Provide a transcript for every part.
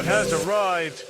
fallout has arrived.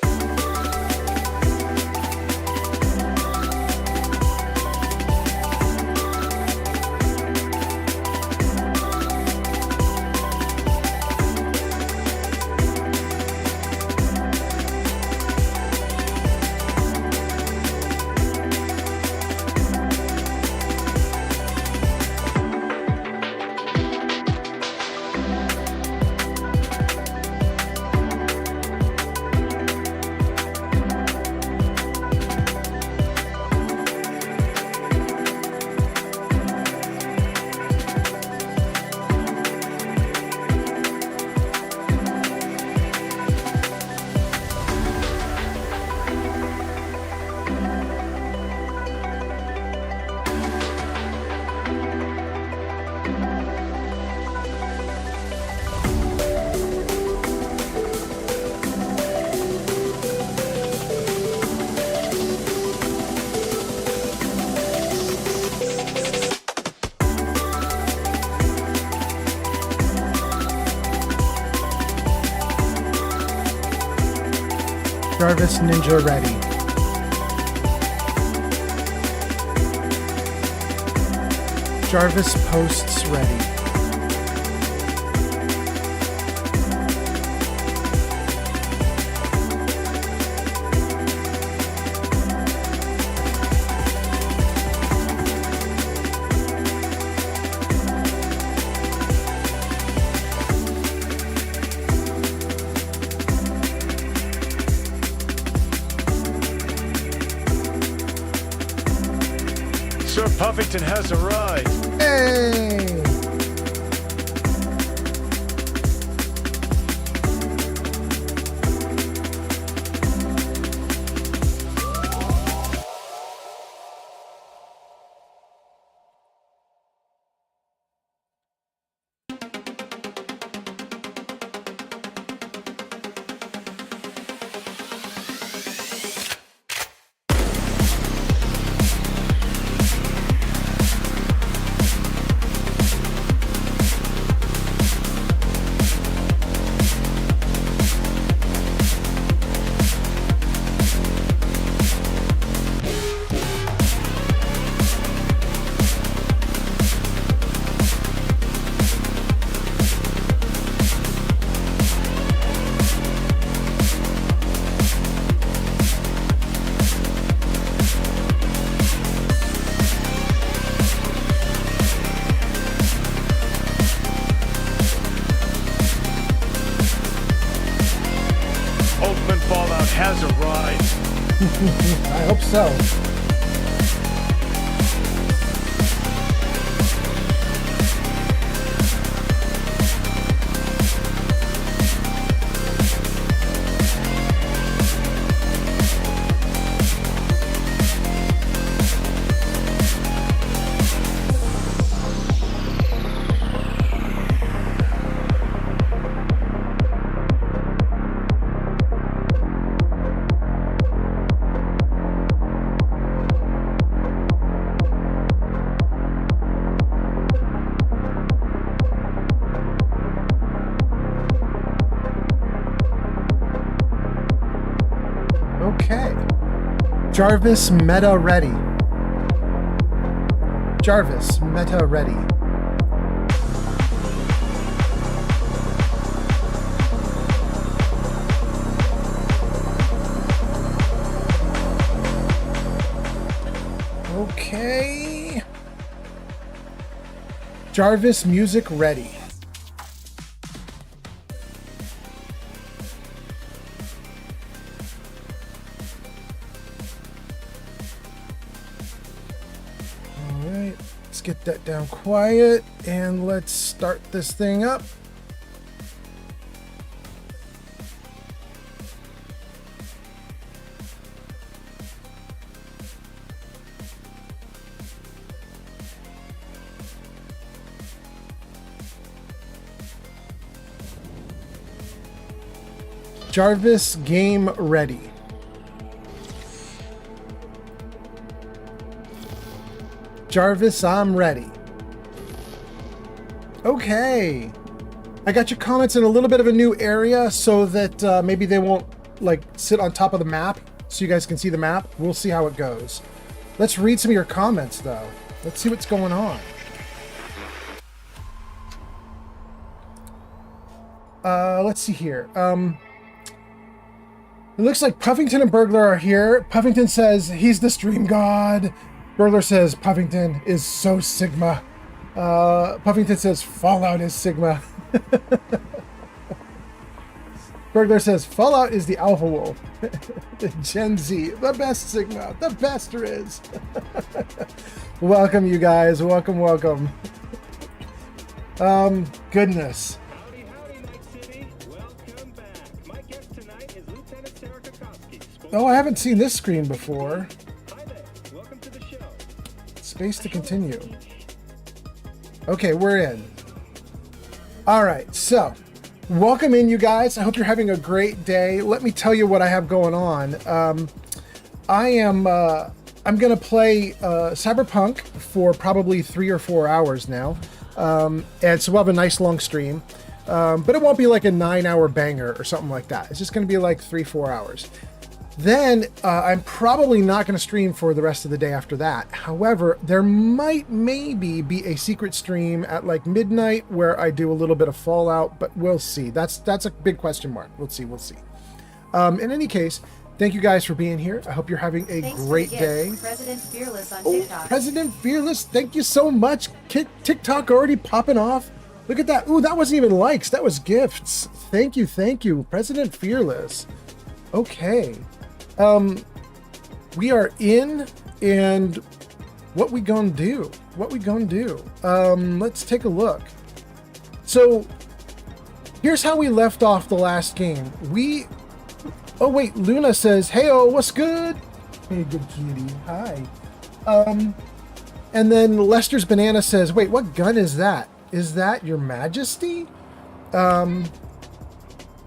Jarvis Ninja ready. Jarvis posts ready. Sir Puffington has arrived. Hey! Ultimate fallout has arrived. I hope so. Okay. Jarvis meta ready. Jarvis meta ready. Okay. Jarvis music ready. Let's get that down quiet and let's start this thing up. Jarvis game ready. Jarvis, I'm ready. Okay. I got your comments in a little bit of a new area so that maybe they won't like sit on top of the map so you guys can see the map. We'll see how it goes. Let's read some of your comments though. Let's see what's going on. Let's see here. It looks like Puffington and Burglar are here. Puffington says he's the stream god. Burglar says Puffington is so Sigma. Puffington says Fallout is Sigma. Burglar says Fallout is the Alpha Wolf. Gen Z, the best Sigma, the best there is. Welcome, you guys. Welcome, welcome. Goodness. Oh, I haven't seen this screen before. Space to continue. Okay, we're in. All right, so welcome in, you guys. I hope you're having a great day. Let me tell you what I have going on. I'm gonna play Cyberpunk for probably 3 or 4 hours now, and so we'll have a nice long stream. But it won't be like a 9-hour banger or something like that. It's just gonna be like 3-4 hours. Then I'm probably not going to stream for the rest of the day after that. However, there might maybe be a secret stream at like midnight where I do a little bit of Fallout, but we'll see. That's a big question mark. We'll see. In any case, thank you guys for being here. I hope you're having a great day. President Fearless on TikTok. President Fearless, thank you so much. TikTok already popping off. Look at that. Ooh, that wasn't even likes. That was gifts. Thank you. President Fearless. Okay. We are in, and what we gonna do? Let's take a look. So here's how we left off the last game. Oh wait, Luna says, "Heyo, what's good?" Hey, good kitty. Hi. And then Lester's Banana says, "Wait, what gun is that? Is that Your Majesty?"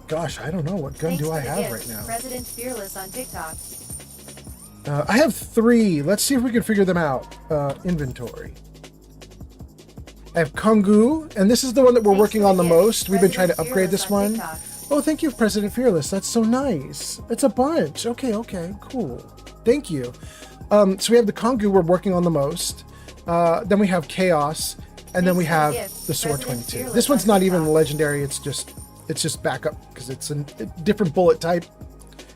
Gosh, I don't know. What gun do I have right now? President Fearless on TikTok. I have 3. Let's see if we can figure them out. Inventory. I have Kongu, and this is the one that we're working on the most. We've been trying to upgrade this one. Oh, thank you, President Fearless. That's so nice. It's a bunch. Okay, cool. Thank you. So we have the Kongu we're working on the most. Then we have Chaos, and then we have the Sword 22. This one's not even legendary. It's just backup because it's a different bullet type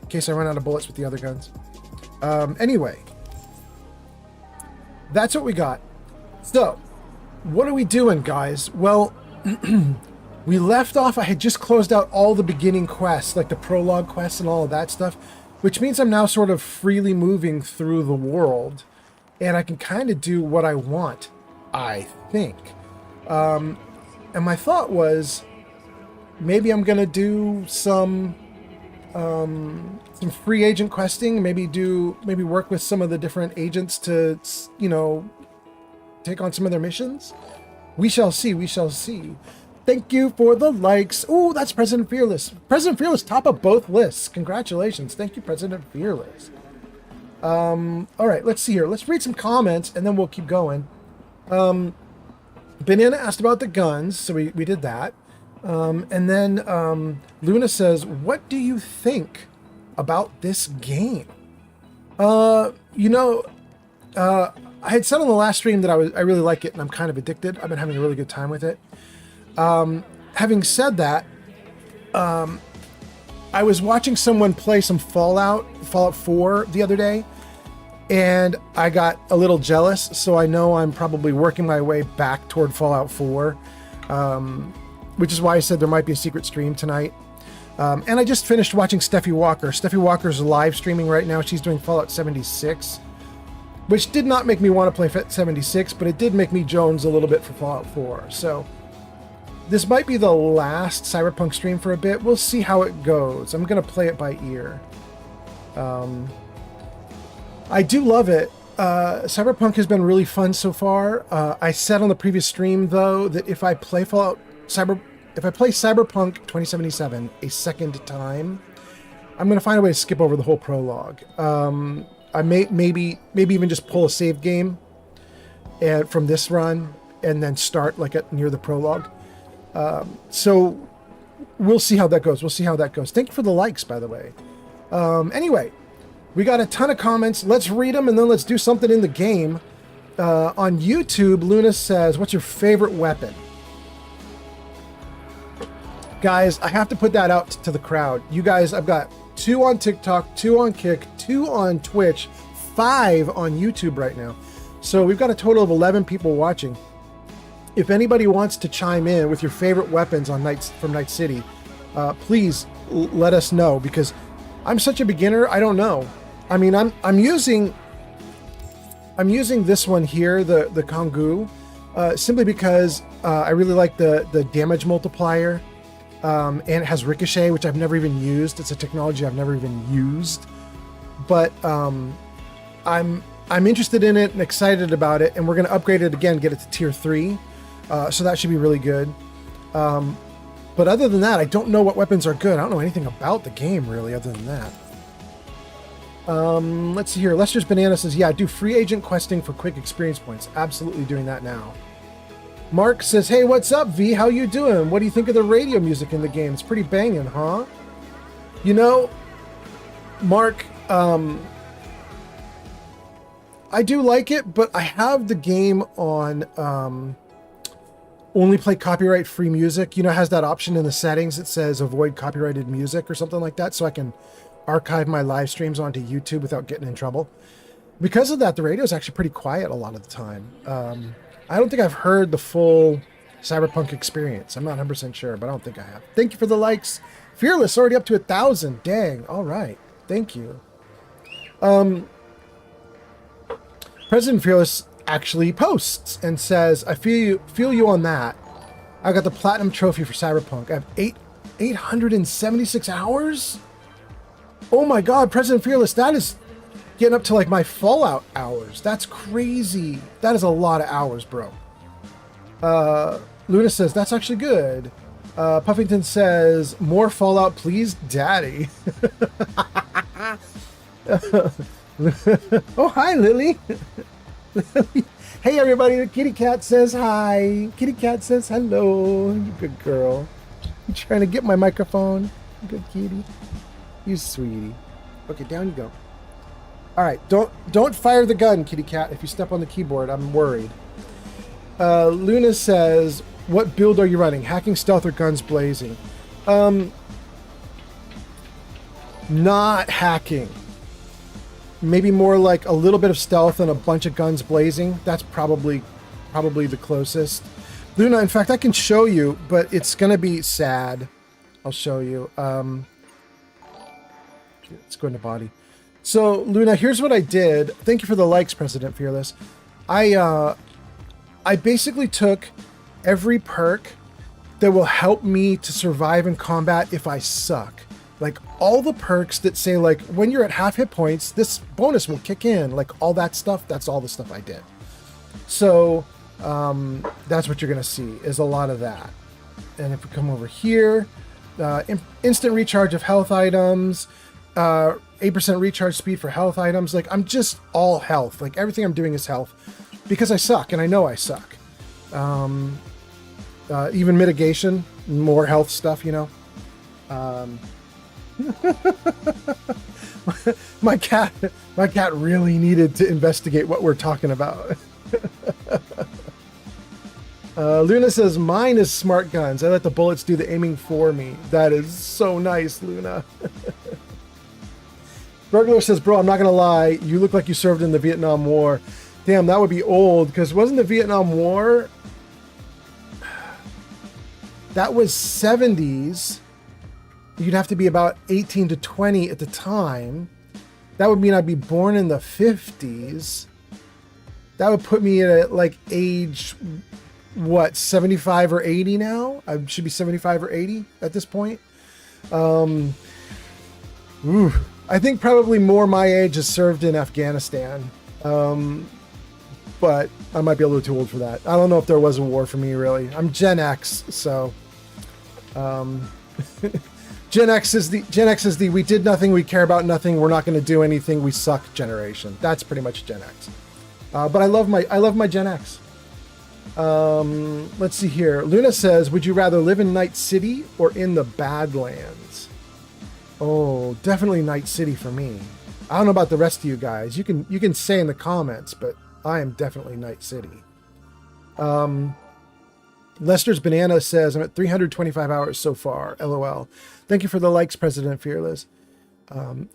in case I run out of bullets with the other guns. Anyway, that's what we got. So, what are we doing, guys? Well, we left off. I had just closed out all the beginning quests, like the prologue quests and all of that stuff, which means I'm now sort of freely moving through the world, and I can kind of do what I want, I think. And my thought was, maybe I'm gonna do some free agent questing. Maybe work with some of the different agents to, take on some of their missions. We shall see. Thank you for the likes. Oh, that's President Fearless. President Fearless, top of both lists. Congratulations. Thank you, President Fearless. All right, let's see here. Let's read some comments and then we'll keep going. Banana asked about the guns, so we did that. And then Luna says, "What do you think about this game?" I had said on the last stream that I really like it and I'm kind of addicted. I've been having a really good time with it. Having said that, I was watching someone play some Fallout 4 the other day, and I got a little jealous, so I know I'm probably working my way back toward Fallout 4. Which is why I said there might be a secret stream tonight. And I just finished watching Steffi Walker. Steffi Walker's live streaming right now. She's doing Fallout 76, which did not make me want to play 76, but it did make me Jones a little bit for Fallout 4. So this might be the last Cyberpunk stream for a bit. We'll see how it goes. I'm going to play it by ear. I do love it. Cyberpunk has been really fun so far. I said on the previous stream, though, that if I play Cyberpunk 2077 a second time, I'm going to find a way to skip over the whole prologue. I maybe even just pull a save game from this run and then start like near the prologue. So we'll see how that goes. We'll see how that goes. Thank you for the likes, by the way. Anyway, we got a ton of comments. Let's read them and then let's do something in the game. On YouTube, Luna says, what's your favorite weapon? Guys, I have to put that out to the crowd. You guys, I've got 2 on TikTok, 2 on Kick, 2 on Twitch, 5 on YouTube right now. So we've got a total of 11 people watching. If anybody wants to chime in with your favorite weapons on from Night City, please let us know, because I'm such a beginner. I don't know. I mean, I'm using this one here, the Kongu, simply because I really like the damage multiplier. And it has ricochet, which I've never even used. It's a technology I've never even used, but I'm interested in it and excited about it, and we're going to upgrade it again, get it to tier 3, so that should be really good. But other than that, I don't know what weapons are good. I don't know anything about the game really other than that. Let's see here. Lester's Banana says, yeah, do free agent questing for quick experience points. Absolutely doing that now. Mark says, hey, what's up, V? How you doing? What do you think of the radio music in the game? It's pretty banging, huh? You know, Mark, I do like it, but I have the game on only play copyright-free music. You know, it has that option in the settings that says avoid copyrighted music or something like that, so I can archive my live streams onto YouTube without getting in trouble. Because of that, the radio is actually pretty quiet a lot of the time. I don't think I've heard the full Cyberpunk experience. I'm not 100% sure, but I don't think I have. Thank you for the likes. Fearless, already up to 1,000. Dang. All right. Thank you. President Fearless actually posts and says, I feel you on that. I got the platinum trophy for Cyberpunk. I have 876 hours? Oh my God, President Fearless, that is getting up to like my Fallout hours. That's crazy. That is a lot of hours, bro. Luna says, that's actually good. Puffington says, more Fallout, please, daddy. Oh, hi, Lily. Hey, everybody. The kitty cat says hi. Kitty cat says hello. You good girl. You trying to get my microphone? Good kitty. You sweetie. Okay, down you go. All right, don't fire the gun, kitty cat. If you step on the keyboard, I'm worried. Luna says, what build are you running? Hacking, stealth, or guns blazing? Not hacking. Maybe more like a little bit of stealth and a bunch of guns blazing. That's probably the closest. Luna, in fact, I can show you, but it's gonna be sad. I'll show you. Let's go into body. So, Luna, here's what I did. Thank you for the likes, President Fearless. I basically took every perk that will help me to survive in combat if I suck. Like, all the perks that say, like, when you're at half hit points, this bonus will kick in. Like, all that stuff, that's all the stuff I did. So, that's what you're going to see, is a lot of that. And if we come over here, instant recharge of health items, 8% recharge speed for health items. Like, I'm just all health. Like, everything I'm doing is health because I suck, and I know I suck. Even mitigation, more health stuff, you know. My cat really needed to investigate what we're talking about. Luna says, mine is smart guns. I let the bullets do the aiming for me. That is so nice, Luna. Burglar says, bro, I'm not gonna lie, you look like you served in the Vietnam War. Damn, that would be old, because wasn't the Vietnam War, that was 70s. You'd have to be about 18 to 20 at the time. That would mean I'd be born in the 50s. That would put me at like age, what, 75 or 80 now? I should be 75 or 80 at this point. I think probably more my age has served in Afghanistan. But I might be a little too old for that. I don't know if there was a war for me, really. I'm Gen X, so... Gen X is the we did nothing, we care about nothing, we're not going to do anything, we suck generation. That's pretty much Gen X. But I love my Gen X. Let's see here. Luna says, would you rather live in Night City or in the Badlands? Oh, definitely Night City for me. I don't know about the rest of you guys. You can say in the comments, but I am definitely Night City. Lester's Banana says, I'm at 325 hours so far. LOL. Thank you for the likes, President Fearless.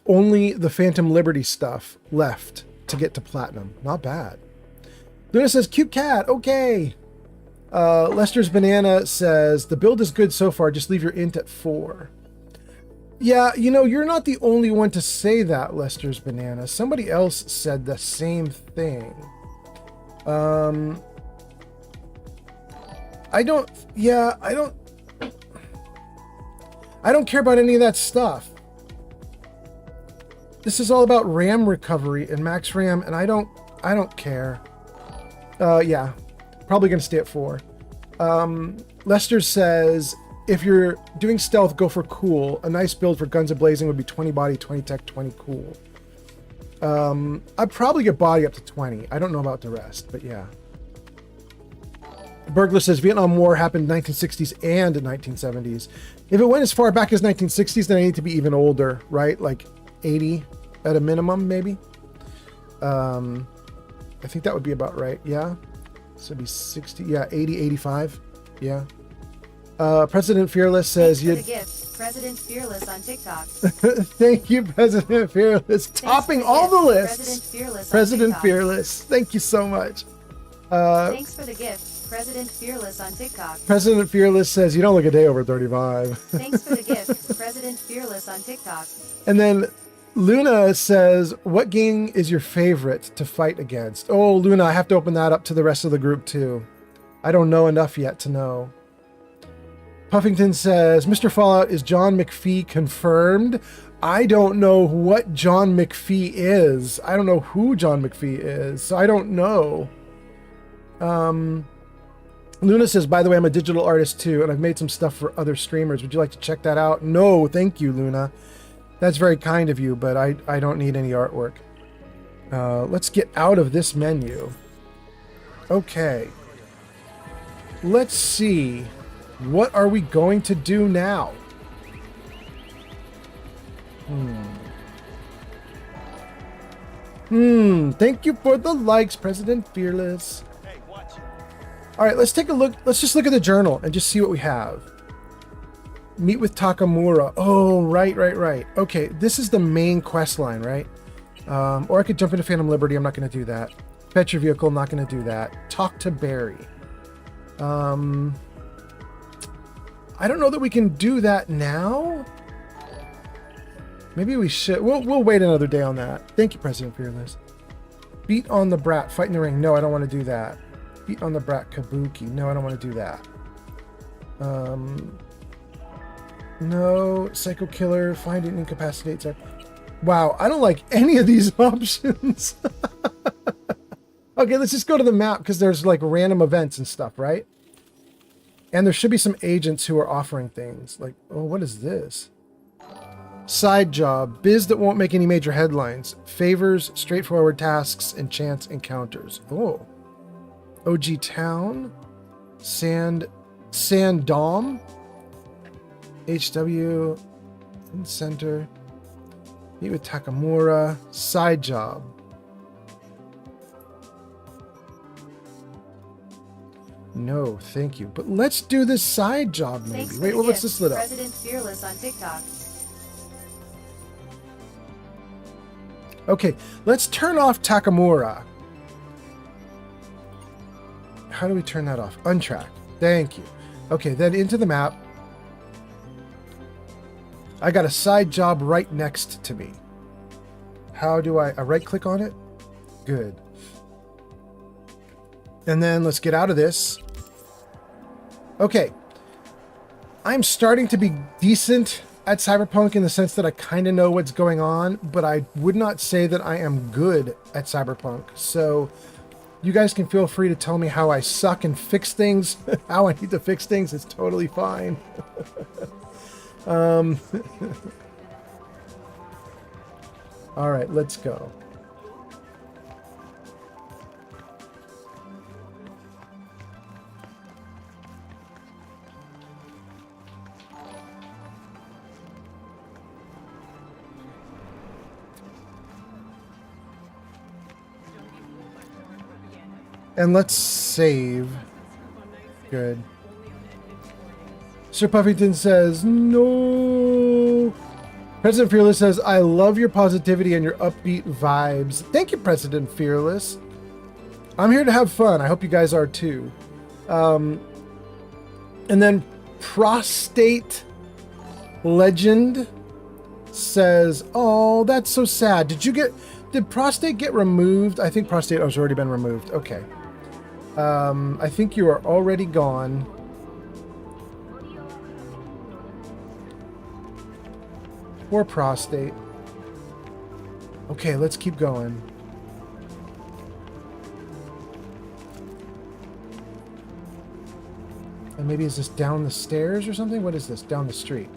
Only the Phantom Liberty stuff left to get to platinum. Not bad. Luna says, cute cat. Okay. Lester's Banana says, the build is good so far. Just leave your int at 4. Yeah, you know, you're not the only one to say that, Lester's Banana. Somebody else said the same thing. I don't care about any of that stuff. This is all about RAM recovery and max RAM, and I don't care. Yeah, probably gonna stay at 4. Lester says, if you're doing stealth, go for cool. A nice build for Guns A-Blazing would be 20 body, 20 tech, 20 cool. I'd probably get body up to 20. I don't know about the rest, but yeah. Burglar says Vietnam War happened in 1960s and 1970s. If it went as far back as 1960s, then I need to be even older, right? Like 80 at a minimum, maybe. I think that would be about right. Yeah. So it'd be 60. Yeah, 80, 85. Yeah. President Fearless says Thanks for the gift, President Fearless on TikTok. Thank you, President Fearless. Topping all the lists. President Fearless. Thank you so much. Thanks for the gift, President Fearless on TikTok. President Fearless says you don't look a day over 35. Thanks for the gift, President Fearless on TikTok. And then Luna says, what game is your favorite to fight against? Oh, Luna, I have to open that up to the rest of the group too. I don't know enough yet to know. Puffington says, Mr. Fallout, is John McPhee confirmed? I don't know what John McPhee is. I don't know who John McPhee is, so I don't know. Luna says, by the way, I'm a digital artist too, and I've made some stuff for other streamers. Would you like to check that out? No, thank you, Luna. That's very kind of you, but I don't need any artwork. Let's get out of this menu. Okay. Let's see. What are we going to do now? Thank you for the likes, President Fearless. Hey, watch. All right, let's take a look. Let's just look at the journal and just see what we have. Meet with Takamura. Oh, right. Okay, this is the main quest line, right? Or I could jump into Phantom Liberty. I'm not going to do that. Fetch your vehicle. Not going to do that. Talk to Barry. I don't know that we can do that now. Maybe we should. We'll wait another day on that. Thank you, President Fearless. Beat on the brat. Fight in the ring. No, I don't want to do that. Beat on the brat. Kabuki. No, I don't want to do that. No. Psycho killer. Find and incapacitate. Wow, I don't like any of these options. Okay, let's just go to the map because there's like random events and stuff, right? And there should be some agents who are offering things. Like, oh, what is this? Side job. Biz that won't make any major headlines. Favors, straightforward tasks, and chance encounters. Oh. OG Town. Sandom. HW. Center. Meet with Takamura. Side job. No, thank you. But let's do this side job maybe. Thanks Wait, for well, the let's gift, just lit up. President Fearless on TikTok. Okay, let's turn off Takamura. How do we turn that off? Untrack. Thank you. Okay, then into the map. I got a side job right next to me. How do I right click on it? Good. And then let's get out of this. Okay. I'm starting to be decent at Cyberpunk in the sense that I kind of know what's going on, but I would not say that I am good at Cyberpunk. So you guys can feel free to tell me how I suck and fix things, how I need to fix things. It's totally fine. All right, let's go. And let's save. Good. Sir Puffington says, no. President Fearless says, I love your positivity and your upbeat vibes. Thank you, President Fearless. I'm here to have fun. I hope you guys are too. And then Prostate Legend says, oh, that's so sad. Did Prostate get removed? I think Prostate has already been removed. Okay. I think you are already gone. Poor Prostate. Okay, let's keep going. And maybe is this down the stairs or something? What is this? Down the street.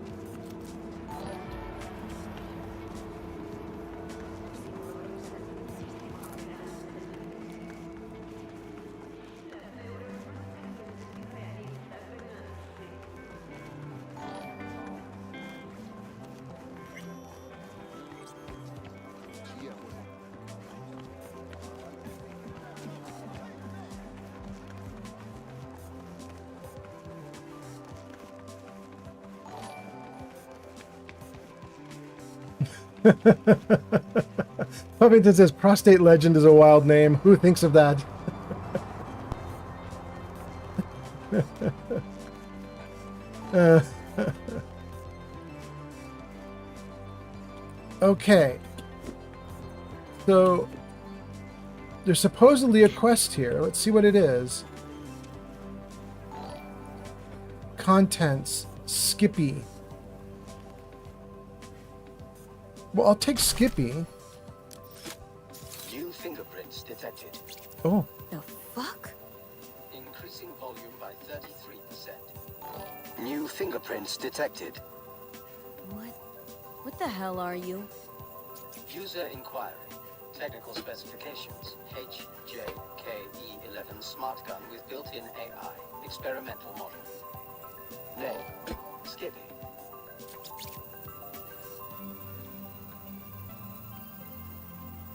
Puffington says Prostate Legend is a wild name. Who thinks of that? Okay. So there's supposedly a quest here. Let's see what it is. Contents. Skippy. Well, I'll take Skippy. New fingerprints detected. Oh. The fuck? Increasing volume by 33%. New fingerprints detected. What the hell are you? User inquiry. Technical specifications. HJKE11 smart gun with built-in AI. Experimental model. Name. Skippy.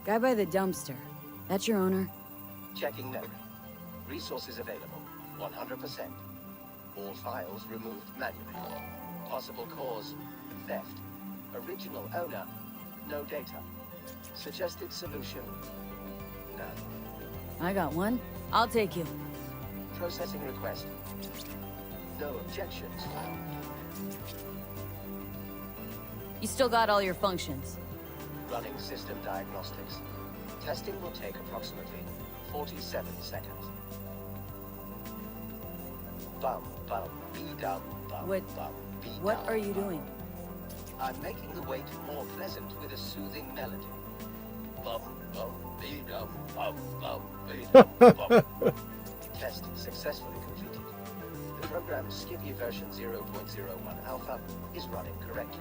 Guy by the dumpster. That's your owner? Checking memory. Resources available. 100%. All files removed manually. Possible cause. Theft. Original owner. No data. Suggested solution. None. I got one. I'll take you. Processing request. No objections found. You still got all your functions. Running system diagnostics. Testing will take approximately 47 seconds. Bum, bum, be dum, bum, What- bum, be What dum, are you bum. doing? I'm making the wait more pleasant with a soothing melody. Bum, bum, be dum, bum, bum, be dum, bum. Test successfully completed. The program Skippy version 0.01 alpha is running correctly.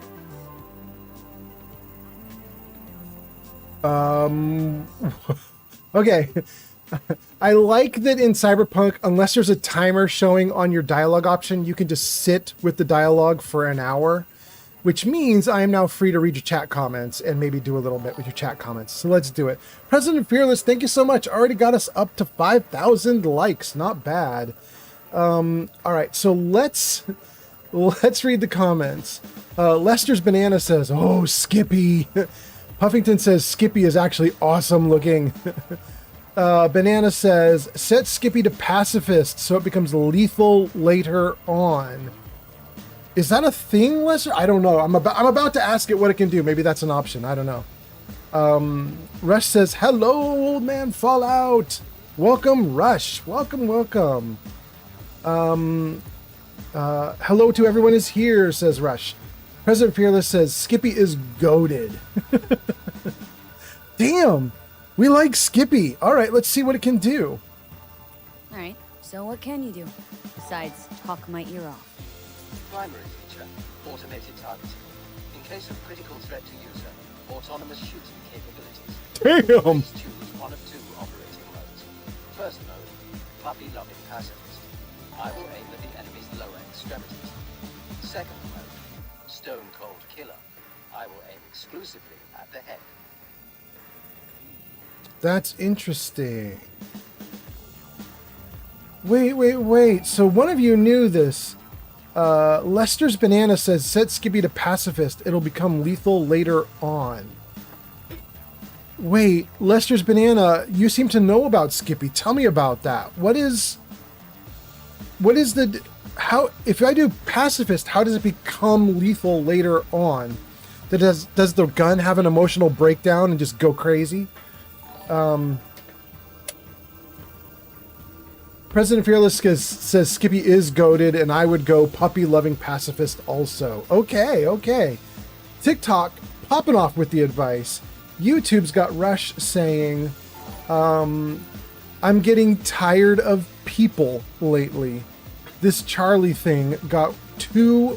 Okay. I like that in Cyberpunk, unless there's a timer showing on your dialogue option, you can just sit with the dialogue for an hour, which means I am now free to read your chat comments and maybe do a little bit with your chat comments. So let's do it. President Fearless, thank you so much. Already got us up to 5,000 likes. Not bad. All right, so let's read the comments. Lester's Banana says, "Oh, Skippy." Puffington says Skippy is actually awesome looking. Banana says, set Skippy to pacifist so it becomes lethal later on. Is that a thing, Lester? I don't know. I'm about to ask it what it can do. Maybe that's an option. I don't know. Rush says, hello, old man Fallout. Welcome, Rush. Welcome, welcome. Hello to everyone is here, says Rush. President Fearless says, Skippy is goated. Damn. We like Skippy. All right, let's see what it can do. All right, so what can you do? Besides, talk my ear off. Primary feature, automated targeting. In case of critical threat to user, autonomous shooting capabilities. Damn. Please choose one of two operating modes. First mode, puppy-loving pacifist. I will aim at the enemy's lower extremities. Second mode, stone-cold killer. I will aim exclusively at the head. That's interesting. Wait. So one of you knew this. Lester's Banana says, set Skippy to pacifist. It'll become lethal later on. Wait, Lester's Banana, you seem to know about Skippy. Tell me about that. What is the... How, if I do pacifist, how does it become lethal later on? Does the gun have an emotional breakdown and just go crazy? President Fearless says Skippy is goated, and I would go puppy-loving pacifist also. Okay. TikTok popping off with the advice. YouTube's got Rush saying, I'm getting tired of people lately. This Charlie thing got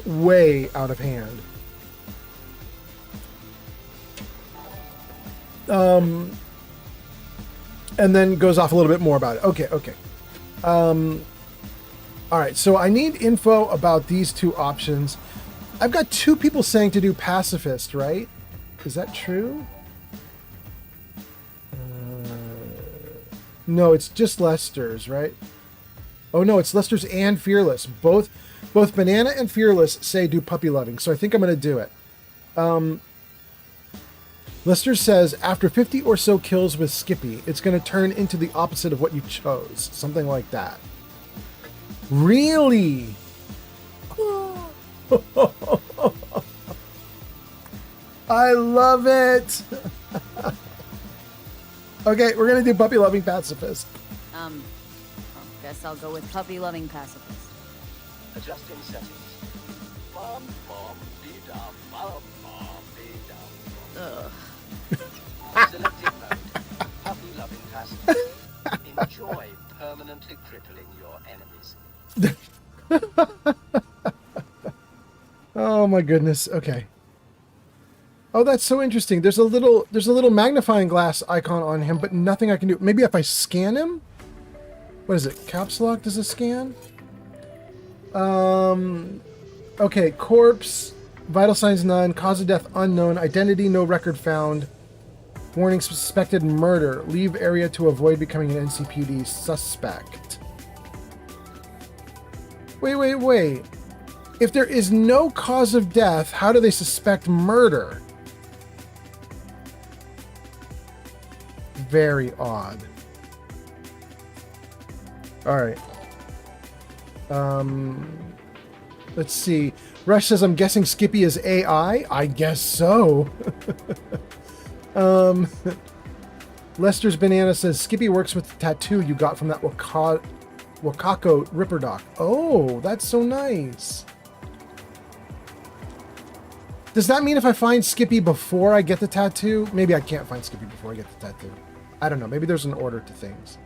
way out of hand. And then goes off a little bit more about it. Okay. All right, so I need info about these two options. I've got two people saying to do pacifist, right? Is that true? No, it's just Lester's, right? Oh no, it's Lester's and Fearless. Both Banana and Fearless say do puppy loving, so I think I'm going to do it. Lester says, after 50 or so kills with Skippy, it's going to turn into the opposite of what you chose. Something like that. Really? I love it. Okay, we're going to do puppy loving pacifist. Guess I'll go with puppy loving pacifist. Adjusting settings. Bum, bum, be-dum, bum, bum, be-dum. Ugh. Selected mode. Puppy loving pacifist. Enjoy permanently crippling your enemies. Oh my goodness. Okay. Oh, that's so interesting. There's a little magnifying glass icon on him, but nothing I can do. Maybe if I scan him? What is it? Caps lock does a scan? Okay, corpse, vital signs none, cause of death unknown, identity no record found, warning suspected murder, leave area to avoid becoming an NCPD suspect. Wait. If there is no cause of death, how do they suspect murder? Very odd. All right. Let's see. Rush says, I'm guessing Skippy is AI. I guess so. Lester's Banana says, Skippy works with the tattoo you got from that Wakako Ripper Doc. Oh, that's so nice. Does that mean if I find Skippy before I get the tattoo? Maybe I can't find Skippy before I get the tattoo. I don't know. Maybe there's an order to things.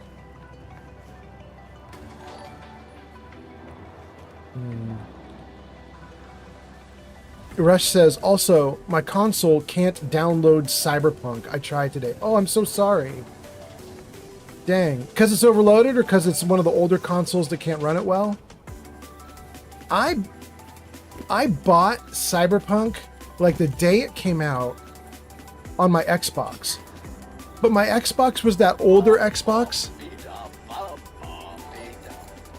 Rush says, also, my console can't download Cyberpunk. I tried today. Oh, I'm so sorry. Dang. Because it's overloaded or because it's one of the older consoles that can't run it well? I bought Cyberpunk like the day it came out on my Xbox. But my Xbox was that older Xbox.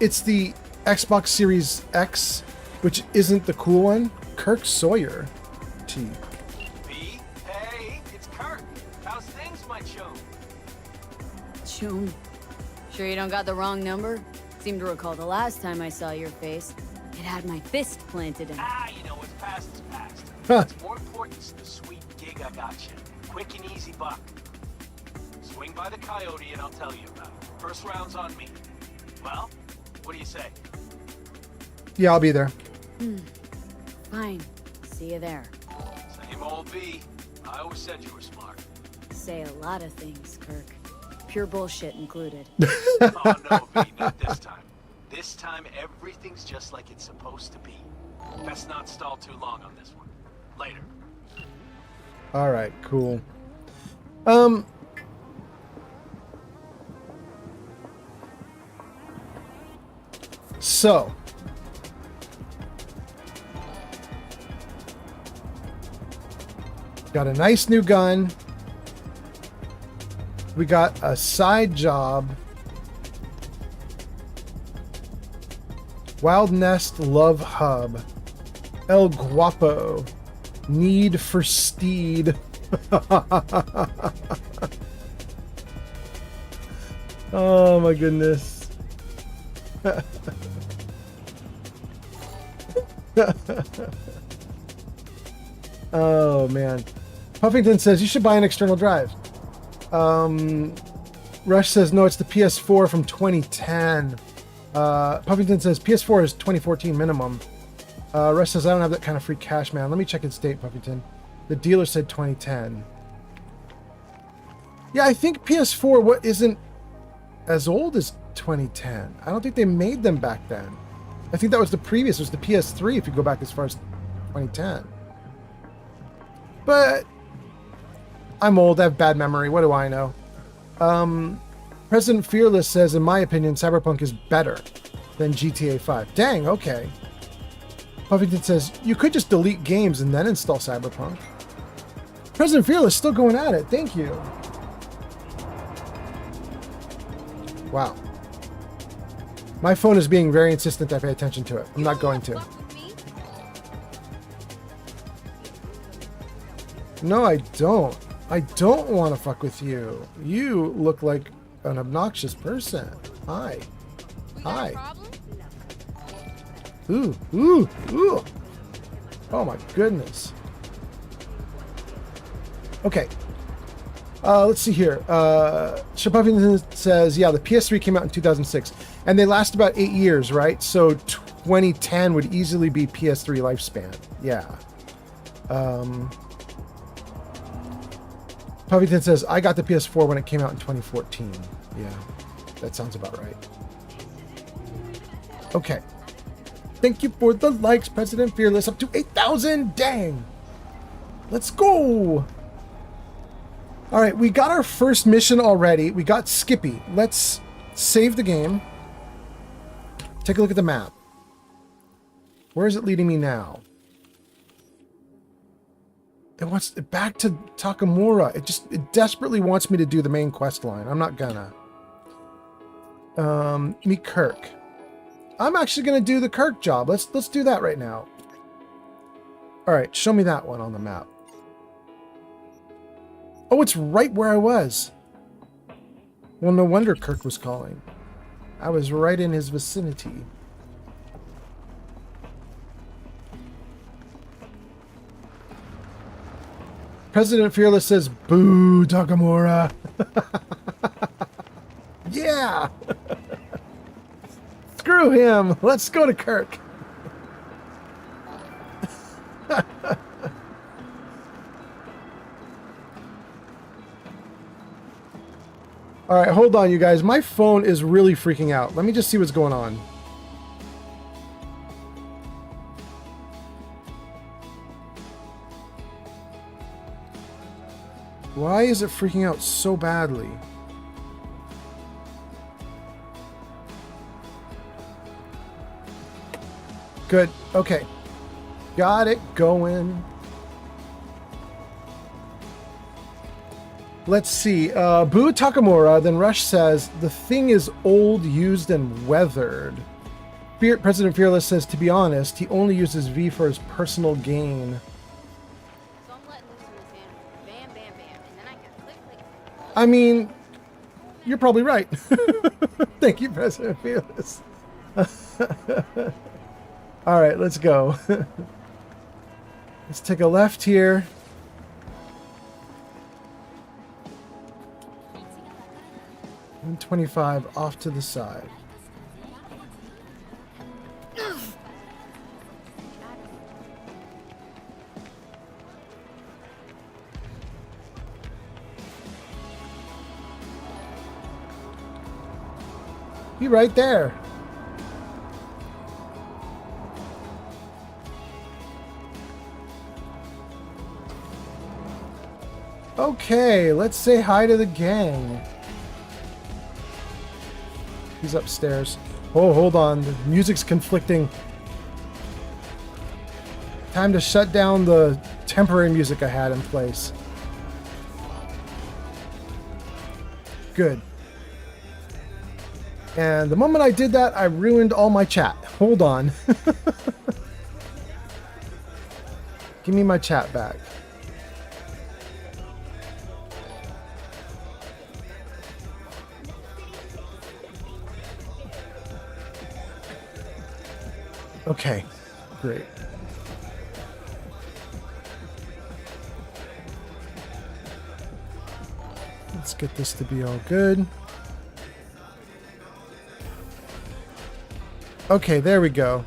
It's the Xbox Series X, which isn't the cool one. Kirk Sawyer. T. B? Hey, it's Kirk. How's things, my chum? Chum. Sure you don't got the wrong number? Seem to recall the last time I saw your face. It had my fist planted in it. You know, what's past is past. Huh. What's more important is the sweet gig I got you. Quick and easy buck. Swing by the Coyote and I'll tell you about it. First round's on me. Well, what do you say? Yeah, I'll be there. Fine. See you there. Same old B. I always said you were smart. Say a lot of things, Kirk. Pure bullshit included. Oh no, B, not this time. This time everything's just like it's supposed to be. Best not stall too long on this one. Later. All right, cool. So got a nice new gun. We got a side job. Wild Nest Love Hub. El Guapo. Need for Steed. Oh my goodness. Oh man. Puffington says you should buy an external drive. Rush says no, it's the PS4 from 2010. Puffington says PS4 is 2014 minimum. Rush says I don't have that kind of free cash, man. Let me check its date, Puffington. The dealer said 2010. Yeah, I think PS4 isn't as old as 2010. I don't think they made them back then. I think that was the previous. It was the PS3 if you go back as far as 2010. But I'm old. I have bad memory. What do I know? President Fearless says, in my opinion, Cyberpunk is better than GTA 5. Dang, okay. Puffington says, you could just delete games and then install Cyberpunk. President Fearless still going at it. Thank you. Wow. My phone is being very insistent I pay attention to it. I'm not going to. No, I don't. I don't want to fuck with you. You look like an obnoxious person. Hi. Hi. Ooh, ooh, ooh. Oh my goodness. Okay. Let's see here. Shapuffington says, yeah, the PS3 came out in 2006. And they last about 8 years, right? So 2010 would easily be PS3 lifespan. Yeah. Puffington says, I got the PS4 when it came out in 2014. Yeah, that sounds about right. Okay. Thank you for the likes, President Fearless. Up to 8,000. Dang. Let's go. All right, we got our first mission already. We got Skippy. Let's save the game. Take a look at the map. Where is it leading me now? It wants back to Takamura. It desperately wants me to do the main quest line. I'm not gonna. Meet Kirk. I'm actually gonna do the Kirk job. Let's do that right now. All right, show me that one on the map. Oh, it's right where I was. Well, no wonder Kirk was calling. I was right in his vicinity. President Fearless says, boo, Takamura. Yeah. Screw him. Let's go to Kirk. All right, hold on, you guys. My phone is really freaking out. Let me just see what's going on. Why is it freaking out so badly? Good. Okay. Got it going. Let's see. Boo Takamura. Then Rush says, the thing is old, used, and weathered. President Fearless says, to be honest, he only uses V for his personal gain. So I'm letting loose in his hand. Bam, bam, bam. And then I can click, click. I mean, you're probably right. Thank you, President Fearless. All right, let's go. Let's take a left here. And 25 off to the side. Be right there. Okay, let's say hi to the gang. He's upstairs. Oh, hold on. The music's conflicting. Time to shut down the temporary music I had in place. Good. And the moment I did that, I ruined all my chat. Hold on. Give me my chat back. Okay, great. Let's get this to be all good. Okay, there we go.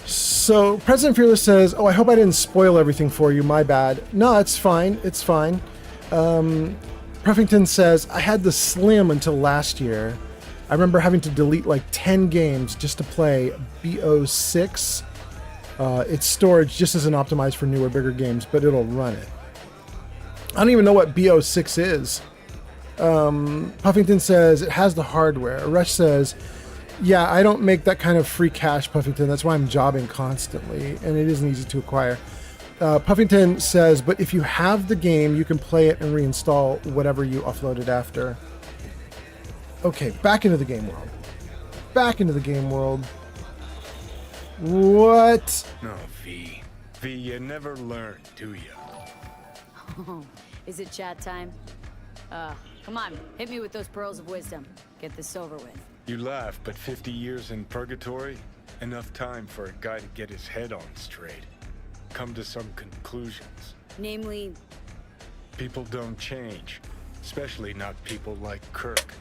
So President Fearless says, "Oh, I hope I didn't spoil everything for you. My bad." No, it's fine. It's fine. Puffington says, "I had the Slim until last year. I remember having to delete like 10 games just to play BO6. Its storage just isn't optimized for newer, bigger games, but it'll run it." I don't even know what BO6 is. Puffington says, "It has the hardware." Rush says, "Yeah, I don't make that kind of free cash, Puffington. That's why I'm jobbing constantly, and it isn't easy to acquire." Puffington says, "But if you have the game, you can play it and reinstall whatever you uploaded after." Okay, back into the game world. Back into the game world. What? No, V. V, you never learn, do you? Oh, is it chat time? Come on, hit me with those pearls of wisdom. Get this over with. You laugh, but 50 years in purgatory? Enough time for a guy to get his head on straight. Come to some conclusions. Namely, People don't change. Especially not people like Kirk.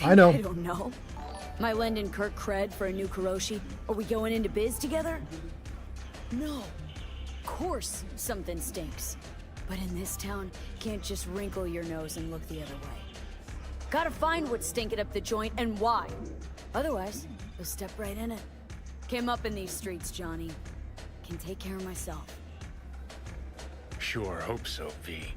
I know. I don't know. Am I lending Kirk cred for a new Kuroshi? Are we going into biz together? No. Of course something stinks. But in this town, can't just wrinkle your nose and look the other way. Gotta find what's stinking up the joint and why. Otherwise, you'll step right in it. Came up in these streets, Johnny. Can take care of myself. Sure, hope so, V.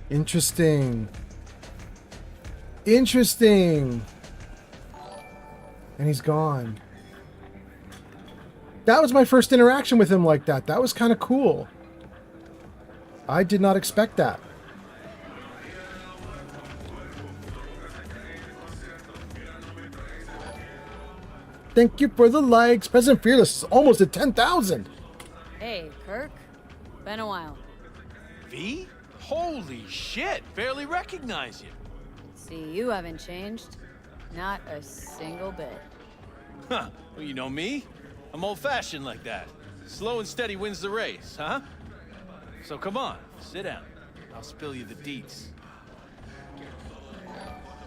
Interesting. Interesting. And he's gone. That was my first interaction with him like that. That was kind of cool. I did not expect that. Thank you for the likes. President Fearless is almost at 10,000. Hey, Kirk. Been a while. V? Holy shit! Barely recognize you. See, you haven't changed. Not a single bit. Huh. Well, you know me. I'm old-fashioned like that. Slow and steady wins the race, huh? So come on, sit down. I'll spill you the deets.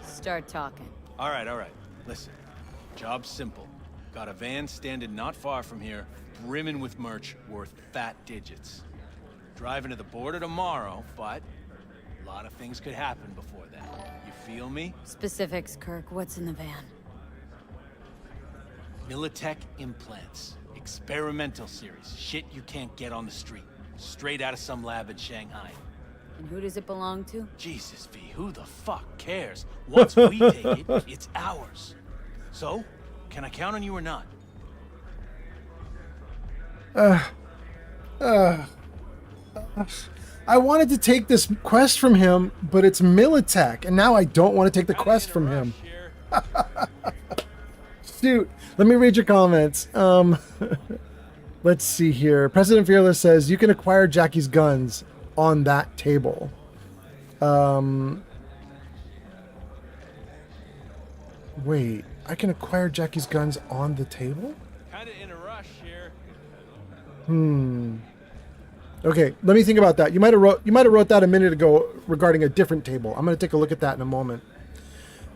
Start talking. All right. Listen, job's simple. Got a van standing not far from here, brimming with merch worth fat digits. Driving to the border tomorrow, but a lot of things could happen before then. You feel me? Specifics, Kirk. What's in the van? Militech implants. Experimental series. Shit you can't get on the street. Straight out of some lab in Shanghai. And who does it belong to? Jesus, V, who the fuck cares? Once we take it, it's ours. So, can I count on you or not? I wanted to take this quest from him, but it's Militech, and now I don't want to take the quest from him. Shoot, let me read your comments. Let's see here. President Fearless says, you can acquire Jackie's guns on that table. Wait, I can acquire Jackie's guns on the table? Kinda in a rush here. Okay, let me think about that. You might have wrote that a minute ago regarding a different table. I'm going to take a look at that in a moment.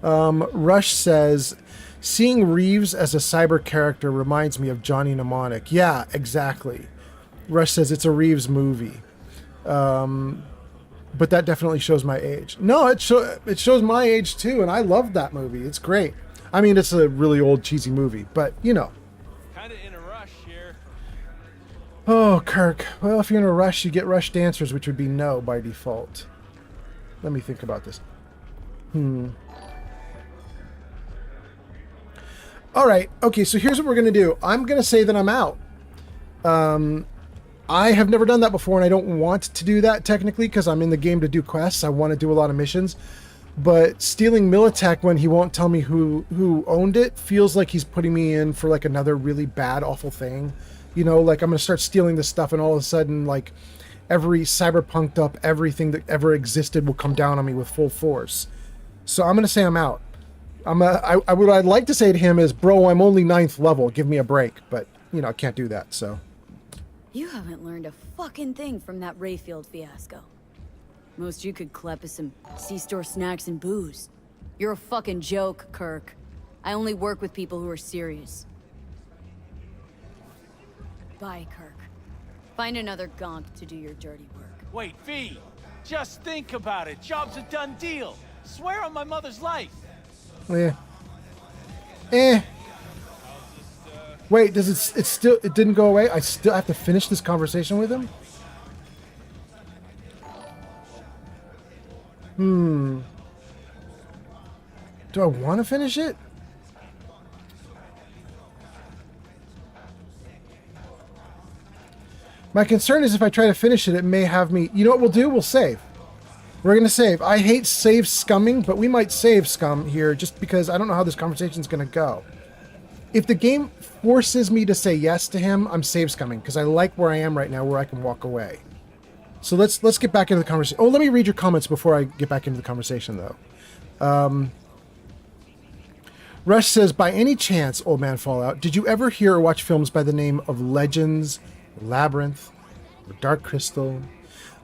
Rush says, seeing Reeves as a cyber character reminds me of Johnny Mnemonic. Yeah, exactly. Rush says it's a Reeves movie. But that definitely shows my age. No, it shows my age too, and I love that movie. It's great. I mean, it's a really old, cheesy movie, but you know. Kinda in a rush here. Oh, Kirk. Well, if you're in a rush, you get rushed answers, which would be no by default. Let me think about this. All right. Okay, so here's what we're going to do. I'm going to say that I'm out. I have never done that before, and I don't want to do that technically because I'm in the game to do quests. I want to do a lot of missions. But stealing Militech when he won't tell me who owned it feels like he's putting me in for like another really bad, awful thing. You know, like I'm going to start stealing this stuff and all of a sudden like every cyberpunked up everything that ever existed will come down on me with full force. So I'm going to say I'm out. What I'd like to say to him is, bro, I'm only 9th level. Give me a break. But, you know, I can't do that, so. You haven't learned a fucking thing from that Rayfield fiasco. Most you could clep is some C-store snacks and booze. You're a fucking joke, Kirk. I only work with people who are serious. Bye, Kirk. Find another gonk to do your dirty work. Wait, V! Just think about it. Job's a done deal. Swear on my mother's life. Wait, does it didn't go away? I still have to finish this conversation with him? Do I want to finish it? My concern is if I try to finish it, it may have me... You know what we'll do? We'll save. We're going to save. I hate save scumming, but we might save scum here just because I don't know how this conversation's going to go. If the game forces me to say yes to him, I'm save scumming because I like where I am right now where I can walk away. So let's get back into the conversation. Oh, let me read your comments before I get back into the conversation, though. Rush says, by any chance, Old Man Fallout, did you ever hear or watch films by the name of Legends, Labyrinth, or Dark Crystal?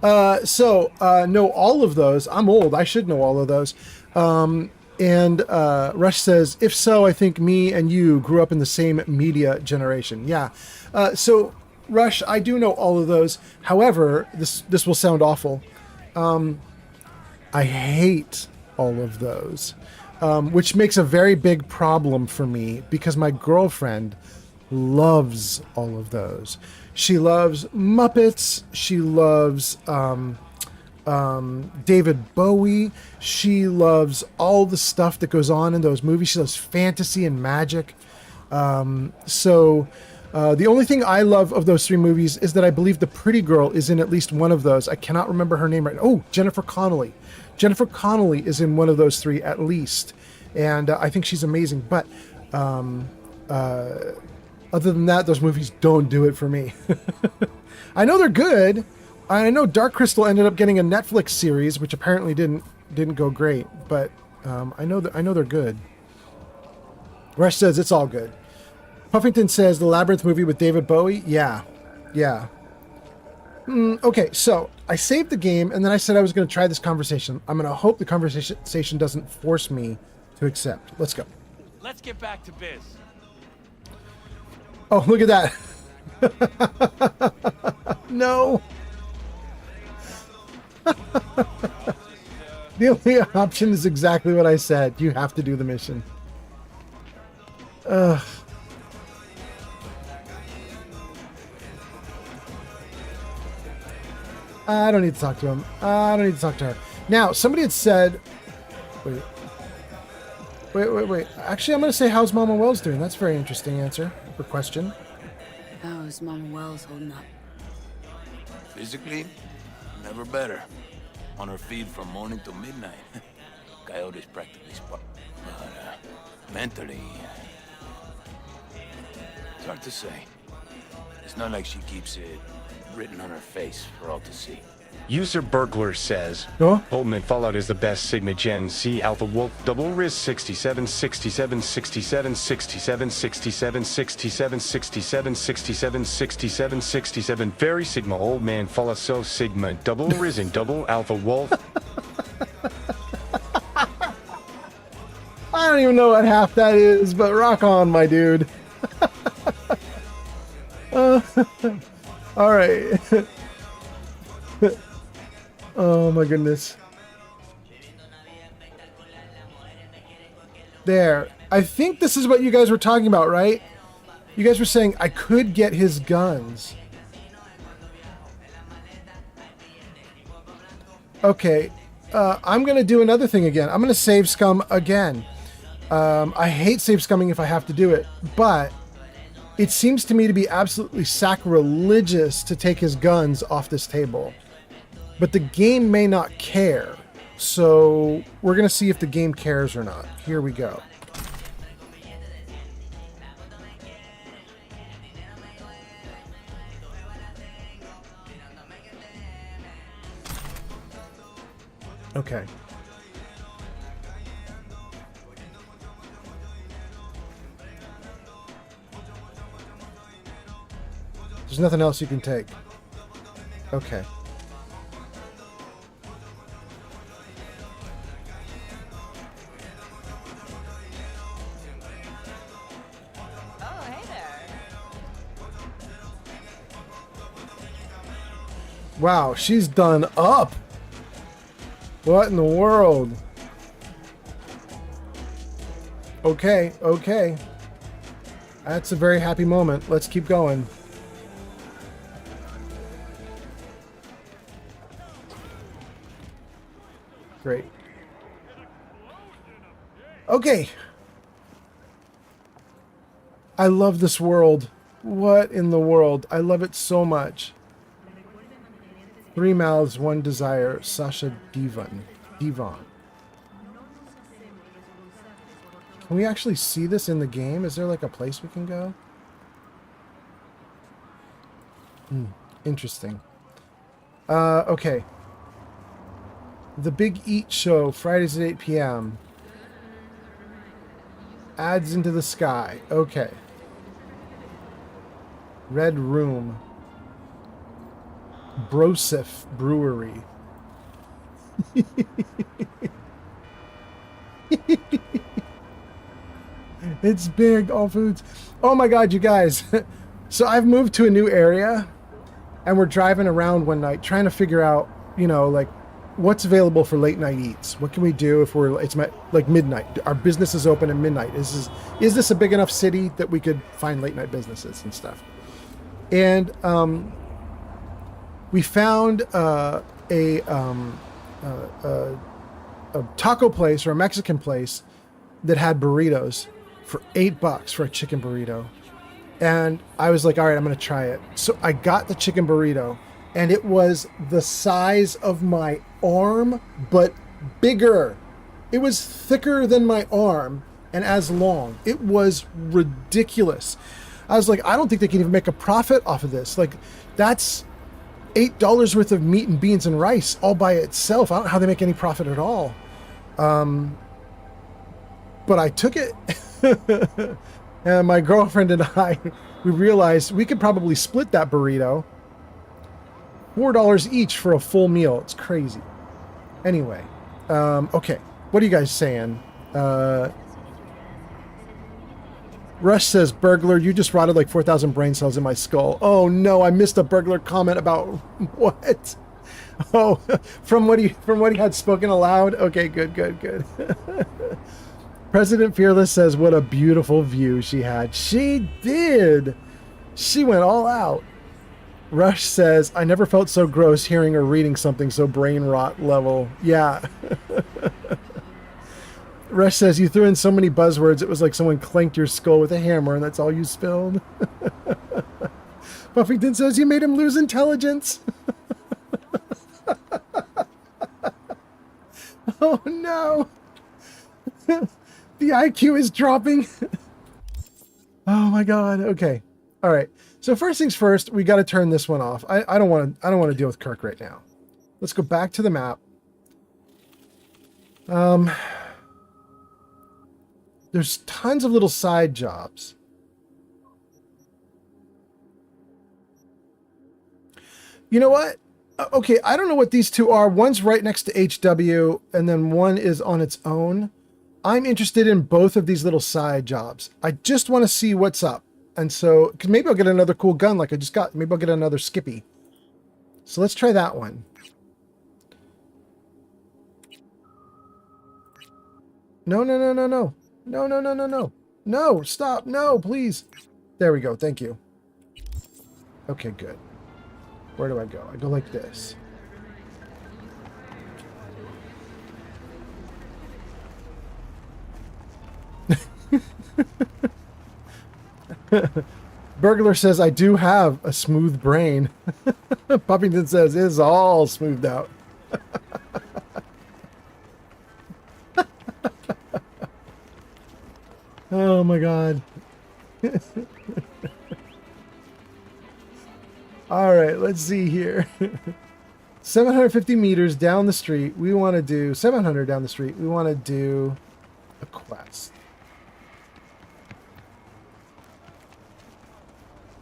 No, all of those. I'm old. I should know all of those. Rush says, if so, I think me and you grew up in the same media generation. Yeah. Rush, I do know all of those. However, this will sound awful. I hate all of those, which makes a very big problem for me because my girlfriend loves all of those. She loves Muppets. She loves David Bowie. She loves all the stuff that goes on in those movies. She loves fantasy and magic. The only thing I love of those 3 movies is that I believe the pretty girl is in at least one of those. I cannot remember her name right now. Oh, Jennifer Connelly. Jennifer Connelly is in one of those 3 at least. And I think she's amazing. But other than that, those movies don't do it for me. I know they're good. I know Dark Crystal ended up getting a Netflix series, which apparently didn't go great. But I know they're good. Rush says it's all good. Puffington says the Labyrinth movie with David Bowie. Yeah. Okay, so I saved the game, and then I said I was going to try this conversation. I'm going to hope the conversation doesn't force me to accept. Let's go. Let's get back to biz. Oh, look at that. No. The only option is exactly what I said. You have to do the mission. Ugh. I don't need to talk to him. I don't need to talk to her. Now, somebody had said... Wait. Actually, I'm going to say, how's Mama Wells doing? That's a very interesting answer or question. How's Mama Wells holding up? Physically, never better. On her feet from morning to midnight. Coyote's practically spot. But mentally... It's hard to say. It's not like she keeps it written on her face for all to see. User Burglar says, Oh? Old Man Fallout is the best Sigma Gen C Alpha Wolf Double Riz 67, 67, 67, 67, 67, 67, 67, 67, 67, 67, Very Sigma Old Man Fallout So Sigma Double Riz and Double Alpha Wolf. I don't even know what half that is, but rock on, my dude. All right. Oh my goodness. There. I think this is what you guys were talking about, right? You guys were saying I could get his guns. Okay. I'm going to do another thing again. I'm going to save scum again. I hate save scumming if I have to do it, but it seems to me to be absolutely sacrilegious to take his guns off this table. But the game may not care. So we're going to see if the game cares or not. Here we go. Okay. There's nothing else you can take. Okay. Oh, hey there. Wow, she's done up. What in the world? Okay, okay. That's a very happy moment. Let's keep going. Great. Okay. I love this world. What in the world? I love it so much. 3 mouths, 1 desire. Sasha Devon. Can we actually see this in the game? Is there like a place we can go? Interesting. Okay. The Big Eat Show, Fridays at 8 p.m. Ads into the sky. Okay. Red Room. Brosif Brewery. It's big, all foods. Oh my god, you guys. So I've moved to a new area and we're driving around one night trying to figure out, you know, like what's available for late night eats. What can we do if it's like midnight? Our business is open at midnight. Is this a big enough city that we could find late night businesses and stuff? And we found a taco place or a Mexican place that had burritos for $8 for a chicken burrito. And I was like, all right, I'm going to try it. So I got the chicken burrito and it was the size of my arm, but bigger. It was thicker than my arm and as long. It was ridiculous. I was like, I don't think they can even make a profit off of this. Like, that's $8 worth of meat and beans and rice all by itself. I don't know how they make any profit at all. But I took it. And my girlfriend and I, we realized we could probably split that burrito. $4 each for a full meal. It's crazy. Anyway, okay. What are you guys saying? Rush says, burglar, you just rotted like 4,000 brain cells in my skull. Oh no, I missed a burglar comment about what? Oh, from what he had spoken aloud? Okay, good. President Fearless says, what a beautiful view she had. She did. She went all out. Rush says, I never felt so gross hearing or reading something so brain rot level. Yeah. Rush says, you threw in so many buzzwords, it was like someone clanked your skull with a hammer and that's all you spilled. Buffington says, you made him lose intelligence. Oh no. The IQ is dropping. Oh my god. Okay. All right. So first things first, we got to turn this one off. I don't want to deal with Kirk right now. Let's go back to the map. There's tons of little side jobs. You know what? Okay, I don't know what these two are. One's right next to HW, and then one is on its own. I'm interested in both of these little side jobs. I just want to see what's up. And so, because maybe I'll get another cool gun like I just got. Maybe I'll get another Skippy. So let's try that one. No. No, stop. No, please. There we go. Thank you. Okay, good. Where do I go? I go like this. Burglar says, I do have a smooth brain. Puffington says, it's all smoothed out. Oh my God. All right, let's see here. 750 meters down the street. We want to do 700 down the street. We want to do a quest.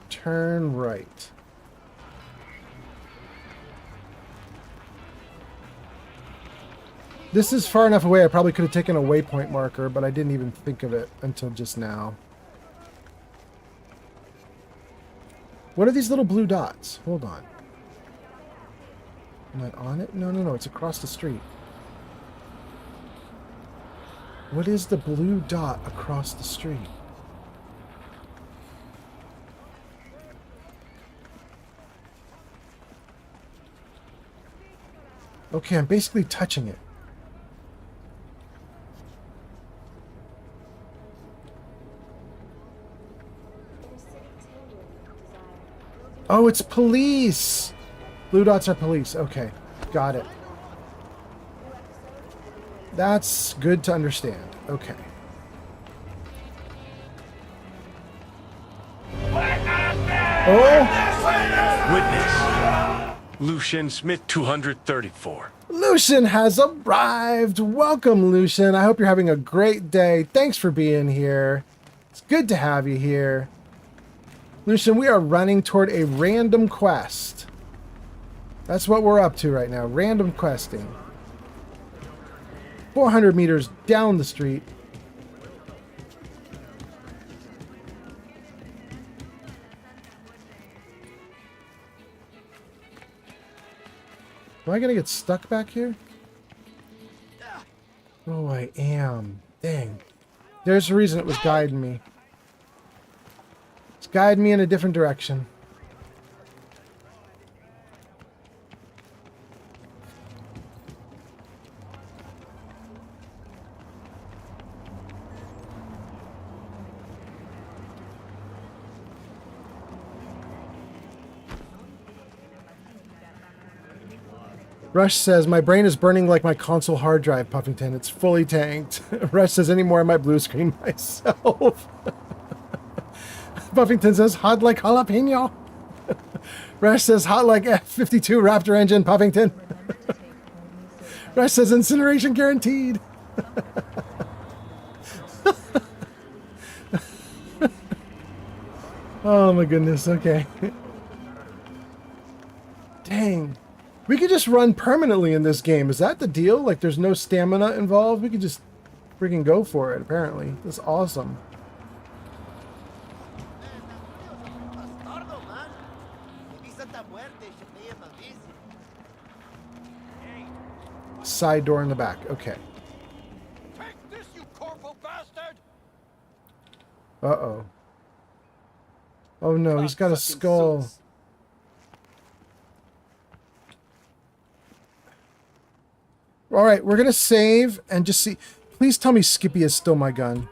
Turn right. This is far enough away I probably could have taken a waypoint marker, but I didn't even think of it until just now. What are these little blue dots? Hold on. Am I on it? No, no, no. It's across the street. What is the blue dot across the street? Okay, I'm basically touching it. Oh, it's police! Blue dots are police. Okay, got it. That's good to understand. Okay. Oh! Witness. Lucian Smith 234. Lucian has arrived. Welcome, Lucian. I hope you're having a great day. Thanks for being here. It's good to have you here. Lucian, we are running toward a random quest. That's what we're up to right now. Random questing. 400 meters down the street. Am I gonna get stuck back here? Oh, I am. Dang. There's the reason it was guiding me. It's guiding me in a different direction. Rush says, my brain is burning like my console hard drive, Puffington. It's fully tanked. Rush says, any more I might blue screen myself. Puffington says, hot like jalapeno. Rush says, hot like F-52 Raptor engine, Puffington. Rush says, incineration guaranteed. Oh my goodness, okay. Dang. We could just run permanently in this game. Is that the deal? Like, there's no stamina involved? We could just freaking go for it, apparently. That's awesome. Side door in the back. Okay. Take this, you corporal bastard! Uh-oh. Oh no, he's got a skull. All right, we're going to save and just see. Please tell me Skippy is still my gun.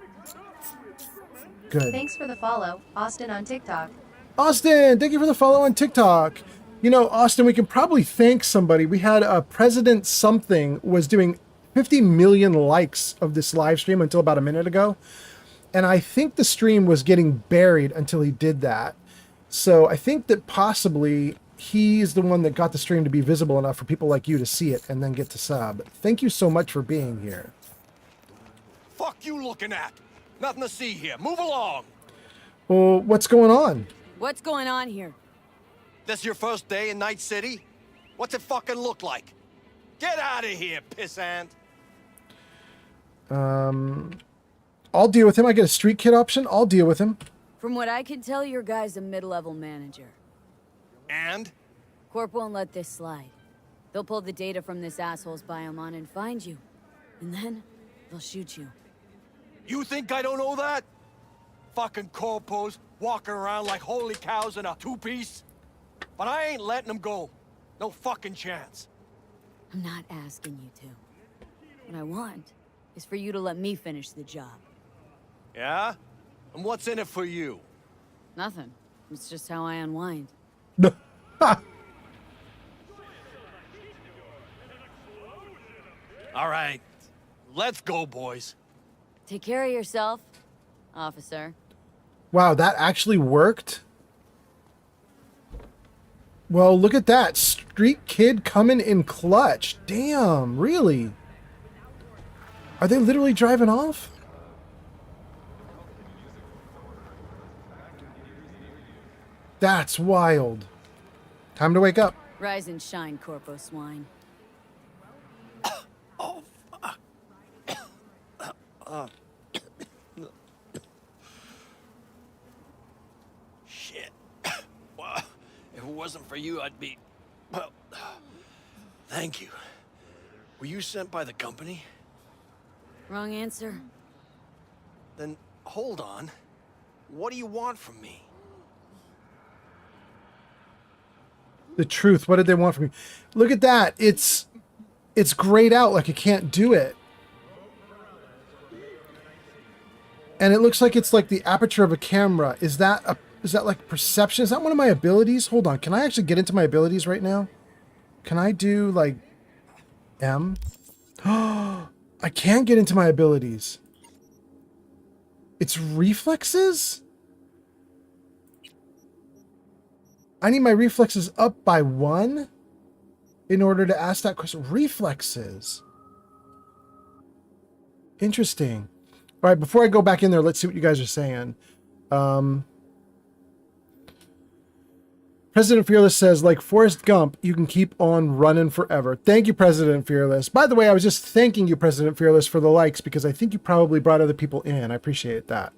Good. Thanks for the follow, Austin on TikTok. Austin, thank you for the follow on TikTok. You know, Austin, we can probably thank somebody. We had a President something was doing 50 million likes of this live stream until about a minute ago. And I think the stream was getting buried until he did that. So I think that possibly he's the one that got the stream to be visible enough for people like you to see it and then get to sub. Thank you so much for being here. Fuck you looking at? Nothing to see here. Move along. Well, what's going on? What's going on here? This your first day in Night City? What's it fucking look like? Get out of here, pissant. I'll deal with him. I get a street kid option. I'll deal with him. From what I can tell, your guy's a mid-level manager. And? Corp won't let this slide. They'll pull the data from this asshole's biome and find you. And then, they'll shoot you. You think I don't know that? Fucking corpos walking around like holy cows in a two-piece? But I ain't letting them go. No fucking chance. I'm not asking you to. What I want is for you to let me finish the job. Yeah? And what's in it for you? Nothing. It's just how I unwind. All right, let's go, boys. Take care of yourself, officer. Wow, that actually worked? Well, look at that. Street kid coming in clutch. Damn, really? Are they literally driving off? That's wild. Time to wake up. Rise and shine, Corpo Swine. Shit. Well, if it wasn't for you, I'd be... Well, thank you. Were you sent by the company? Wrong answer. Then hold on. What do you want from me? The truth. What did they want from me? Look at that. It's grayed out like I can't do it. And it looks like it's like the aperture of a camera. Is that like perception? Is that one of my abilities? Hold on. Can I actually get into my abilities right now? Can I do like M? I can get into my abilities. It's reflexes? I need my reflexes up by 1 in order to ask that question. Reflexes. Interesting. All right, before I go back in there, let's see what you guys are saying. President Fearless says, like Forrest Gump, you can keep on running forever. Thank you, President Fearless. By the way, I was just thanking you, President Fearless, for the likes because I think you probably brought other people in. I appreciate that.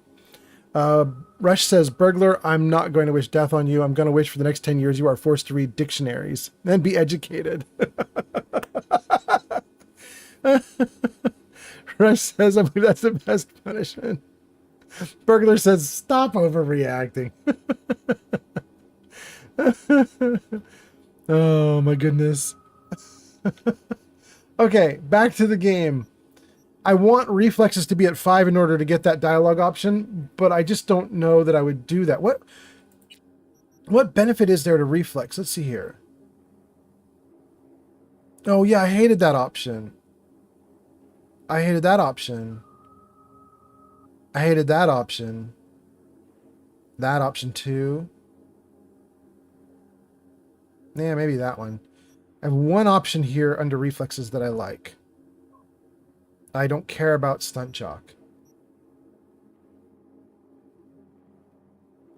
Rush says, Burglar, I'm not going to wish death on you. I'm going to wish for the next 10 years you are forced to read dictionaries and be educated. Rush says, I believe that's the best punishment. Burglar says, stop overreacting. Oh my goodness. Okay, back to the game. I want reflexes to be at 5 in order to get that dialogue option, but I just don't know that I would do that. What benefit is there to reflex? Let's see here. Oh yeah, I hated that option. I hated that option. I hated that option. That option too. Yeah, maybe that one. I have one option here under reflexes that I like. I don't care about stunt jock.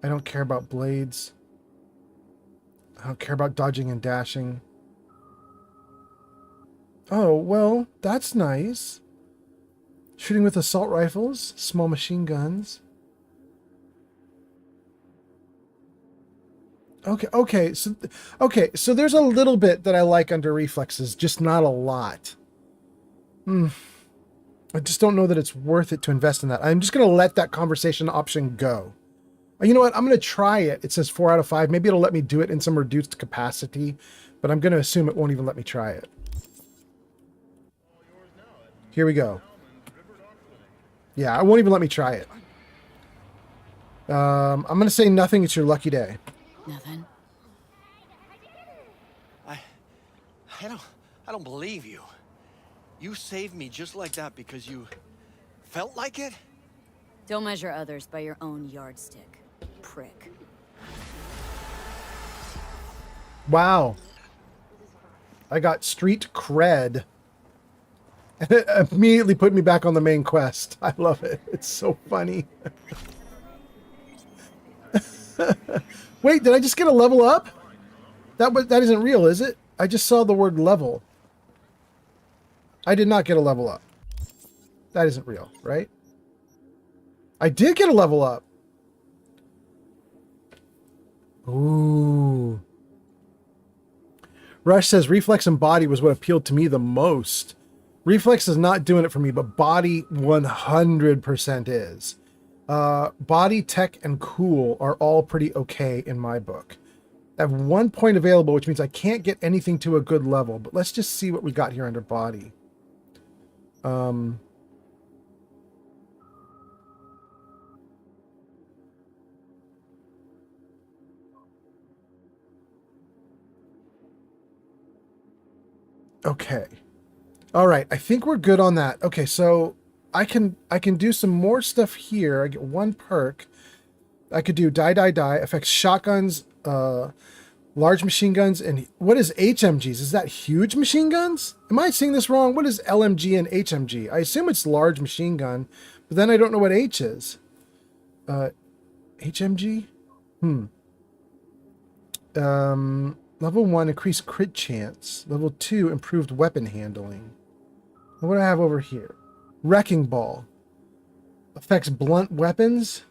I don't care about blades. I don't care about dodging and dashing. Oh, well, that's nice. Shooting with assault rifles, small machine guns. Okay, so there's a little bit that I like under reflexes, just not a lot. I just don't know that it's worth it to invest in that. I'm just going to let that conversation option go. You know what? I'm going to try it. It says 4 out of 5. Maybe it'll let me do it in some reduced capacity, but I'm going to assume it won't even let me try it. Here we go. Yeah, it won't even let me try it. I'm going to say nothing. It's your lucky day. Nothing. I don't believe you. You saved me just like that because you felt like it? Don't measure others by your own yardstick, prick. Wow. I got street cred. And it immediately put me back on the main quest. I love it. It's so funny. Wait, did I just get a level up? That isn't real, is it? I just saw the word level. I did not get a level up. That isn't real, right? I did get a level up. Ooh. Rush says reflex and body was what appealed to me the most. Reflex is not doing it for me, but body 100% is. Body, tech, and cool are all pretty okay in my book. I have 1 point available, which means I can't get anything to a good level, but let's just see what we got here under body. Okay. All right. I think we're good on that. Okay, so I can do some more stuff here. I get one perk. I could do die, affects shotguns, large machine guns, and what is HMGs? Is that huge machine guns? Am I saying this wrong? What is LMG and HMG? I assume it's large machine gun, but then I don't know what H is. HMG? Level 1, increased crit chance. Level 2, improved weapon handling. What do I have over here? Wrecking Ball. Affects blunt weapons.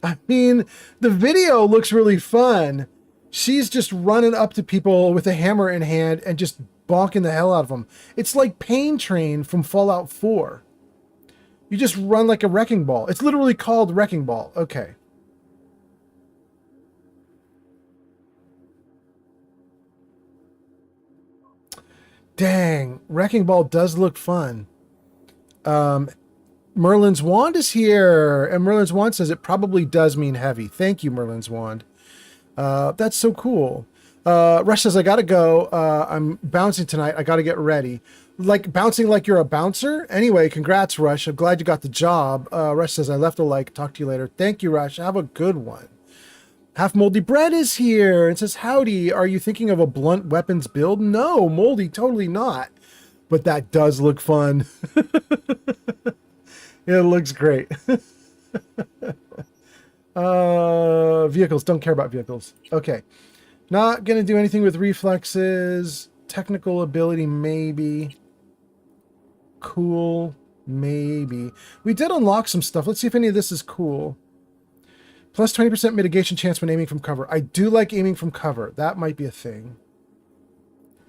I mean, the video looks really fun. She's just running up to people with a hammer in hand and just bonking the hell out of them. It's like Pain Train from Fallout 4. You just run like a wrecking ball. It's literally called Wrecking Ball. Okay. Dang, Wrecking Ball does look fun. Merlin's Wand is here, and Merlin's Wand says it probably does mean heavy. Thank you, Merlin's Wand. That's so cool. Rush says, I gotta go. I'm bouncing tonight. I gotta get ready. Like bouncing like you're a bouncer? Anyway, congrats, Rush. I'm glad you got the job. Rush says, I left a like. Talk to you later. Thank you, Rush. Have a good one. Half Moldy Bread is here and says, howdy, are you thinking of a blunt weapons build? No, Moldy, totally not. But that does look fun. It looks great. Vehicles, don't care about vehicles. Okay. Not going to do anything with reflexes. Technical ability, maybe. Cool, maybe. We did unlock some stuff. Let's see if any of this is cool. Plus 20% mitigation chance when aiming from cover. I do like aiming from cover. That might be a thing.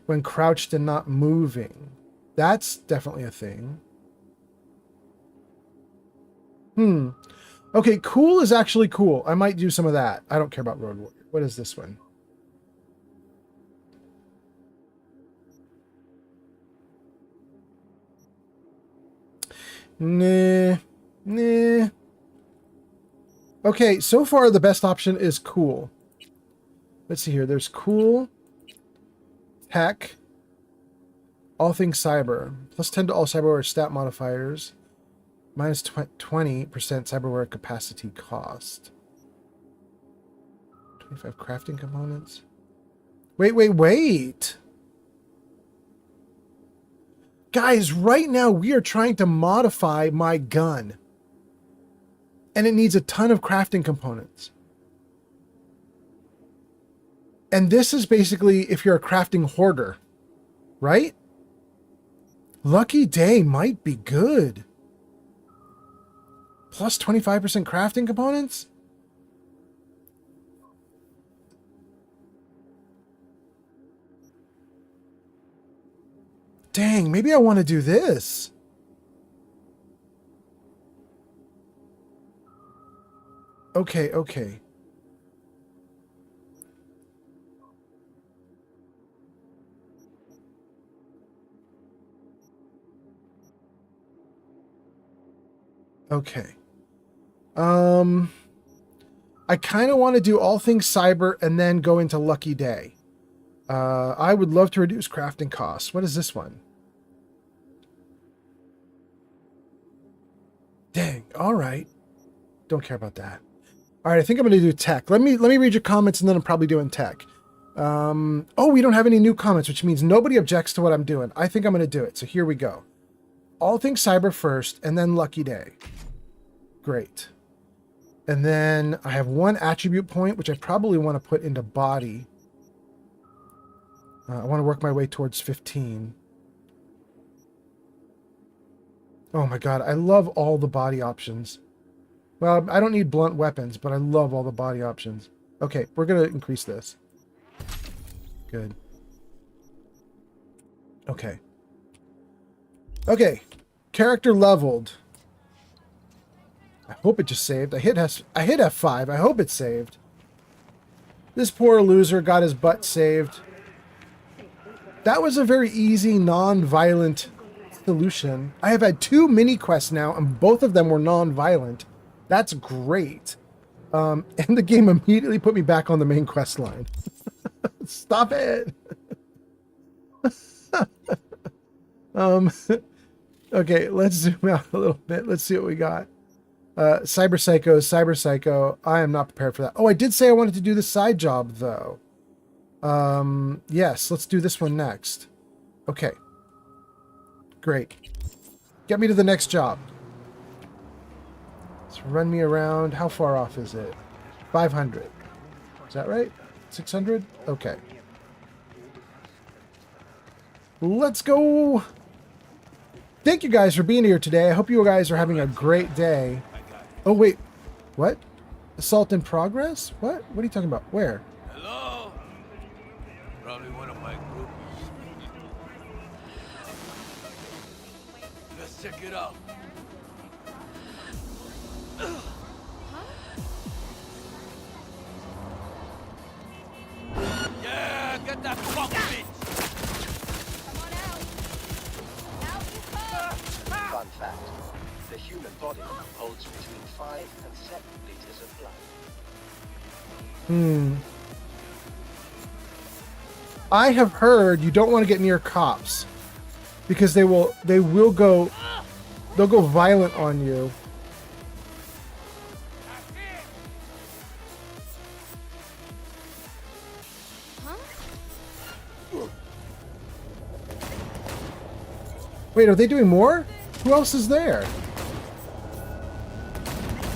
When crouched and not moving. That's definitely a thing. Okay, cool is actually cool. I might do some of that. I don't care about Road Warrior. What is this one? Nah. Okay, so far the best option is cool. Let's see here. There's cool, tech, all things cyber. Plus 10 to all cyberware stat modifiers. Minus 20% cyberware capacity cost. 25 crafting components. Wait. Guys, right now we are trying to modify my gun. And it needs a ton of crafting components. And this is basically if you're a crafting hoarder, right? Lucky Day might be good. Plus 25% crafting components? Dang, maybe I want to do this. Okay. Okay. I kind of want to do all things cyber and then go into Lucky Day. I would love to reduce crafting costs. What is this one? Dang. All right. Don't care about that. All right. I think I'm going to do tech. Let me read your comments and then I'm probably doing tech. Oh, we don't have any new comments, which means nobody objects to what I'm doing. I think I'm going to do it. So here we go. All things cyber first and then Lucky Day. Great. And then I have one attribute point, which I probably want to put into body. I want to work my way towards 15. Oh my god, I love all the body options. Well, I don't need blunt weapons, but I love all the body options. Okay, we're going to increase this. Good. Okay. Okay. Character leveled. I hope it just saved. I hit F5. I hope it saved. This poor loser got his butt saved. That was a very easy, non-violent solution. I have had 2 mini quests now, and both of them were non-violent. That's great. And the game immediately put me back on the main quest line. Stop it. um, okay, let's zoom out a little bit. Let's see what we got. Cyber Psycho. I am not prepared for that. Oh, I did say I wanted to do the side job though. Yes, let's do this one next. Okay. Great. Get me to the next job. Let's run me around. How far off is it? 500. Is that right? 600? Okay. Let's go. Thank you guys for being here today. I hope you guys are having a great day. Oh, wait. What? Assault in progress? What? What are you talking about? Where? Hello? Probably one of my groups. Let's check it out. Yeah, get that fuck bitch! Fun fact, the human body holds between 5 and 7 liters of blood. I have heard you don't want to get near cops because they'll go violent on you. Wait, are they doing more? Who else is there?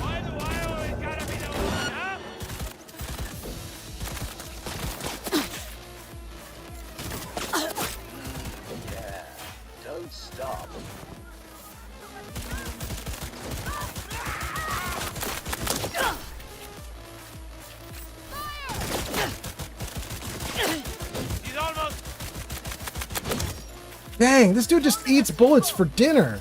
Why do I always gotta be the one, huh? Yeah, don't stop. He's almost... Dang, this dude just eats bullets for dinner.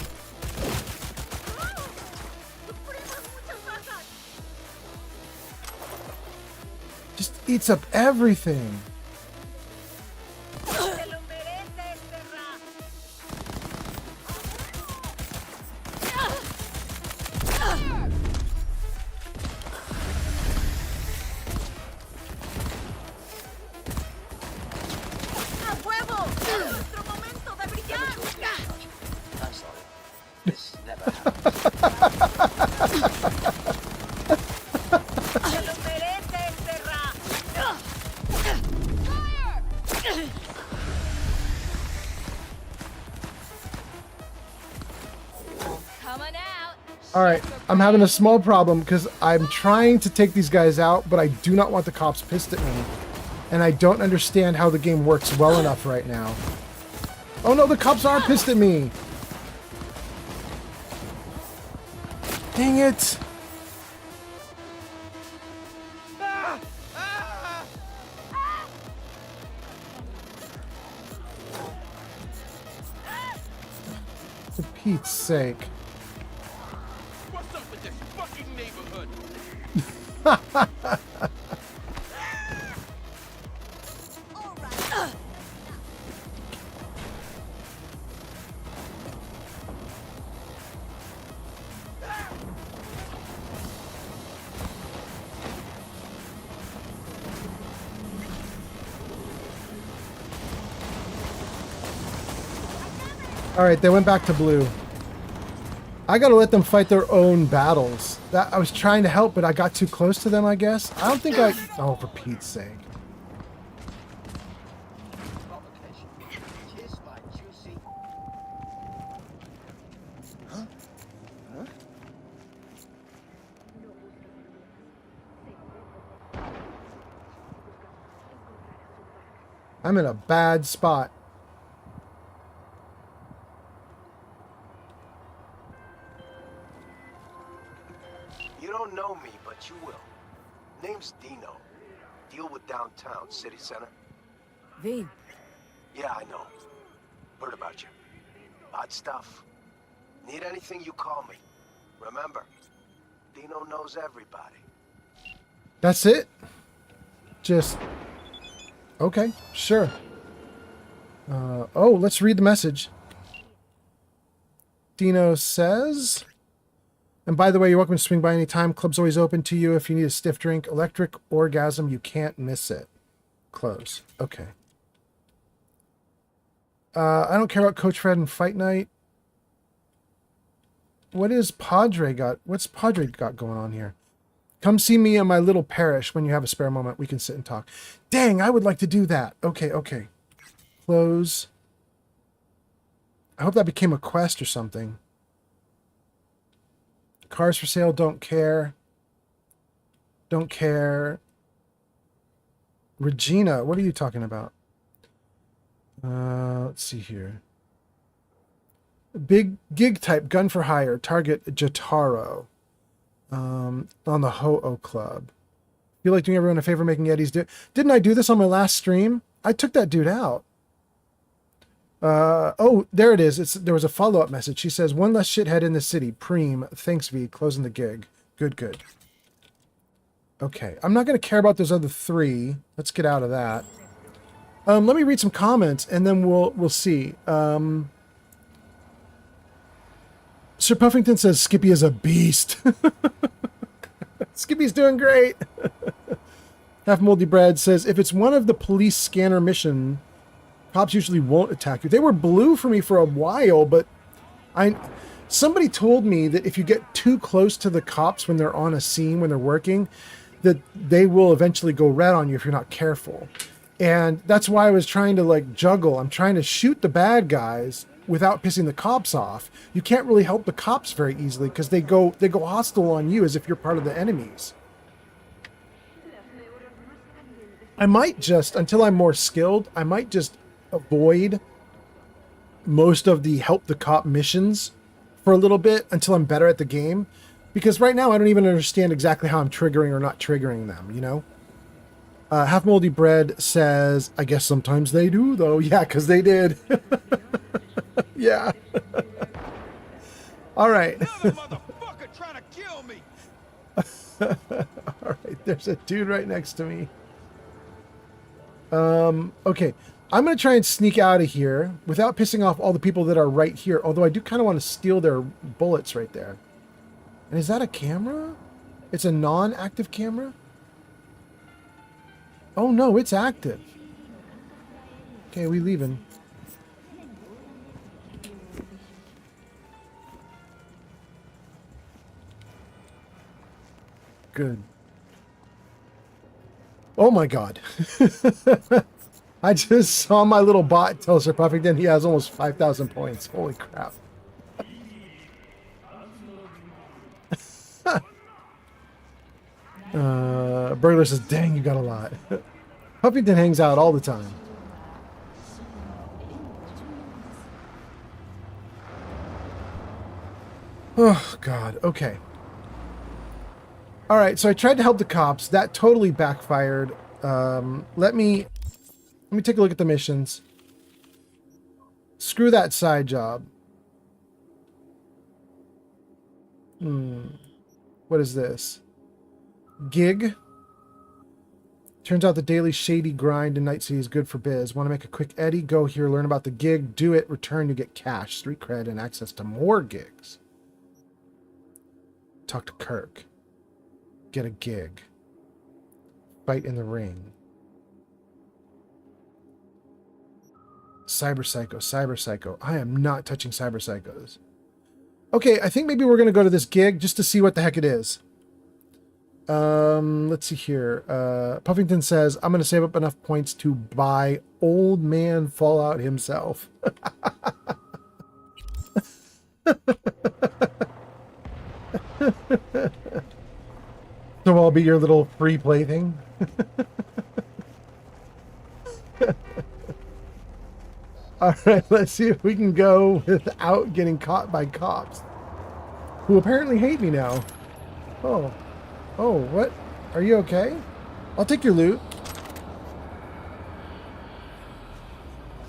Just eats up everything. I'm sorry. This never happened. Coming out. All right, I'm having a small problem because I'm trying to take these guys out, but I do not want the cops pissed at me. And I don't understand how the game works well enough right now. Oh no, the cops are pissed at me. Dang it. For Pete's sake. What's up with this fucking neighborhood? All right, they went back to blue. I gotta let them fight their own battles. That I was trying to help, but I got too close to them, I guess. I don't think I... Oh, for Pete's sake. Provocation. Kiss my juicy. I'm in a bad spot. You don't know me, but you will. Name's Dino. Deal with downtown, city center. Vin, Yeah, I know. Heard about you. Odd stuff. Need anything, you call me. Remember, Dino knows everybody. That's it? Just... Okay, sure. Oh, let's read the message. Dino says... And by the way, you're welcome to swing by anytime. Club's always open to you if you need a stiff drink. Electric orgasm, you can't miss it. Close. Okay. I don't care about Coach Fred and Fight Night. What is Padre got? What's Padre got going on here? Come see me in my little parish when you have a spare moment. We can sit and talk. Dang, I would like to do that. Okay, okay. Close. I hope that became a quest or something. Cars for sale, don't care. Don't care. Regina, what are you talking about? Let's see here. Big gig type, gun for hire, target Jotaro. On the Ho-Oh Club. Feel like doing everyone a favor making Eddies do. Didn't I do this on my last stream? I took that dude out. Oh, there it is. There was a follow-up message. She says, one less shithead in the city. Preem. Thanks, V. Closing the gig. Good, good. Okay. I'm not going to care about those other three. Let's get out of that. Let me read some comments, and then we'll see. Sir Puffington says Skippy is a beast. Skippy's doing great. Half Moldy Bread says, if it's one of the police scanner mission, cops usually won't attack you. They were blue for me for a while, but somebody told me that if you get too close to the cops when they're on a scene, when they're working, that they will eventually go red on you if you're not careful. And that's why I was trying to like juggle. I'm trying to shoot the bad guys without pissing the cops off. You can't really help the cops very easily because they go hostile on you as if you're part of the enemies. I might just, until I'm more skilled, I might just avoid most of the help the cop missions for a little bit until I'm better at the game. Because right now I don't even understand exactly how I'm triggering or not triggering them, you know? Half Moldy Bread says, I guess sometimes they do, though. Yeah, because they did. Yeah. All right. Another motherfucker trying to kill me. All right. There's a dude right next to me. Okay. I'm going to try and sneak out of here without pissing off all the people that are right here. Although I do kind of want to steal their bullets right there. And is that a camera? It's a non-active camera? Oh no, it's active. Okay, we leaving. Good. Oh my god. I just saw my little bot tell Sir Puffington he has almost 5,000 points. Holy crap. Burglar says, dang, you got a lot. Puffington hangs out all the time. Oh, God. Okay. All right, so I tried to help the cops. That totally backfired. Let me take a look at the missions. Screw that side job. What is this? Gig. Turns out the daily shady grind in Night City is good for biz. Want to make a quick eddy? Go here, learn about the gig, do it, return, you get cash, street cred, and access to more gigs. Talk to Kirk. Get a gig. Fight in the ring. Cyber Psycho, Cyber Psycho. I am not touching Cyber Psychos. Okay, I think maybe we're going to go to this gig just to see what the heck it is. Let's see here. Puffington says, I'm going to save up enough points to buy Old Man Fallout himself. So I'll be your little free plaything. All right, let's see if we can go without getting caught by cops, who apparently hate me now. Oh, what? Are you okay? I'll take your loot.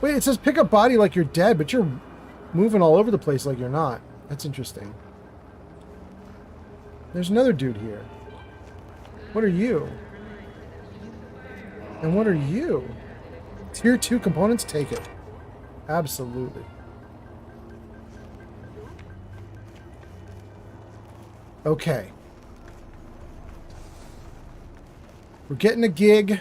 Wait, it says pick up body like you're dead, but you're moving all over the place like you're not. That's interesting. There's another dude here. What are you? And what are you? Tier 2 components? Take it. Absolutely. Okay. We're getting a gig.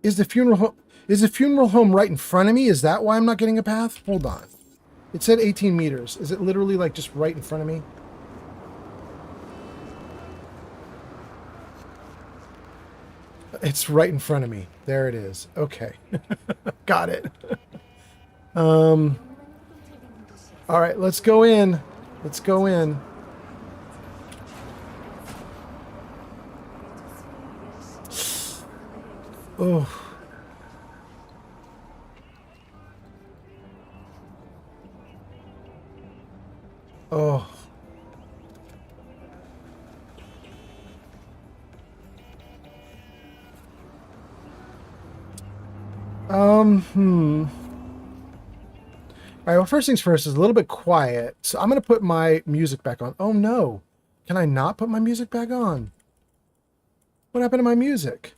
Is the funeral home right in front of me? Is that why I'm not getting a path? Hold on. It said 18 meters. Is it literally like just right in front of me? It's right in front of me. There it is. Okay. Got it. All right, let's go in. Let's go in. Oh. Oh. All right, well, first things first is a little bit quiet. So I'm going to put my music back on. Oh, no. Can I not put my music back on? What happened to my music?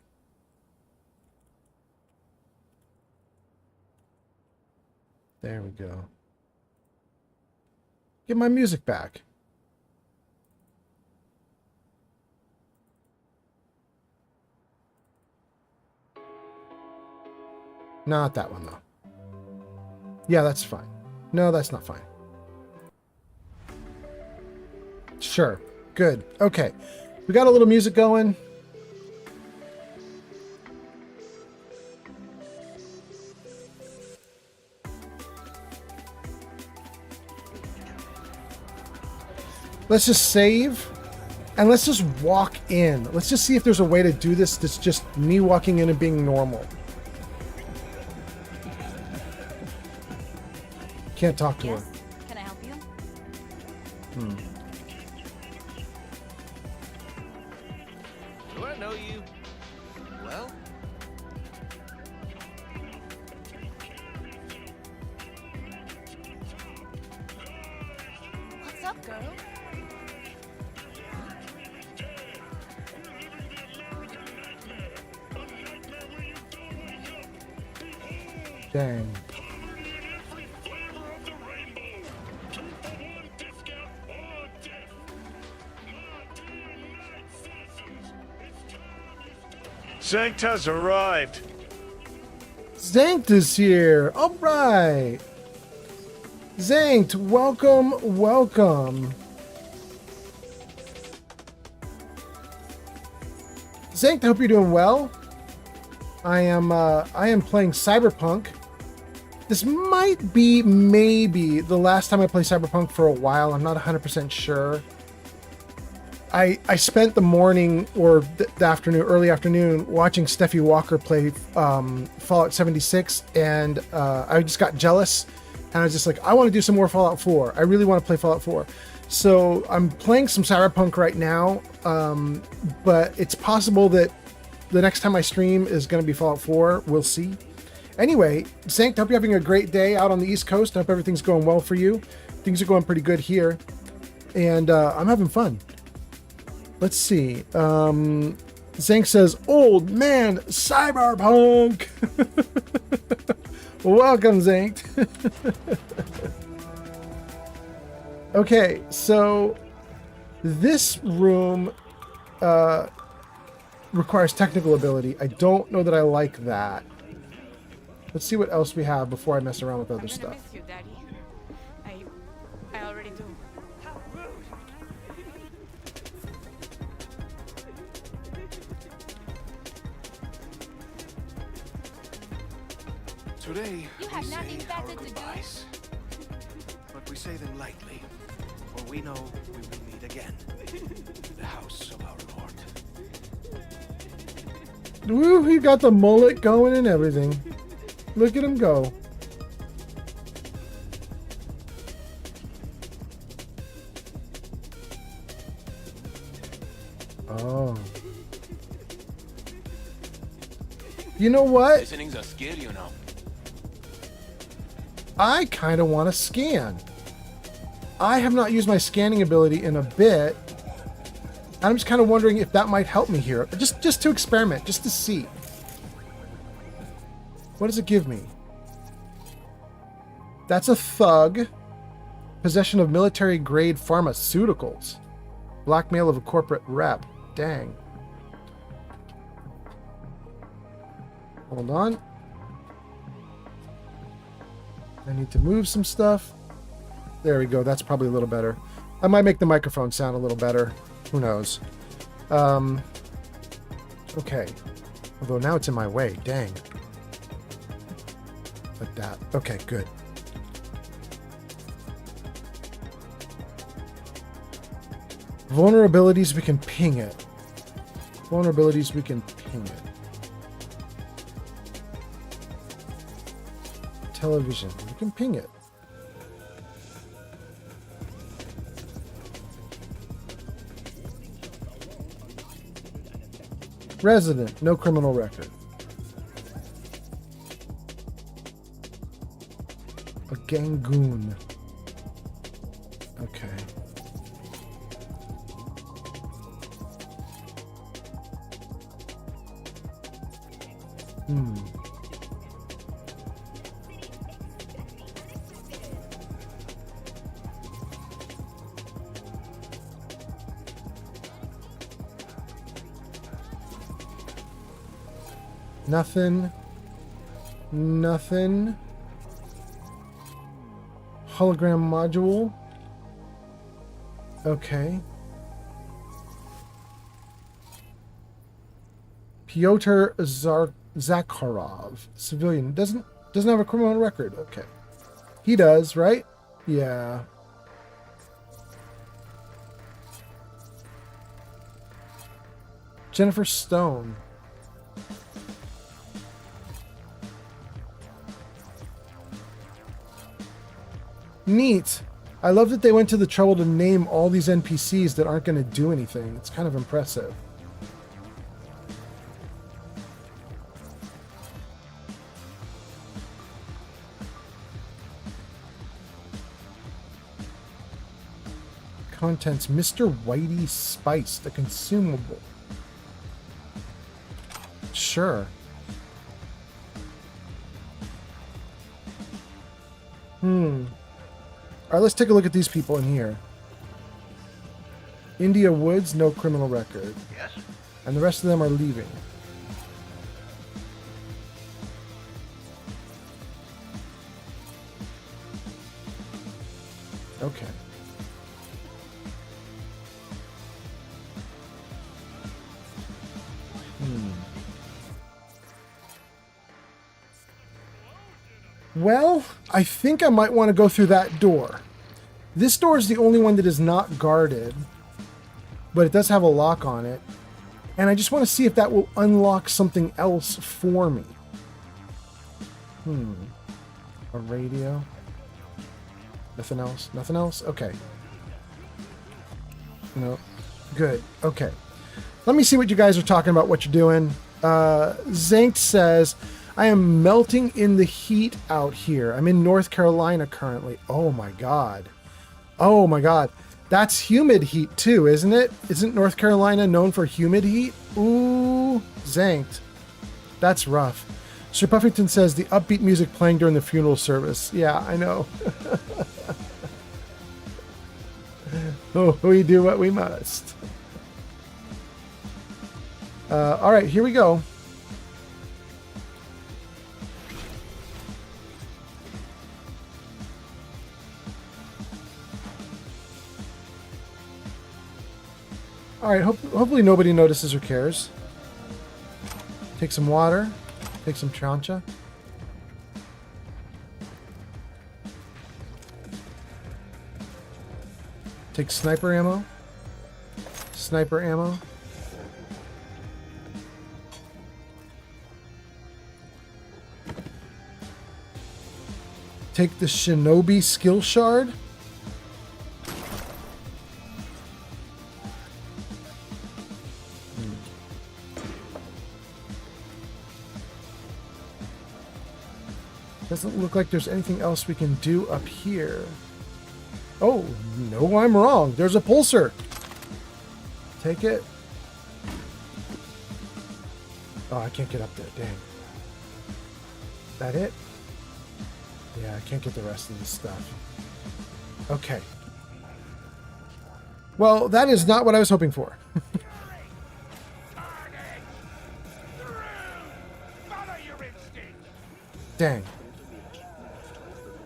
There we go. Get my music back. Not that one, though. Yeah, that's fine. No, that's not fine. Sure. Good. Okay. We got a little music going. Let's just save. And let's just walk in. Let's just see if there's a way to do this that's just me walking in and being normal. Can't talk to her. Can I help you? Do I know you? Well? What's up, girl? Dang. Zankt has arrived. Zankt is here. All right. Zankt, welcome, welcome. Zankt, I hope you're doing well. I am playing Cyberpunk. This might be maybe the last time I play Cyberpunk for a while. I'm not 100% sure. I spent the morning or the afternoon, early afternoon, watching Steffi Walker play Fallout 76, and I just got jealous, and I was just like, I want to do some more Fallout 4. I really want to play Fallout 4. So I'm playing some Cyberpunk right now, but it's possible that the next time I stream is going to be Fallout 4. We'll see. Anyway, Zankt, hope you're having a great day out on the East Coast. I hope everything's going well for you. Things are going pretty good here, and I'm having fun. Let's see. Zank says, old man, Cyberpunk. Welcome, Zank. Okay, so this room requires technical ability. I don't know that I like that. Let's see what else we have before I mess around with other stuff. Miss you, Daddy. I already do. Today, You have we nothing say our better to do. goodbyes. But we say them lightly, for we know we will meet again. In the house of our Lord. Woo, he got the mullet going and everything. Look at him go. Oh. You know what? Listening's a skill, you know. I kind of want to scan. I have not used my scanning ability in a bit. I'm just kind of wondering if that might help me here. Just to experiment, just to see. What does it give me? That's a thug. Possession of military-grade pharmaceuticals. Blackmail of a corporate rep. Dang. Hold on. I need to move some stuff. There we go. That's probably a little better. I might make the microphone sound a little better. Who knows? Okay. Although now it's in my way. Dang. Like that. Okay, good. Vulnerabilities, we can ping it. Vulnerabilities, we can ping it. Television, we can ping it. Resident, no criminal record. A gangoon. Okay. Nothing. Nothing. Hologram module. Okay. Pyotr Zakharov, civilian, doesn't have a criminal record. Okay. He does, right? Yeah. Jennifer Stone. Neat. I love that they went to the trouble to name all these NPCs that aren't going to do anything. It's kind of impressive. Contents, Mr. Whitey Spiced, a consumable. Sure. All right, let's take a look at these people in here. India Woods, no criminal record. Yes. And the rest of them are leaving. Okay. Well, I think I might want to go through that door. This door is the only one that is not guarded, but it does have a lock on it. And I just want to see if that will unlock something else for me. A radio. Nothing else? Nothing else? Okay. No. Good. Okay. Let me see what you guys are talking about, what you're doing. Zank says, I am melting in the heat out here. I'm in North Carolina currently. Oh my God. Oh my God. That's humid heat too, isn't it? Isn't North Carolina known for humid heat? Ooh, Zanked. That's rough. Sir Puffington says the upbeat music playing during the funeral service. Yeah, I know. Oh, we do what we must. All right, here we go. All right, hopefully nobody notices or cares. Take some water. Take some chancha. Take sniper ammo. Sniper ammo. Take the shinobi skill shard. Doesn't look like there's anything else we can do up here. Oh, no, I'm wrong. There's a pulsar. Take it. Oh, I can't get up there. Dang. That it? Yeah, I can't get the rest of this stuff. Okay. Well, that is not what I was hoping for. Follow your Dang.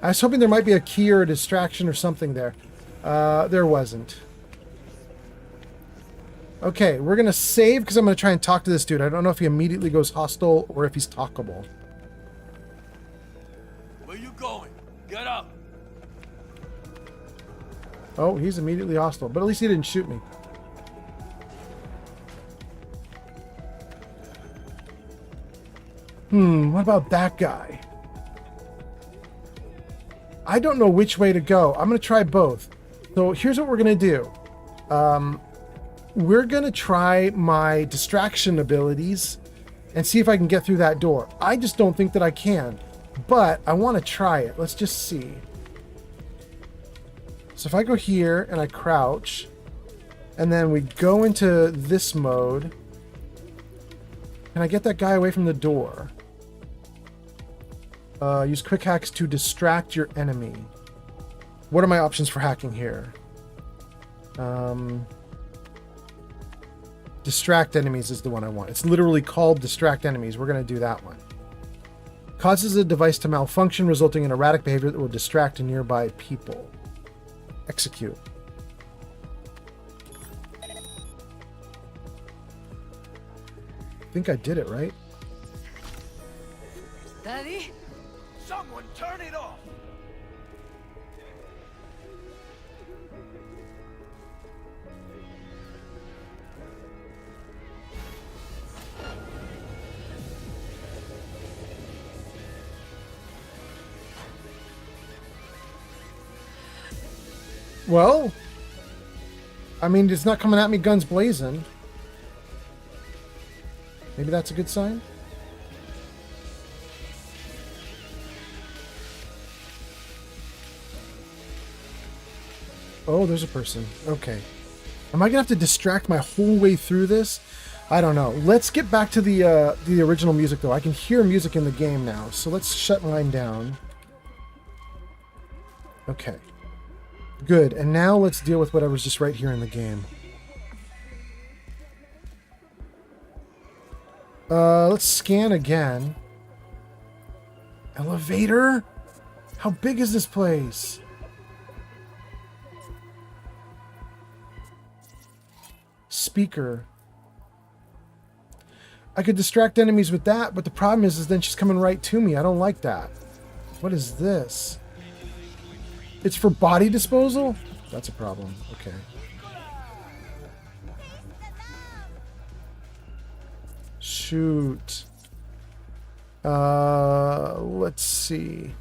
I was hoping there might be a key or a distraction or something there. There wasn't. Okay, we're going to save because I'm going to try and talk to this dude. I don't know if he immediately goes hostile or if he's talkable. Where you going? Get up. Oh, he's immediately hostile, but at least he didn't shoot me. What about that guy? I don't know which way to go. I'm going to try both. So here's what we're going to do. We're going to try my distraction abilities and see if I can get through that door. I just don't think that I can, but I want to try it. Let's just see. So if I go here and I crouch, and then we go into this mode, can I get that guy away from the door? Use quick hacks to distract your enemy. What are my options for hacking here? Distract enemies is the one I want. It's literally called distract enemies. We're going to do that one. Causes a device to malfunction, resulting in erratic behavior that will distract nearby people. Execute. I think I did it, right? Daddy? Someone turn it off. Well, I mean, it's not coming at me guns blazing. Maybe that's a good sign. Oh, there's a person. Okay. Am I gonna have to distract my whole way through this? I don't know. Let's get back to the original music, though. I can hear music in the game now, so let's shut mine down. Okay. Good. And now let's deal with whatever's just right here in the game. Let's scan again. Elevator? How big is this place? Speaker. I could distract enemies with that, but the problem is then she's coming right to me. I don't like that. What is this? It's for body disposal? That's a problem. Okay. Shoot. Let's see.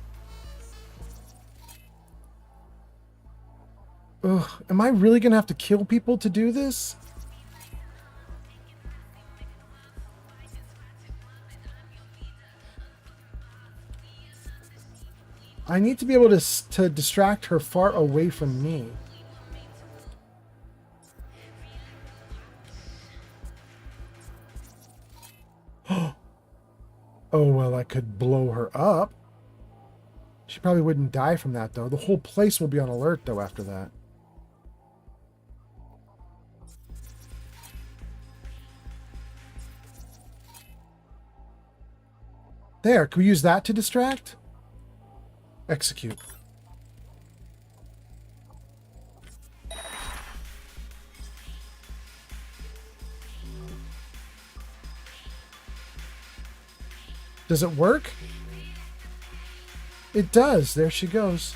Ugh, am I really gonna have to kill people to do this? I need to be able to distract her far away from me. Oh, well, I could blow her up. She probably wouldn't die from that, though. The whole place will be on alert, though, after that. There, can we use that to distract? Execute. Does it work? It does. There she goes.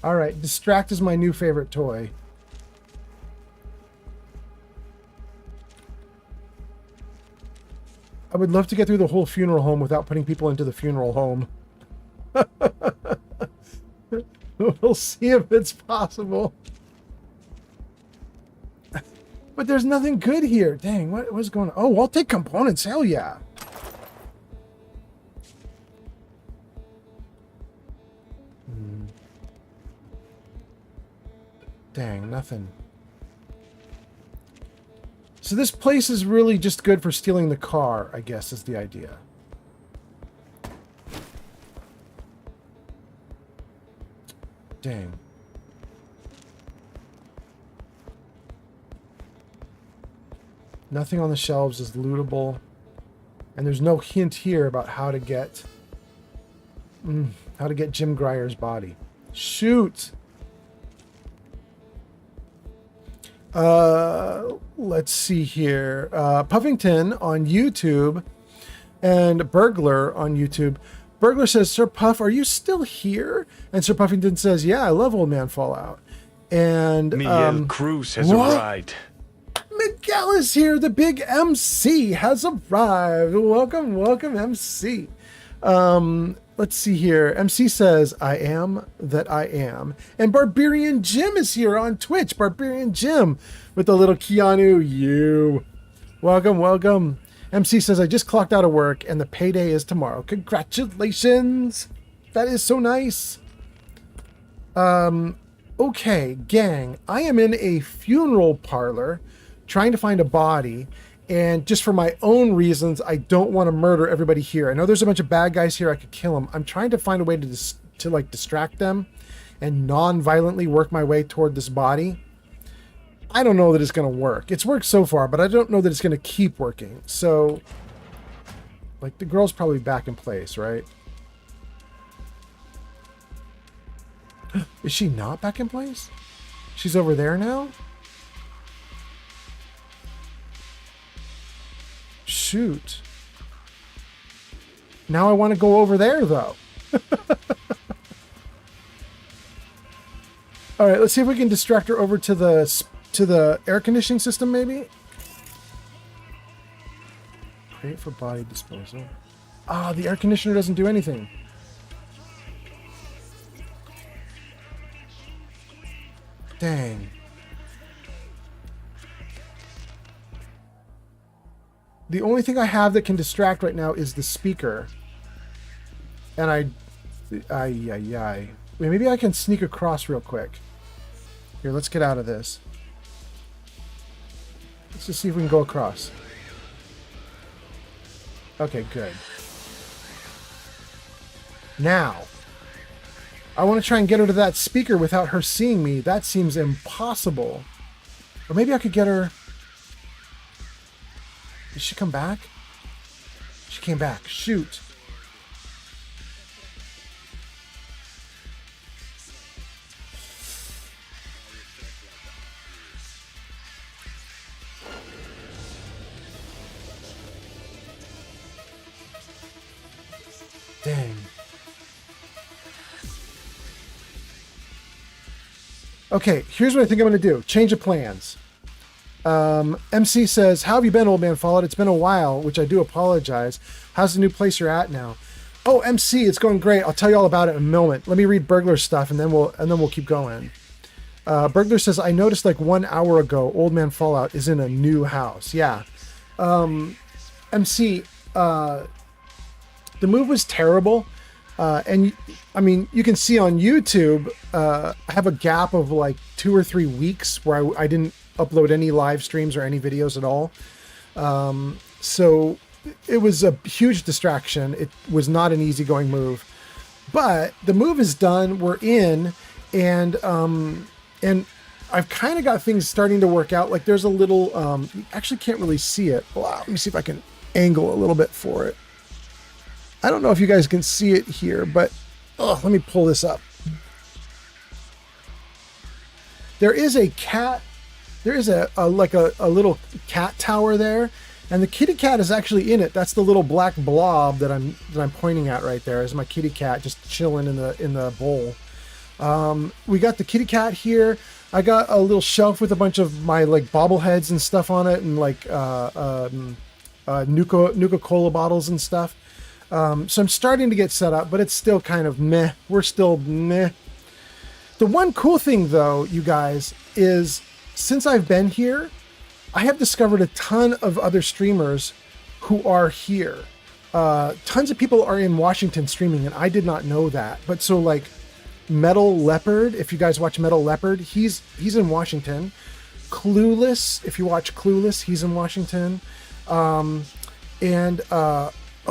All right, distract is my new favorite toy. I would love to get through the whole funeral home without putting people into the funeral home. We'll see if it's possible. But there's nothing good here. Dang, what's going on? Oh, I'll take components. Hell yeah. Dang, nothing. So this place is really just good for stealing the car, I guess, is the idea. Dang. Nothing on the shelves is lootable. And there's no hint here about how to get Jim Grier's body. Shoot. Let's see here. Puffington on YouTube and Burglar on YouTube. Burglar says, Sir Puff, are you still here? And Sir Puffington says, yeah, I love Old Man Fallout. And Miguel Cruz has arrived. Miguel is here. The big MC has arrived. Welcome, welcome, MC. Let's see here. MC says, I am that I am. And Barbarian Jim is here on Twitch. Barbarian Jim with the little Keanu you. Welcome, welcome. MC says, I just clocked out of work and the payday is tomorrow. Congratulations. That is so nice. Okay, gang. I am in a funeral parlor trying to find a body. And just for my own reasons, I don't want to murder everybody here. I know there's a bunch of bad guys here. I could kill them. I'm trying to find a way to like distract them and non-violently work my way toward this body. I don't know that it's going to work. It's worked so far, but I don't know that it's going to keep working. So, like, the girl's probably back in place, right? Is she not back in place? She's over there now? Shoot. Now I want to go over there, though. All right, let's see if we can distract her over to the air conditioning system, maybe. Great for body disposal. Ah, the air conditioner doesn't do anything. Dang. The only thing I have that can distract right now is the speaker. And Wait, maybe I can sneak across real quick. Here, let's get out of this. Let's just see if we can go across. Okay, good. Now, I want to try and get her to that speaker without her seeing me. That seems impossible. Or maybe I could get her... Did she come back? She came back. Shoot. Dang. Okay, here's what I think I'm going to do. Change of plans. MC says, how have you been, Old Man Fallout? It's been a while, which I do apologize. How's the new place you're at now? Oh, MC, it's going great. I'll tell you all about it in a moment. Let me read Burglar's stuff, and then we'll keep going. Burglar says, I noticed like 1 hour ago, Old Man Fallout is in a new house. Yeah. MC, the move was terrible. And I mean, you can see on YouTube, I have a gap of like 2 or 3 weeks where I didn't upload any live streams or any videos at all. So it was a huge distraction. It was not an easygoing move, but the move is done. We're in, and I've kind of got things starting to work out. Like there's a little, you actually can't really see it. Wow, let me see if I can angle a little bit for it. I don't know if you guys can see it here, but let me pull this up. There is a cat. There is a little cat tower there, and the kitty cat is actually in it. That's the little black blob that I'm pointing at right there. Is my kitty cat just chilling in the bowl. We got the kitty cat here. I got a little shelf with a bunch of my like bobbleheads and stuff on it, and like Nuka-Cola bottles and stuff. So I'm starting to get set up, but it's still kind of meh. We're still meh. The one cool thing, though, you guys, is since I've been here, I have discovered a ton of other streamers who are here. Tons of people are in Washington streaming, and I did not know that. But so, like, Metal Leopard, if you guys watch Metal Leopard, he's in Washington. Clueless, if you watch Clueless, he's in Washington.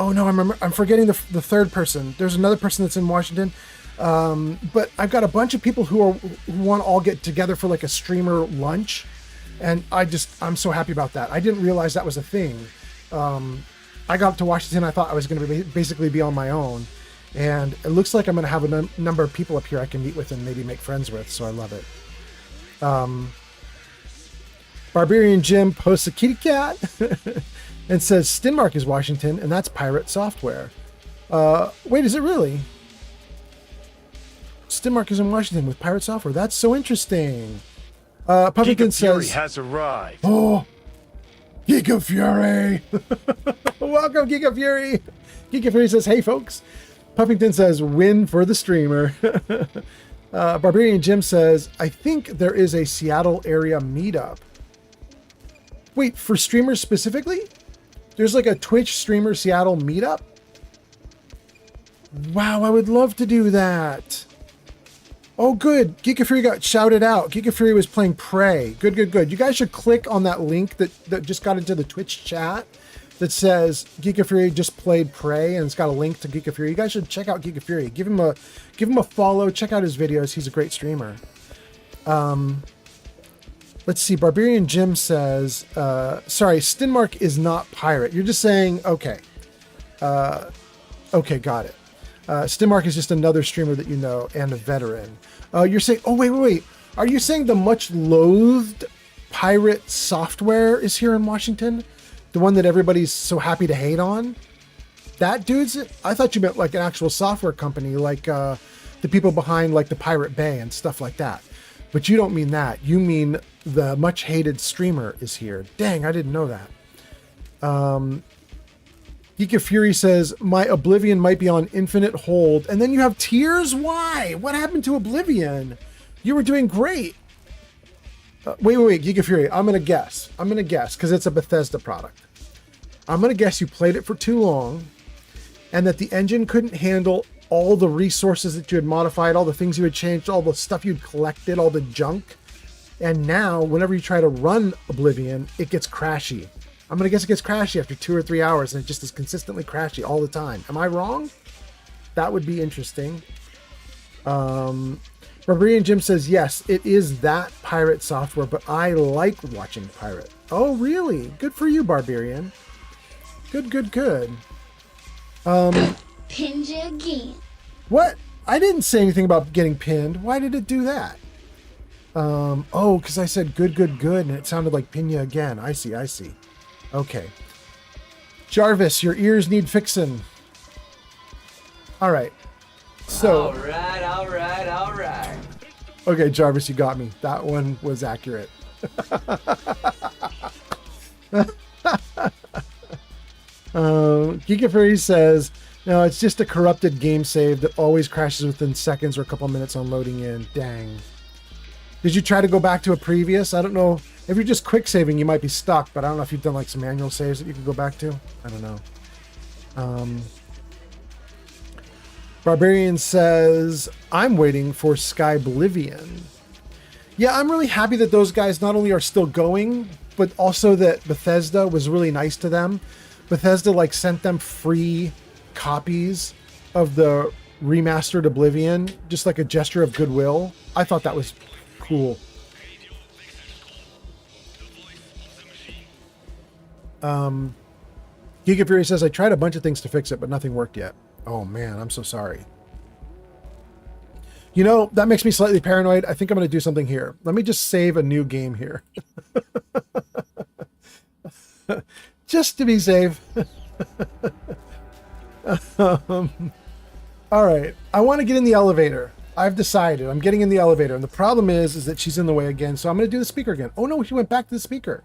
Oh no, I'm forgetting the third person. There's another person that's in Washington. But I've got a bunch of people who want to all get together for like a streamer lunch. And I'm so happy about that. I didn't realize that was a thing. I got up to Washington. I thought I was going to basically be on my own. And it looks like I'm going to have a number of people up here I can meet with and maybe make friends with. So I love it. Barbarian Jim posts a kitty cat and says Stinmark is Washington, and that's pirate software. Wait, is it really? Stinmark is in Washington with pirate software. That's so interesting. Puffington Fury says, has arrived. "Oh, Giga Fury! Welcome, Giga Fury." Giga Fury says, "Hey, folks." Puffington says, "Win for the streamer." Barbarian Jim says, "I think there is a Seattle area meetup." Wait, for streamers specifically? There's like a Twitch streamer Seattle meetup? Wow, I would love to do that. Oh, good. Geeka Fury got shouted out. Geeka Fury was playing Prey. Good, good, good. You guys should click on that link that just got into the Twitch chat that says Geeka Fury just played Prey, and it's got a link to Geeka Fury. You guys should check out Geeka Fury. Give him a follow. Check out his videos. He's a great streamer. Let's see. Barbarian Jim says, sorry, Stinmark is not pirate. You're just saying, okay. Okay, got it. Stinmark is just another streamer that you know and a veteran. You're saying, oh, wait. Are you saying the much loathed pirate software is here in Washington? The one that everybody's so happy to hate on? That dude's, I thought you meant like an actual software company, like the people behind like the Pirate Bay and stuff like that. But you don't mean that. You mean the much hated streamer is here. Dang, I didn't know that. Geeka Fury says, my Oblivion might be on infinite hold. And then you have tears? Why? What happened to Oblivion? You were doing great. Wait, Geeka Fury. I'm going to guess, because it's a Bethesda product. I'm going to guess you played it for too long and that the engine couldn't handle all the resources that you had modified, all the things you had changed, all the stuff you'd collected, all the junk. And now, whenever you try to run Oblivion, it gets crashy. I'm going to guess it gets crashy after 2 or 3 hours, and it just is consistently crashy all the time. Am I wrong? That would be interesting. Barbarian Jim says, yes, it is that pirate software, but I like watching pirate. Oh, really? Good for you, Barbarian. Good. Pinned you again. What? I didn't say anything about getting pinned. Why did it do that? Oh, because I said good, and it sounded like pin you again. I see. Okay. Jarvis, your ears need fixing. All right. So. All right. Okay, Jarvis, you got me. That one was accurate. Geeka Fury says, no, it's just a corrupted game save that always crashes within seconds or a couple minutes on loading in. Dang. Did you try to go back to a previous? I don't know. If you're just quick saving, you might be stuck, but I don't know if you've done like some manual saves that you can go back to. I don't know. Barbarian says, I'm waiting for Skyblivion. Yeah, I'm really happy that those guys not only are still going, but also that Bethesda was really nice to them. Bethesda like sent them free copies of the remastered Oblivion, just like a gesture of goodwill. I thought that was cool. Giga Fury says, I tried a bunch of things to fix it, but nothing worked yet. Oh man, I'm so sorry. You know, that makes me slightly paranoid. I think I'm going to do something here. Let me just save a new game here. Just to be safe. All right. I want to get in the elevator. I've decided. I'm getting in the elevator. And the problem is that she's in the way again. So I'm going to do the speaker again. Oh, no. She went back to the speaker.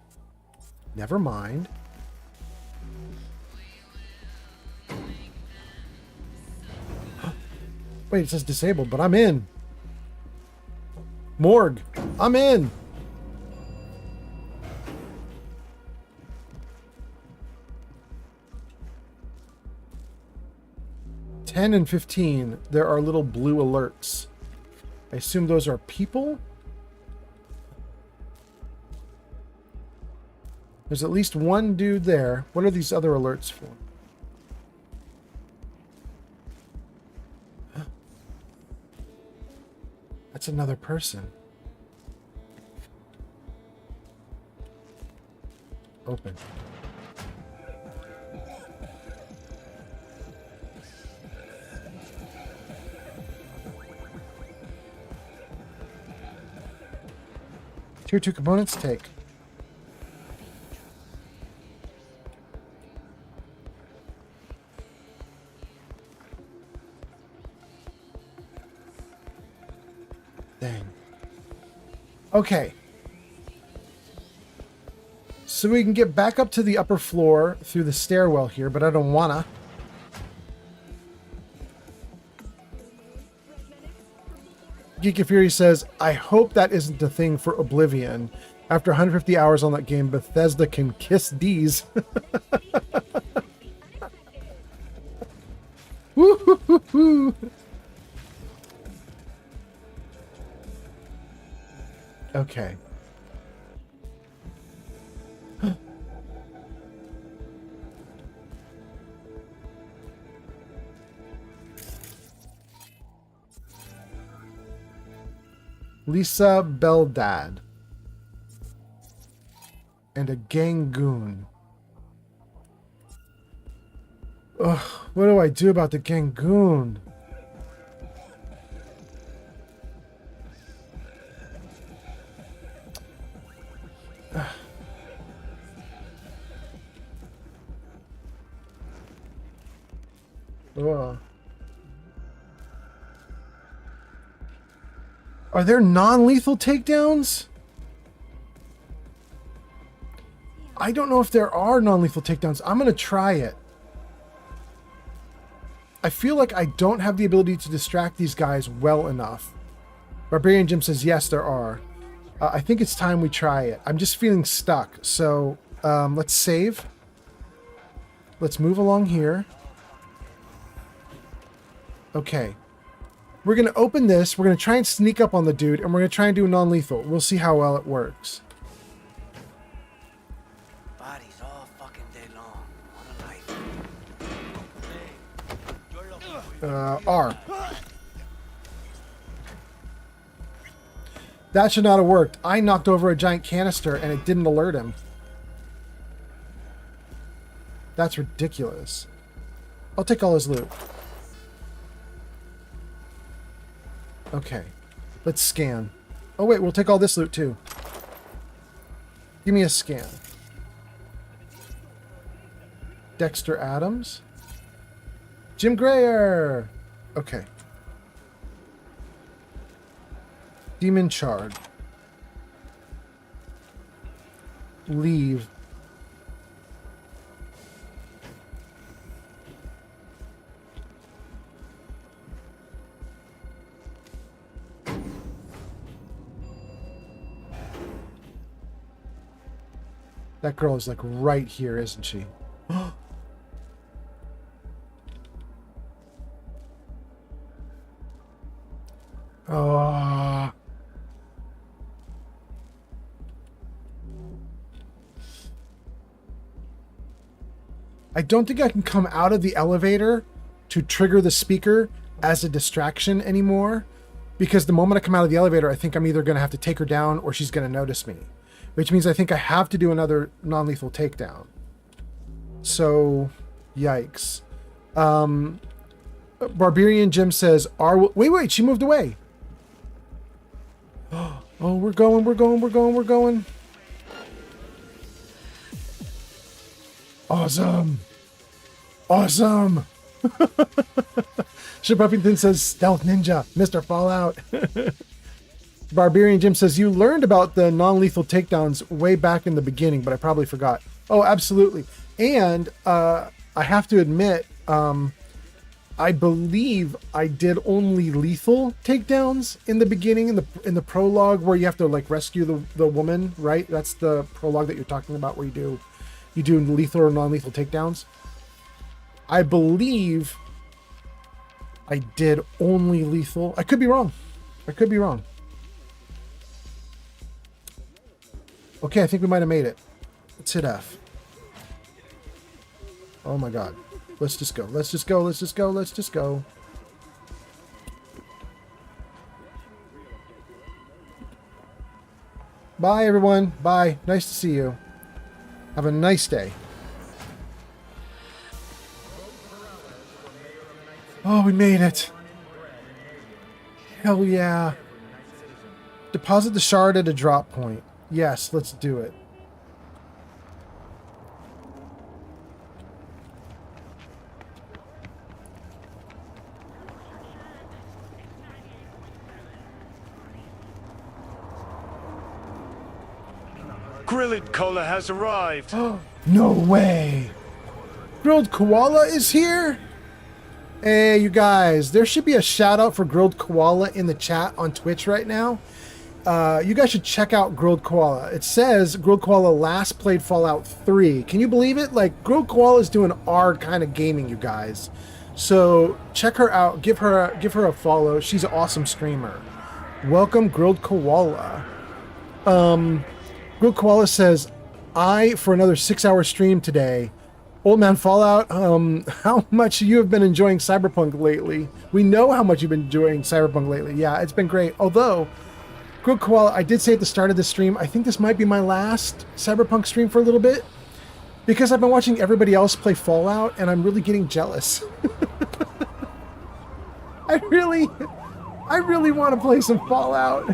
Never mind. Wait, it says disabled, but I'm in. Morgue. I'm in. $10 and $15. There are little blue alerts. I assume those are people. There's at least one dude there. What are these other alerts for? That's another person. open. Tier 2 components take. Dang. Okay. So we can get back up to the upper floor through the stairwell here, but I don't wanna. Geek of Fury says, I hope that isn't a thing for Oblivion. After 150 hours on that game, Bethesda can kiss D's. Woo-hoo-hoo-hoo. Okay. Lisa Beldad. And a Gangoon. Ugh, what do I do about the Gangoon? Ugh. Are there non-lethal takedowns? I don't know if there are non-lethal takedowns. I'm going to try it. I feel like I don't have the ability to distract these guys well enough. Barbarian Jim says, yes, there are. I think it's time we try it. I'm just feeling stuck. So let's save. Let's move along here. Okay. We're going to open this. We're going to try and sneak up on the dude, and we're going to try and do non-lethal. We'll see how well it works. Bodies all fucking day long on a knife. R. That should not have worked. I knocked over a giant canister, and it didn't alert him. That's ridiculous. I'll take all his loot. Okay, let's scan. Oh wait, we'll take all this loot too. Give me a scan. Dexter Adams. Jim Grayer. Okay. Demon Chard. Leave. That girl is like right here, isn't she? Oh. I don't think I can come out of the elevator to trigger the speaker as a distraction anymore, because the moment I come out of the elevator, I think I'm either going to have to take her down or she's going to notice me. Which means I think I have to do another non-lethal takedown. So, yikes. Barbarian Jim says, wait, she moved away. Oh, we're going. Awesome. Ship Puffington says, Stealth Ninja, Mr. Fallout. Barbarian Jim says, you learned about the non-lethal takedowns way back in the beginning, but I probably forgot. Oh, absolutely. And I have to admit, I believe I did only lethal takedowns in the beginning, in the prologue, where you have to like rescue the woman, right? That's the prologue that you're talking about, where you do lethal or non-lethal takedowns. I believe I did only lethal. I could be wrong. Okay, I think we might have made it. Let's hit F. Oh my god. Let's just go. Bye, everyone. Bye. Nice to see you. Have a nice day. Oh, we made it. Hell yeah. Deposit the shard at a drop point. Yes, let's do it. Grilled Cola has arrived. No way. Grilled Koala is here? Hey, you guys, there should be a shout out for Grilled Koala in the chat on Twitch right now. You guys should check out Grilled Koala. It says Grilled Koala last played Fallout 3. Can you believe it? Like, Grilled Koala is doing our kind of gaming, you guys. So check her out. Give her a follow. She's an awesome streamer. Welcome, Grilled Koala. Grilled Koala says, for another 6-hour stream today. Old Man Fallout, how much you have been enjoying Cyberpunk lately? We know how much you've been enjoying Cyberpunk lately. Yeah, it's been great. Although, Grilled Koala, I did say at the start of the stream, I think this might be my last Cyberpunk stream for a little bit. Because I've been watching everybody else play Fallout, and I'm really getting jealous. I really want to play some Fallout.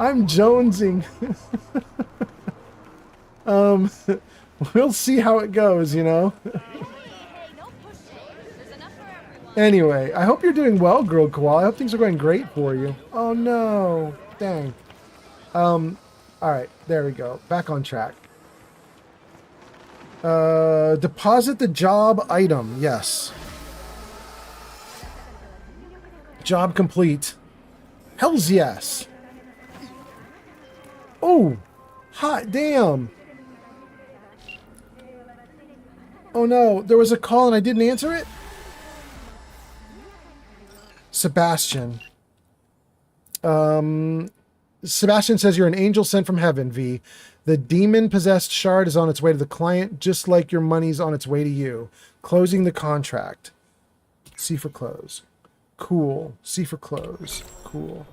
I'm jonesing. We'll see how it goes, you know? Anyway, I hope you're doing well, Grilled Koala. I hope things are going great for you. Oh, no. Dang. Alright, there we go. Back on track. Deposit the job item. Yes. Job complete. Hells yes. Oh, hot damn. Oh no, there was a call and I didn't answer it? Sebastian. Sebastian says you're an angel sent from heaven, V. The demon-possessed shard is on its way to the client, just like your money's on its way to you. Closing the contract. C for close. Cool. C for close. Cool.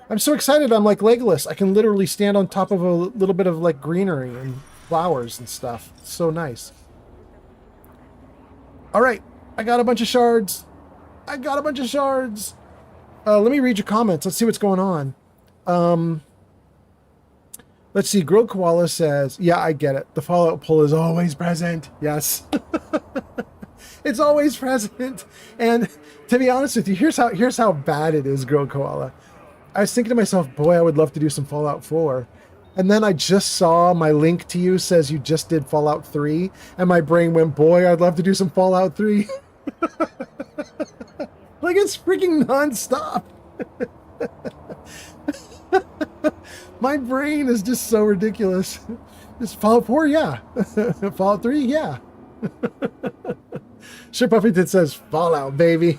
I'm so excited. I'm like Legolas. I can literally stand on top of a little bit of like greenery and flowers and stuff. It's so nice. All right. I got a bunch of shards. Let me read your comments. Let's see what's going on. Let's see. Grilled Koala says, yeah, I get it. The Fallout pull is always present. Yes. It's always present. And to be honest with you, here's how bad it is, Grilled Koala. I was thinking to myself, boy, I would love to do some Fallout 4. And then I just saw my link to you says you just did Fallout 3. And my brain went, boy, I'd love to do some Fallout 3. Like, it's freaking nonstop. My brain is just so ridiculous. Just Fallout 4, yeah. Fallout 3, yeah. Sir Puffington says, Fallout, baby.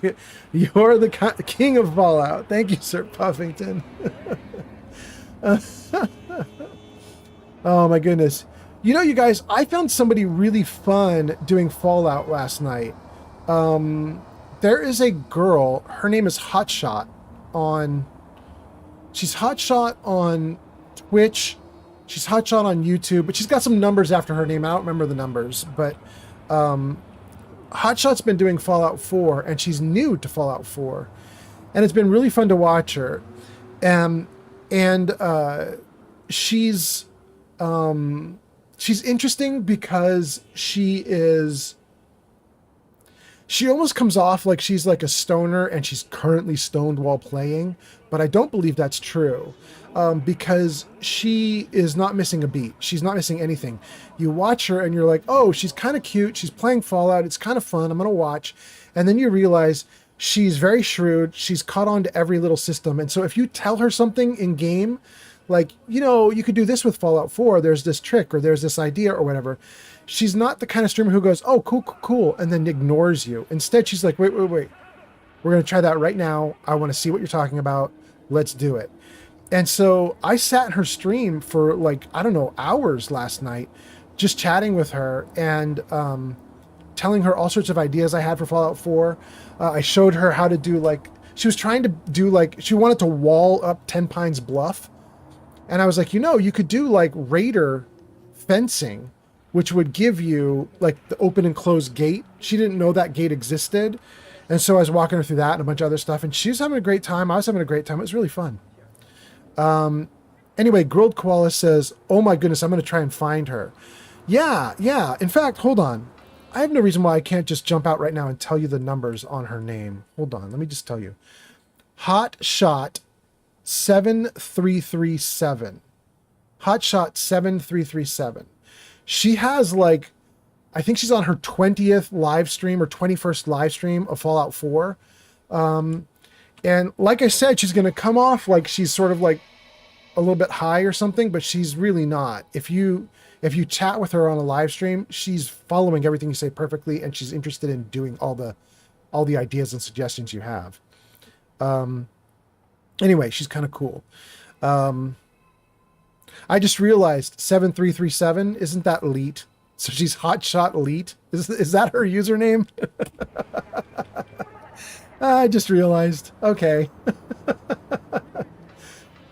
You're the king of Fallout. Thank you, Sir Puffington. Oh, my goodness. You know, you guys, I found somebody really fun doing Fallout last night. There is a girl. Her name is Hotshot on... She's Hotshot on Twitch. She's Hotshot on YouTube. But she's got some numbers after her name. I don't remember the numbers. But... Hotshot's been doing Fallout 4, and she's new to Fallout 4, and it's been really fun to watch her. She's interesting because she almost comes off like she's like a stoner and she's currently stoned while playing, but I don't believe that's true. Because she is not missing a beat. She's not missing anything. You watch her and you're like, oh, she's kind of cute. She's playing Fallout. It's kind of fun. I'm going to watch. And then you realize she's very shrewd. She's caught on to every little system. And so if you tell her something in game, like, you know, you could do this with Fallout 4. There's this trick or there's this idea or whatever. She's not the kind of streamer who goes, oh, cool, and then ignores you. Instead, she's like, wait. We're going to try that right now. I want to see what you're talking about. Let's do it. And so I sat in her stream for like, I don't know, hours last night, just chatting with her and telling her all sorts of ideas I had for Fallout 4. I showed her how to do like, she was trying to do like, she wanted to wall up 10 Pines Bluff. And I was like, you know, you could do like Raider fencing, which would give you like the open and closed gate. She didn't know that gate existed. And so I was walking her through that and a bunch of other stuff, and she was having a great time. I was having a great time. It was really fun. Anyway, Grilled Koala says, oh my goodness, I'm going to try and find her. Yeah. In fact, hold on. I have no reason why I can't just jump out right now and tell you the numbers on her name. Hold on. Let me just tell you. Hot Shot 7337. Hot Shot 7337. She has like, I think she's on her 20th live stream or 21st live stream of Fallout 4. And like I said, she's going to come off like she's sort of like a little bit high or something, but she's really not. If you chat with her on a live stream, she's following everything you say perfectly, and she's interested in doing all the ideas and suggestions you have. Anyway, she's kind of cool. I just realized 7337, isn't that elite? So she's Hotshot Elite. Is that her username? I just realized. Okay.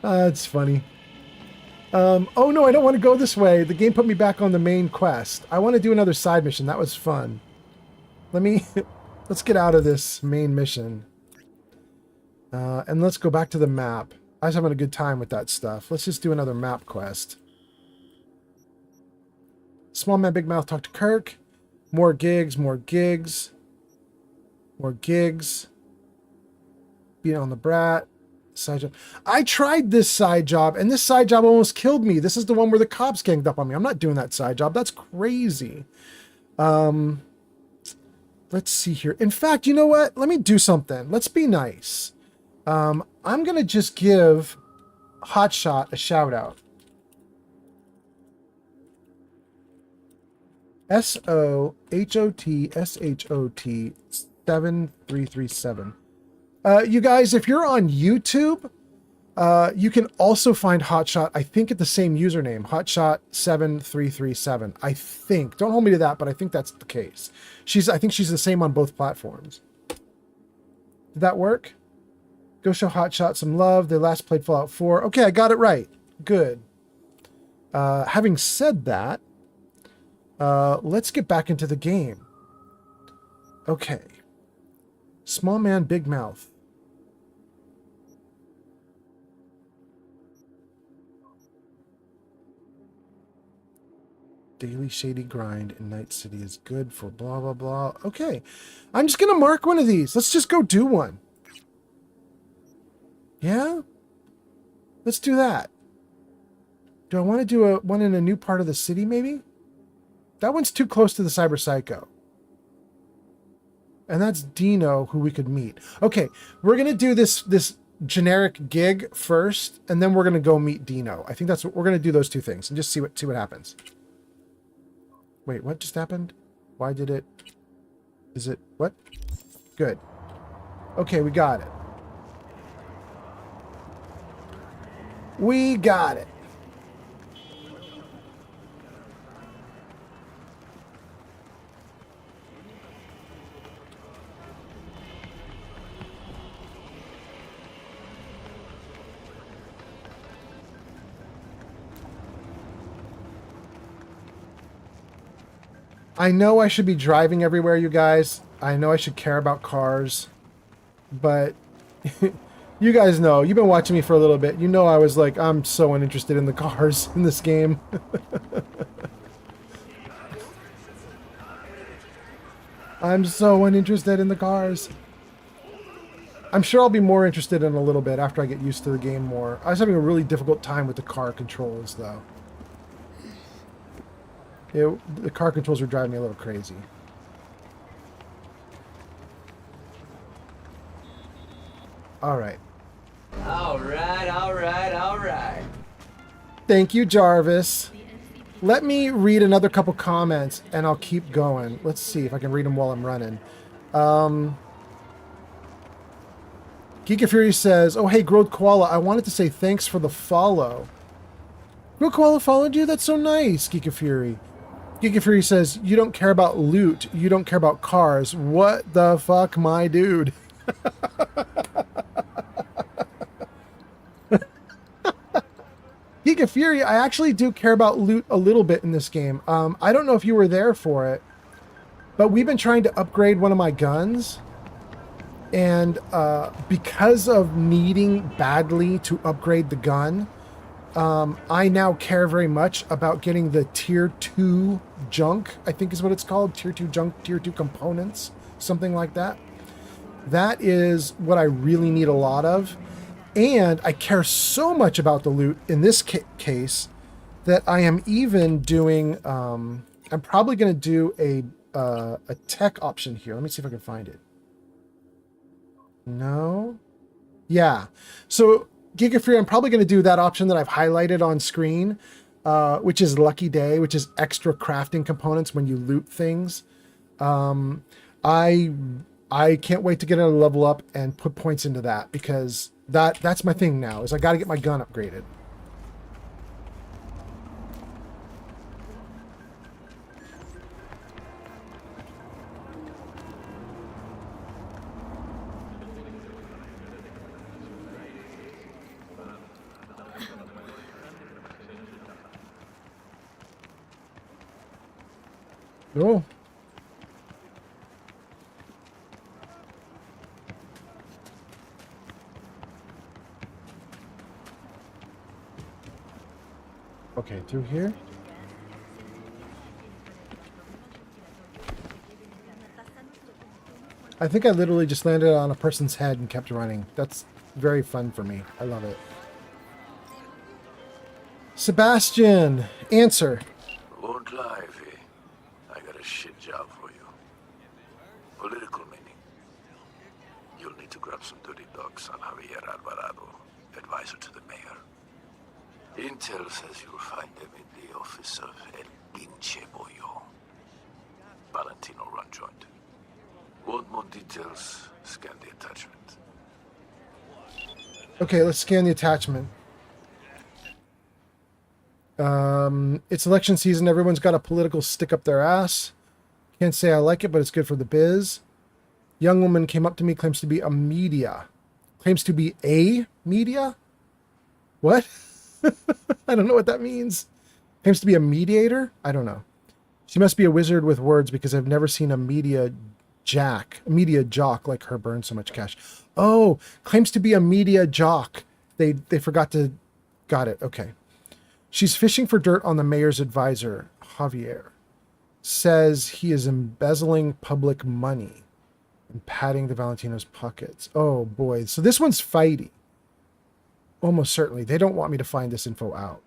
It's funny. Oh no, I don't want to go this way. The game put me back on the main quest. I want to do another side mission. That was fun. Let's get out of this main mission. And let's go back to the map. I was having a good time with that stuff. Let's just do another map quest. Small Man Big Mouth talk to Kirk. More gigs. Beat on the brat. Side job. I tried this side job, and this side job almost killed me. This is the one where the cops ganged up on me. I'm not doing that side job. That's crazy. Let's see here. In fact, you know what? Let me do something. Let's be nice. I'm going to just give Hotshot a shout out. SOHOTSHOT 7337. You guys, if you're on YouTube, you can also find Hotshot, I think, at the same username, Hotshot7337. I think. Don't hold me to that, but I think that's the case. I think she's the same on both platforms. Did that work? Go show Hotshot some love. They last played Fallout 4. Okay, I got it right. Good. Having said that, let's get back into the game. Okay. Small Man, Big Mouth. Daily shady grind in Night City is good for blah, blah, blah. Okay. I'm just going to mark one of these. Let's just go do one. Yeah? Let's do that. Do I want to do one in a new part of the city, maybe? That one's too close to the Cyber Psycho. And that's Dino, who we could meet. Okay, we're going to do this generic gig first, and then we're going to go meet Dino. I think that's what we're going to do, those two things, and just see what happens. Wait, what just happened? Why did it... Is it... What? Good. Okay, we got it. We got it. I know I should be driving everywhere, you guys. I know I should care about cars. But you guys know, you've been watching me for a little bit. You know I was like, I'm so uninterested in the cars in this game. I'm so uninterested in the cars. I'm sure I'll be more interested in a little bit after I get used to the game more. I was having a really difficult time with the car controls, though. The car controls were driving me a little crazy. All right. All right. Thank you, Jarvis. Let me read another couple comments, and I'll keep going. Let's see if I can read them while I'm running. Geek of Fury says, oh, hey, Grilled Koala, I wanted to say thanks for the follow. Grilled Koala followed you? That's so nice, Geek of Fury. Geek of Fury says, you don't care about loot. You don't care about cars. What the fuck, my dude? Geek Giga Fury, I actually do care about loot a little bit in this game. I don't know if you were there for it, but we've been trying to upgrade one of my guns. And because of needing badly to upgrade the gun, I now care very much about getting the tier 2 junk, I think is what it's called. Tier 2 junk, tier 2 components, something like that. That is what I really need a lot of. And I care so much about the loot in this case that I am even doing, I'm probably going to do a tech option here. Let me see if I can find it. No. Yeah. So Giga Fury, I'm probably going to do that option that I've highlighted on screen, which is Lucky Day, which is extra crafting components when you loot things. I can't wait to get a level up and put points into that, because that's my thing now, is I got to get my gun upgraded. Oh. Okay, through here. I think I literally just landed on a person's head and kept running. That's very fun for me. I love it. Sebastian, answer. Won't lie, V. I got a shit job for you. Political meaning. You'll need to grab some dirty dogs on Javier Alvarado, advisor to the mayor. Intel says you'll find them in the office of El Pinche Bollo. Valentino run joint. Want more details? Scan the attachment. Okay, let's scan the attachment. It's election season. Everyone's got a political stick up their ass. Can't say I like it, but it's good for the biz. Young woman came up to me, claims to be a media. Claims to be a media? What? I don't know what that means. Claims to be a mediator? I don't know. She must be a wizard with words, because I've never seen a media jock like her burn so much cash. Oh, claims to be a media jock. They forgot to... Got it. Okay. She's fishing for dirt on the mayor's advisor, Javier. Says he is embezzling public money and padding the Valentino's pockets. Oh boy. So this one's fighty. Almost certainly. They don't want me to find this info out.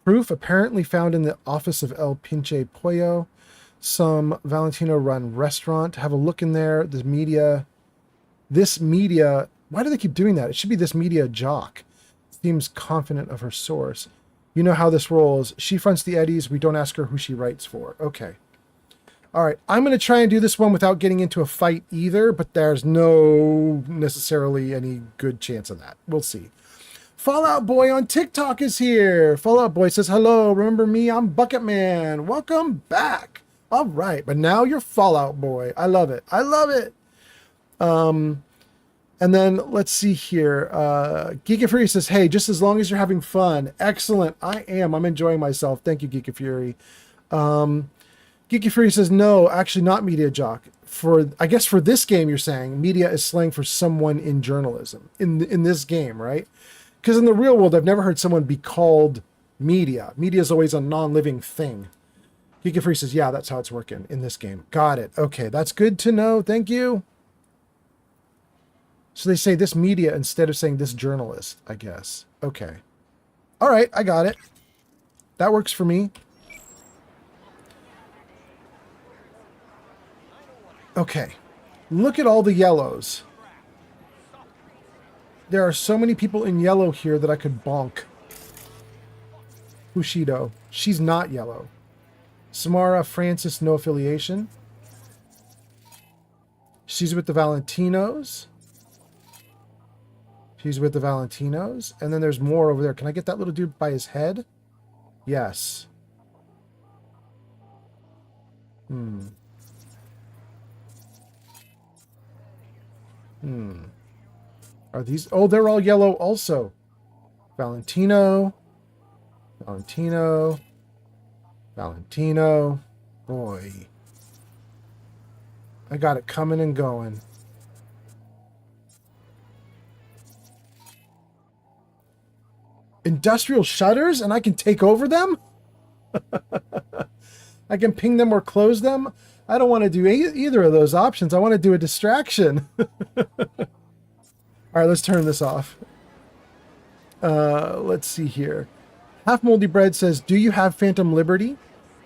Proof apparently found in the office of El Pinche Pollo, some Valentino-run restaurant. Have a look in there. This media... Why do they keep doing that? It should be this media jock. Seems confident of her source. You know how this rolls. She fronts the eddies. We don't ask her who she writes for. Okay. All right. I'm going to try and do this one without getting into a fight either, but there's no necessarily any good chance of that. We'll see. Fallout Boy on TikTok is here. Fallout Boy says, hello, remember me? I'm Bucket Man. Welcome back. All right. But now you're Fallout Boy. I love it. I love it. And then let's see here. Geeka Fury says, hey, just as long as you're having fun. Excellent. I am. I'm enjoying myself. Thank you, Geeka Fury. Geeka Fury says, no, actually not media jock. I guess for this game, you're saying media is slang for someone in journalism in this game, right? Because in the real world, I've never heard someone be called media. Media is always a non-living thing. Geeka Fury says, yeah, that's how it's working in this game. Got it. Okay, that's good to know. Thank you. So they say this media instead of saying this journalist, I guess. Okay. All right, I got it. That works for me. Okay. Look at all the yellows. There are so many people in yellow here that I could bonk. Bushido. She's not yellow. Samara Francis, no affiliation. She's with the Valentinos. She's with the Valentinos. And then there's more over there. Can I get that little dude by his head? Yes. Are these... Oh, they're all yellow also. Valentino. Valentino. Valentino. Boy. I got it coming and going. Industrial shutters, and I can take over them? I can ping them or close them? I don't want to do either of those options. I want to do a distraction. All right, let's turn this off. Let's see here. Half Moldy Bread says, do you have Phantom Liberty?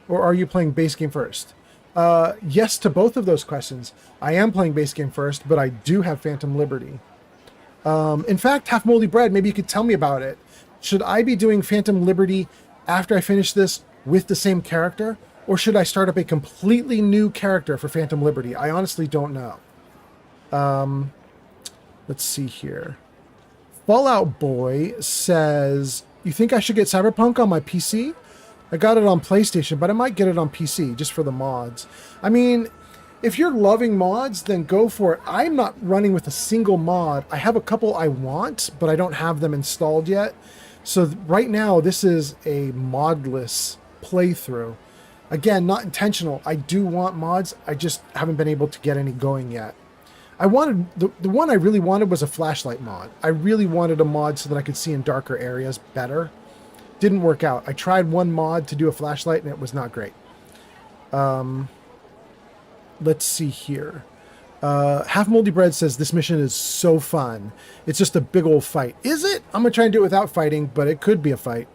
Or are you playing base game first? Yes to both of those questions. I am playing base game first, but I do have Phantom Liberty. In fact, Half Moldy Bread, maybe you could tell me about it. Should I be doing Phantom Liberty after I finish this with the same character? Or should I start up a completely new character for Phantom Liberty? I honestly don't know. Let's see here. Fallout Boy says, you think I should get Cyberpunk on my PC? I got it on PlayStation, but I might get it on PC just for the mods. I mean, if you're loving mods, then go for it. I'm not running with a single mod. I have a couple I want, but I don't have them installed yet. So right now, this is a modless playthrough. Again, not intentional. I do want mods. I just haven't been able to get any going yet. I wanted, the one I really wanted was a flashlight mod. I really wanted a mod so that I could see in darker areas better. Didn't work out. I tried one mod to do a flashlight and it was not great. Let's see here. Half Moldy Bread says this mission is so fun. It's just a big old fight. Is it? I'm going to try and do it without fighting, but it could be a fight.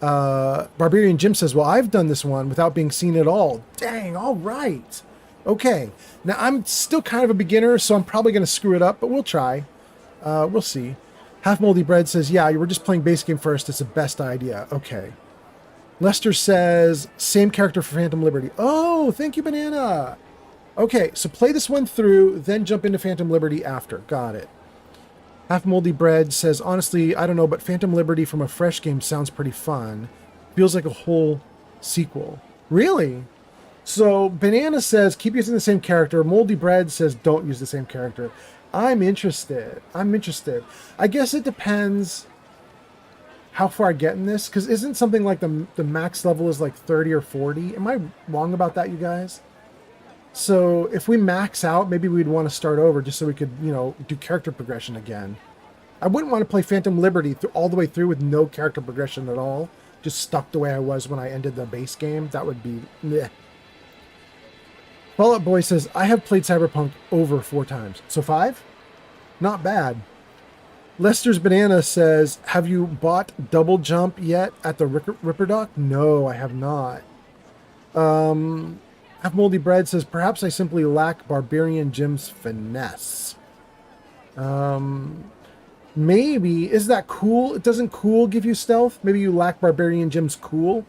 Barbarian Jim says, well, I've done this one without being seen at all. Dang, all right. Okay. Now, I'm still kind of a beginner, so I'm probably going to screw it up, but we'll try. We'll see. Half Moldy Bread says, yeah, you were just playing base game first. It's the best idea. Okay. Lester says, same character for Phantom Liberty. Oh, thank you, Banana. Okay, so play this one through, then jump into Phantom Liberty after. Got it. Half Moldy Bread says, honestly, I don't know, but Phantom Liberty from a fresh game sounds pretty fun. Feels like a whole sequel. Really? So Banana says, keep using the same character. Moldy Bread says, don't use the same character. I'm interested. I'm interested. I guess it depends how far I get in this, because isn't something like the max level is like 30 or 40? Am I wrong about that, you guys? So if we max out, maybe we'd want to start over just so we could, you know, do character progression again. I wouldn't want to play Phantom Liberty all the way through with no character progression at all. Just stuck the way I was when I ended the base game. That would be meh. Fallout Boy says, I have played Cyberpunk over 4 times. So 5? Not bad. Lester's Banana says, have you bought Double Jump yet at the Ripper Dock? No, I have not. Half Moldy Bread says, perhaps I simply lack Barbarian Jim's finesse. Maybe. Is that cool? It doesn't cool give you stealth? Maybe you lack Barbarian Jim's cool?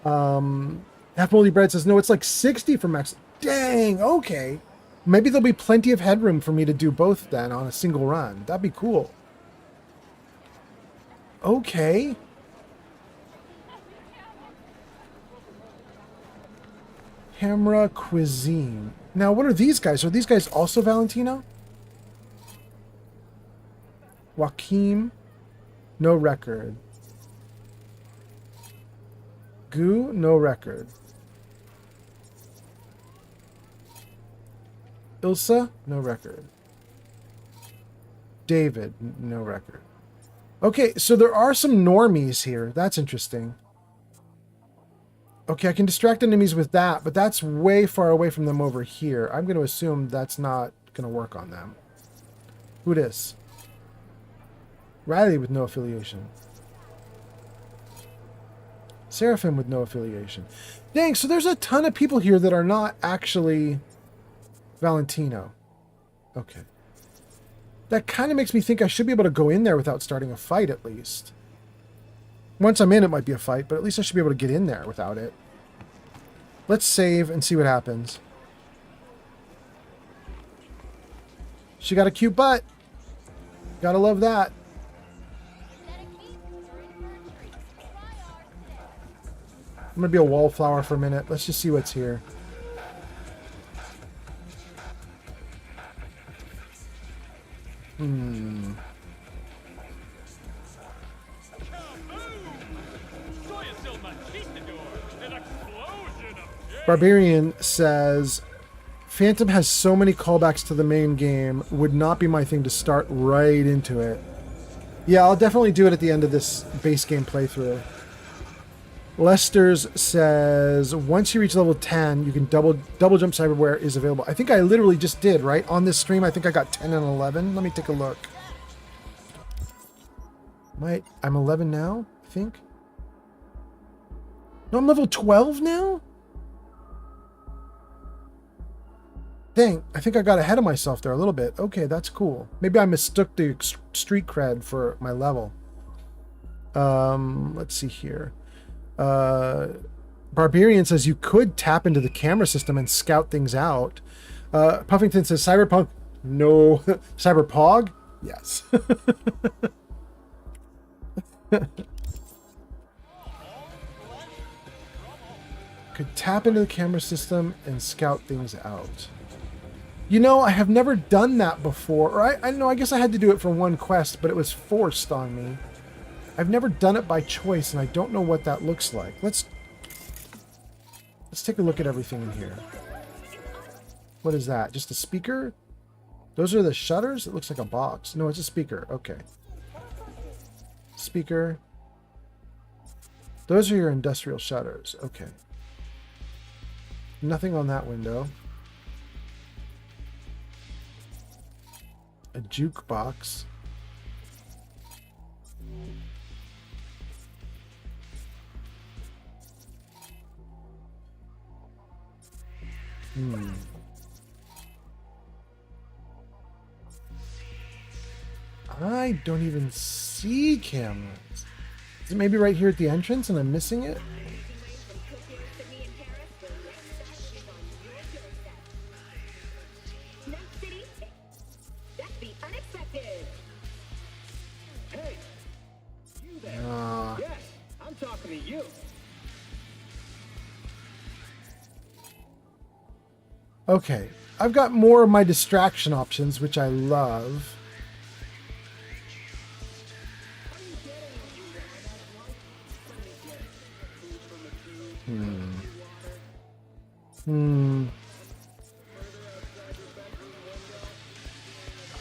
Half Moldy Bread says, no, it's like 60 for max. Dang, okay. Maybe there'll be plenty of headroom for me to do both then on a single run. That'd be cool. Okay. Camera Cuisine. Now, what are these guys? Are these guys also Valentino? Joaquim. No record. Goo. No record. Ilsa. No record. David. No record. Okay, so there are some normies here. That's interesting. Okay, I can distract enemies with that, but that's way far away from them over here. I'm going to assume that's not going to work on them. Who it is? Riley with no affiliation. Seraphim with no affiliation. Dang, so there's a ton of people here that are not actually Valentino. Okay. That kind of makes me think I should be able to go in there without starting a fight at least. Once I'm in, it might be a fight, but at least I should be able to get in there without it. Let's save and see what happens. She got a cute butt. Gotta love that. I'm gonna be a wallflower for a minute. Let's just see what's here. Barbarian says, Phantom has so many callbacks to the main game, would not be my thing to start right into it. Yeah, I'll definitely do it at the end of this base game playthrough. Lester's says, once you reach level 10, you can double jump cyberware is available. I think I literally just did, right? On this stream, I think I got 10 and 11. Let me take a look. I'm 11 now, I think. No, I'm level 12 now? Dang, I think I got ahead of myself there a little bit. Okay, that's cool. Maybe I mistook the street cred for my level. Let's see here. Barbarian says you could tap into the camera system and scout things out. Puffington says Cyberpunk. No. Cyberpog? Yes. Could tap into the camera system and scout things out. You know, I have never done that before. Or I know, I guess I had to do it for one quest, but it was forced on me. I've never done it by choice, and I don't know what that looks like. Let's take a look at everything in here. What is that? Just a speaker? Those are the shutters? It looks like a box. No, it's a speaker. Okay. Speaker. Those are your industrial shutters. Okay. Nothing on that window. A jukebox. I don't even see cameras. Is it maybe right here at the entrance and I'm missing it? I'm talking to you. Okay, I've got more of my distraction options, which I love.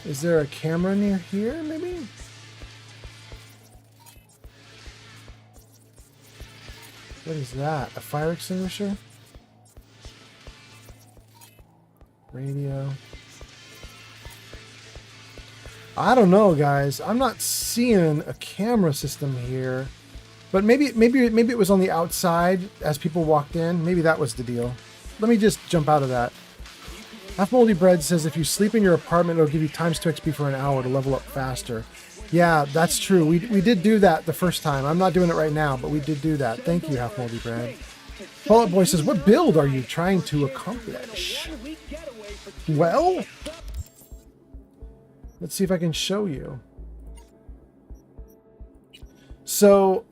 Is there a camera near here, maybe? What is that? A fire extinguisher? Radio. I don't know, guys. I'm not seeing a camera system here. But maybe it was on the outside as people walked in. Maybe that was the deal. Let me just jump out of that. Half Moldy Bread says if you sleep in your apartment, it'll give you times 2 XP for an hour to level up faster. Yeah, that's true. We did do that the first time. I'm not doing it right now, but we did do that. Thank you, Half Moldy Bread. Fallout Boy says, what build are you trying to accomplish? Well, let's see if I can show you. So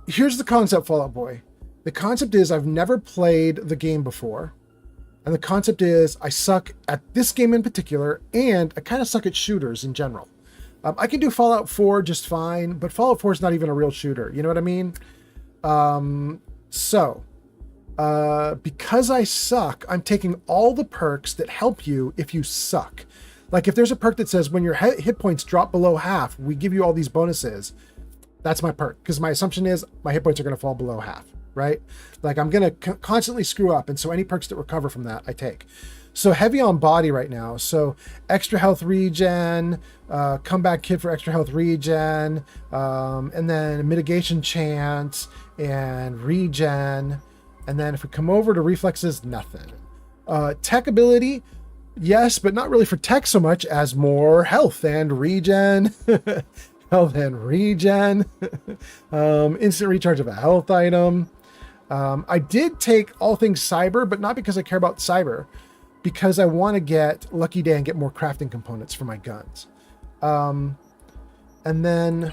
here's the concept, Fallout Boy. The concept is I've never played the game before. And the concept is I suck at this game in particular, and I kind of suck at shooters in general. I can do Fallout 4 just fine, but Fallout 4 is not even a real shooter. You know what I mean? Because I suck, I'm taking all the perks that help you if you suck. Like if there's a perk that says when your hit points drop below half, we give you all these bonuses. That's my perk, because my assumption is my hit points are going to fall below half, right? Like I'm going to constantly screw up, and so any perks that recover from that, I take. So heavy on body right now. So extra health regen, comeback kit for extra health regen, and then mitigation chance and regen. And then if we come over to reflexes, nothing. Tech ability, yes, but not really for tech so much as more health and regen. Health and regen. Instant recharge of a health item. I did take all things cyber, but not because I care about cyber, because I want to get Lucky Day and get more crafting components for my guns. And then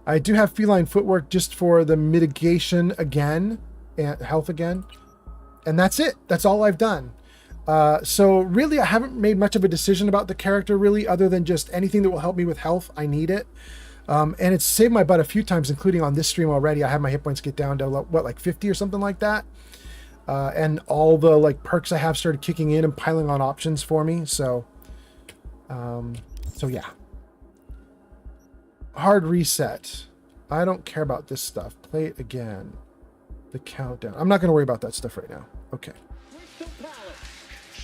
I do have feline footwork just for the mitigation again, and health again. And that's it. That's all I've done. So really, I haven't made much of a decision about the character really, other than just anything that will help me with health. I need it. And it's saved my butt a few times, including on this stream already. I had my hit points get down to what, like 50 or something like that. And all the like perks I have started kicking in and piling on options for me. So yeah. Hard reset. I don't care about this stuff. Play it again. The countdown. I'm not going to worry about that stuff right now. Okay.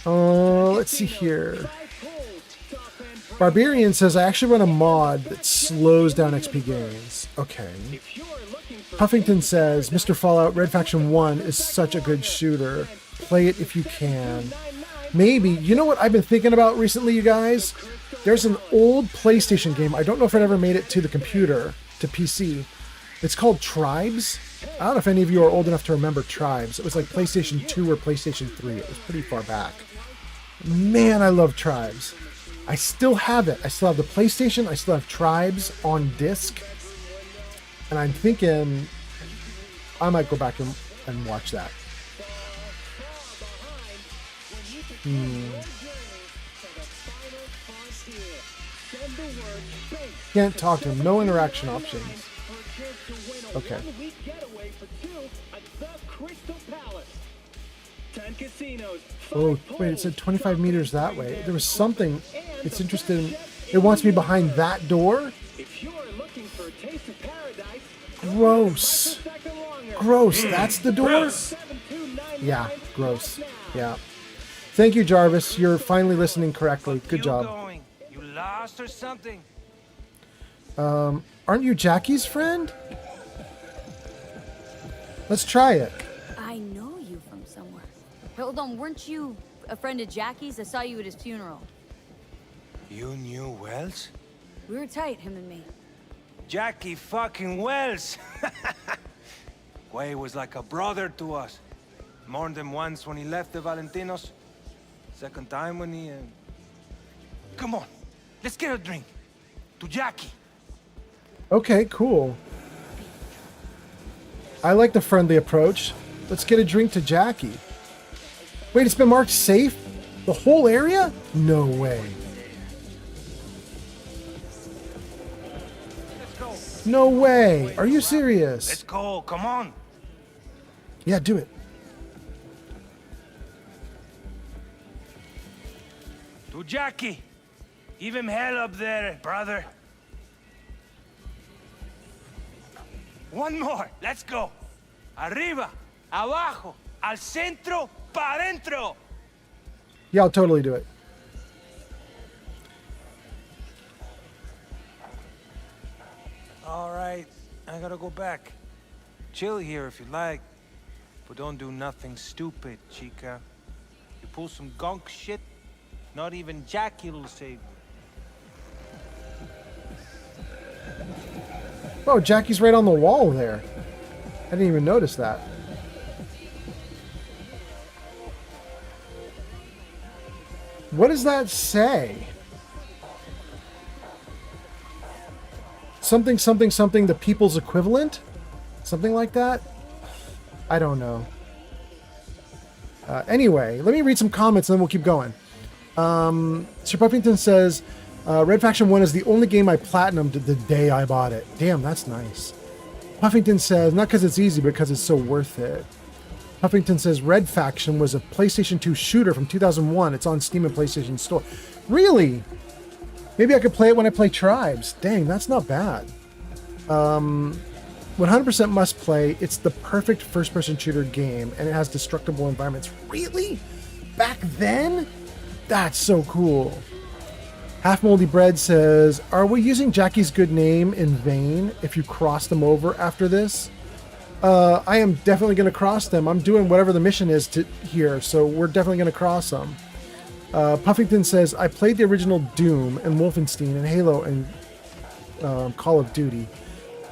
Let's see here. Barbarian says, I actually run a mod that slows down XP gains. Okay. Puffington says, Mr. Fallout, Red Faction 1 is such a good shooter. Play it if you can. Maybe. You know what I've been thinking about recently, you guys? There's an old PlayStation game. I don't know if it ever made it to the computer, to PC. It's called Tribes. I don't know if any of you are old enough to remember Tribes. It was like PlayStation 2 or PlayStation 3. It was pretty far back. Man, I love Tribes. I still have it. I still have the PlayStation. I still have Tribes on disc. And I'm thinking I might go back and watch that. Can't talk to him. No interaction options. Okay. Oh, wait, it said 25 meters that way. There was something it's interested in. It wants me behind that door? Gross. Gross. That's the door? Gross. Yeah, gross. Yeah. Thank you, Jarvis. You're finally listening correctly. Good job. You lost or something? Aren't you Jackie's friend? Let's try it. I know you from somewhere. Hold on, weren't you a friend of Jackie's? I saw you at his funeral. You knew Wells? We were tight, him and me. Jackie fucking Wells! Way was like a brother to us. Mourned him once when he left the Valentinos. Second time when he... Come on, let's get a drink. To Jackie. Okay, cool. I like the friendly approach. Let's get a drink to Jackie. Wait, it's been marked safe? The whole area? No way. Let's go. No way. Are you serious? Let's go, come on. Yeah, do it. To Jackie. Give him hell up there, brother. One more. Let's go. Arriba, abajo, al centro, pa' adentro. Yeah, I'll totally do it. All right, I gotta go back. Chill here if you like, but don't do nothing stupid, chica. You pull some gunk shit, not even Jackie will save you. Oh, Jackie's right on the wall there. I didn't even notice that. What does that say? Something, something, something, the people's equivalent? Something like that? I don't know. Anyway, let me read some comments and then we'll keep going. Sir Puffington says, Red Faction 1 is the only game I platinumed the day I bought it. Damn, that's nice. Puffington says, not because it's easy, but because it's so worth it. Puffington says, Red Faction was a PlayStation 2 shooter from 2001. It's on Steam and PlayStation Store. Really? Maybe I could play it when I play Tribes. Dang, that's not bad. 100% must play. It's the perfect first-person shooter game, and it has destructible environments. Really? Back then? That's so cool. Half Moldy Bread says, are we using Jackie's good name in vain if you cross them over after this? I am definitely going to cross them. I'm doing whatever the mission is here, so we're definitely going to cross them. Puffington says, I played the original Doom and Wolfenstein and Halo and Call of Duty.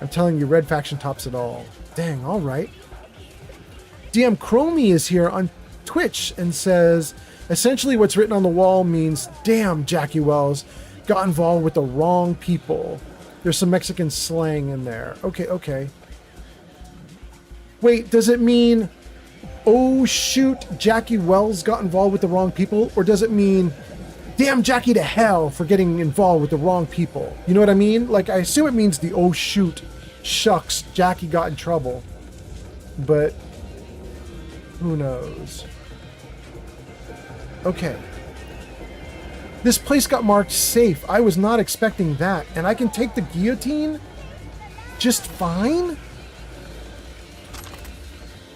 I'm telling you, Red Faction tops it all. Dang, all right. DM Chromie is here on Twitch and says, essentially what's written on the wall means, damn, Jackie Wells got involved with the wrong people. There's some Mexican slang in there. Okay, okay. Wait, does it mean, oh shoot, Jackie Wells got involved with the wrong people? Or does it mean, damn Jackie to hell for getting involved with the wrong people. You know what I mean? Like, I assume it means the oh shoot, shucks, Jackie got in trouble. But who knows? Okay. This place got marked safe. I was not expecting that. And I can take the guillotine just fine?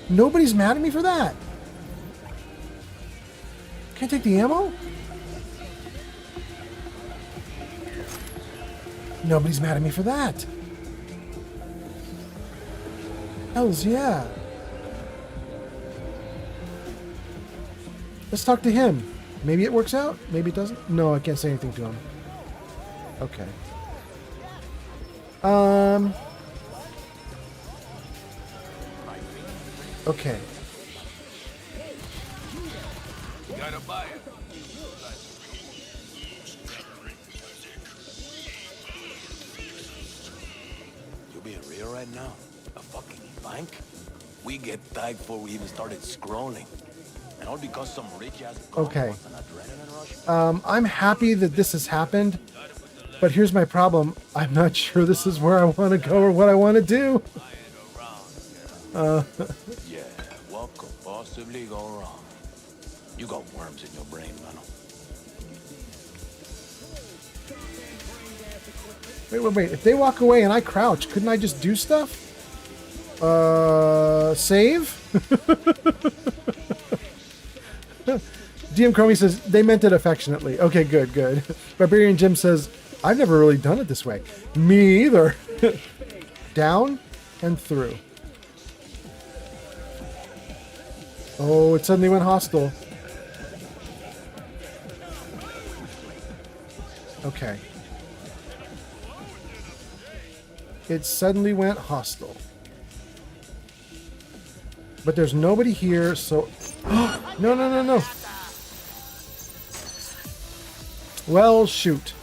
Nobody's mad at me for that. Can I take the ammo? Nobody's mad at me for that. Hells yeah. Let's talk to him. Maybe it works out. Maybe it doesn't. No, I can't say anything to him. Okay. Okay. Gotta buy it. You being real right now? A fucking bank? We get tagged before we even started scrolling. And all because some rich ass. Okay. I'm happy that this has happened, but here's my problem. I'm not sure this is where I want to go or what I want to do. Yeah, what could possibly go wrong? You got worms in your brain, man. Wait. If they walk away and I crouch, couldn't I just do stuff? Save? DM Chromie says, they meant it affectionately. Okay, good. Barbarian Jim says, I've never really done it this way. Me either. Down and through. Oh, it suddenly went hostile. Okay. It suddenly went hostile. But there's nobody here, so... No. Well, shoot.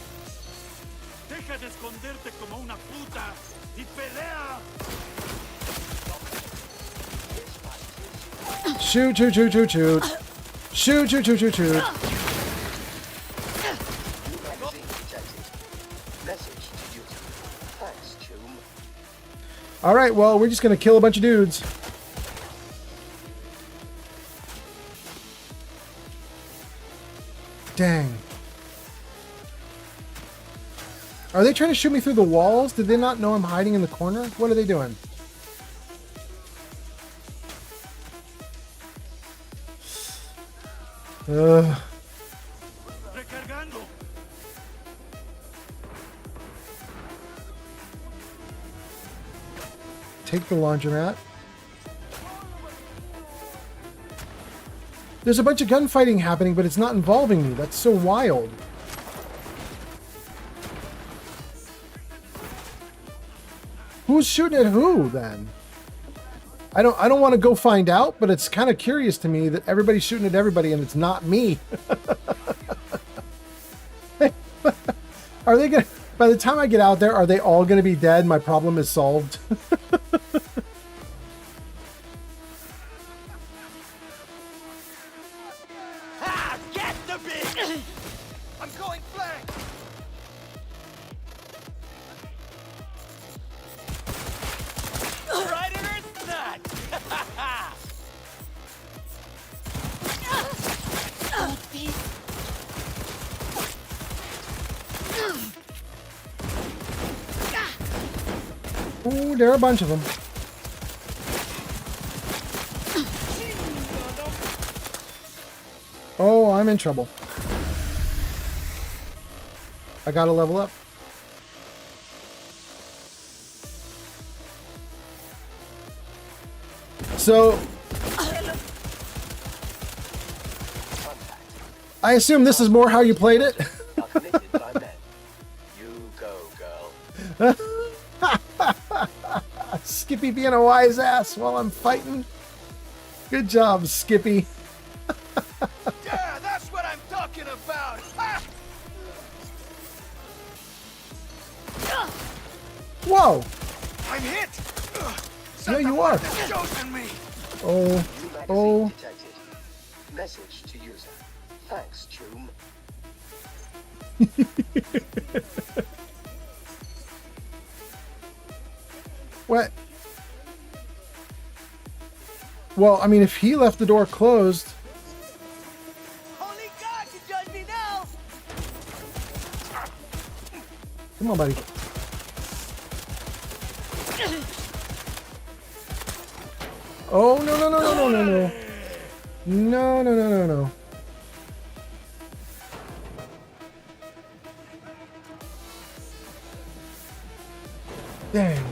Shoot. Shoot. All right, well, we're just going to kill a bunch of dudes. Dang. Are they trying to shoot me through the walls? Did they not know I'm hiding in the corner? What are they doing? Take the laundromat. There's a bunch of gunfighting happening, but it's not involving me. That's so wild. Who's shooting at who then? I don't want to go find out, but it's kind of curious to me that everybody's shooting at everybody and it's not me. Are they gonna, by the time I get out there, are they all gonna be dead? My problem is solved. Get the bitch! I'm going flank! Right in her nut! Ooh, there are a bunch of them. Oh, I'm in trouble. I gotta level up. So, I assume this is more how you played it? You go, girl. Skippy being a wise ass while I'm fighting. Good job, Skippy. Yeah, that's what I'm talking about! Ah! Whoa! I'm hit! Yeah, you are. Chosen me! Oh. Detected. Message to user. Thanks, Choom. What? Well, I mean, if he left the door closed... Holy God, you judge me now! Come on, buddy. Oh, no, no, no, no, no, no, no. No, no, no, no, no. Dang.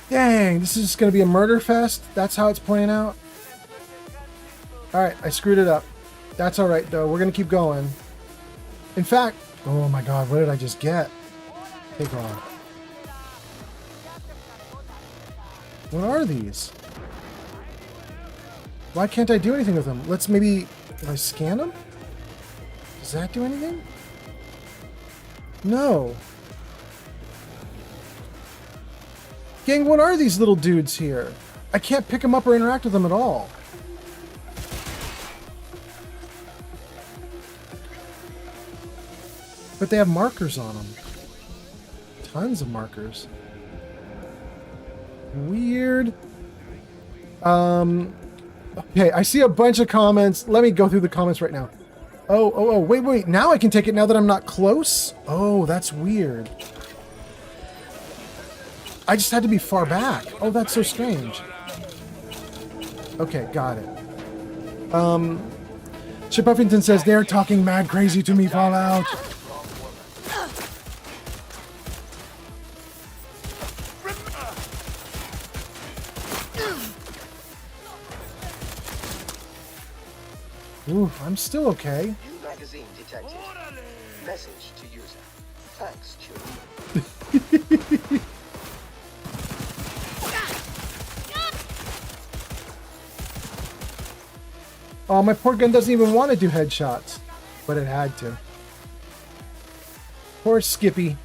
Dang, this is just going to be a murder fest? That's how it's playing out? Alright, I screwed it up. That's alright, though. We're going to keep going. In fact... Oh my god, what did I just get? Take off. What are these? Why can't I do anything with them? Let's maybe... If I scan them? Does that do anything? No. Gang, what are these little dudes here? I can't pick them up or interact with them at all. But they have markers on them. Tons of markers. Weird. Okay, I see a bunch of comments. Let me go through the comments right now. Oh, wait. Now I can take it now that I'm not close? Oh, that's weird. I just had to be far back. Oh, that's so strange. Okay, got it. Chip Buffington says, they're talking mad crazy to me, Fallout. Oof, I'm still okay. New magazine detected. Message to user. Thanks, children. Oh, my poor gun doesn't even want to do headshots. But it had to. Poor Skippy.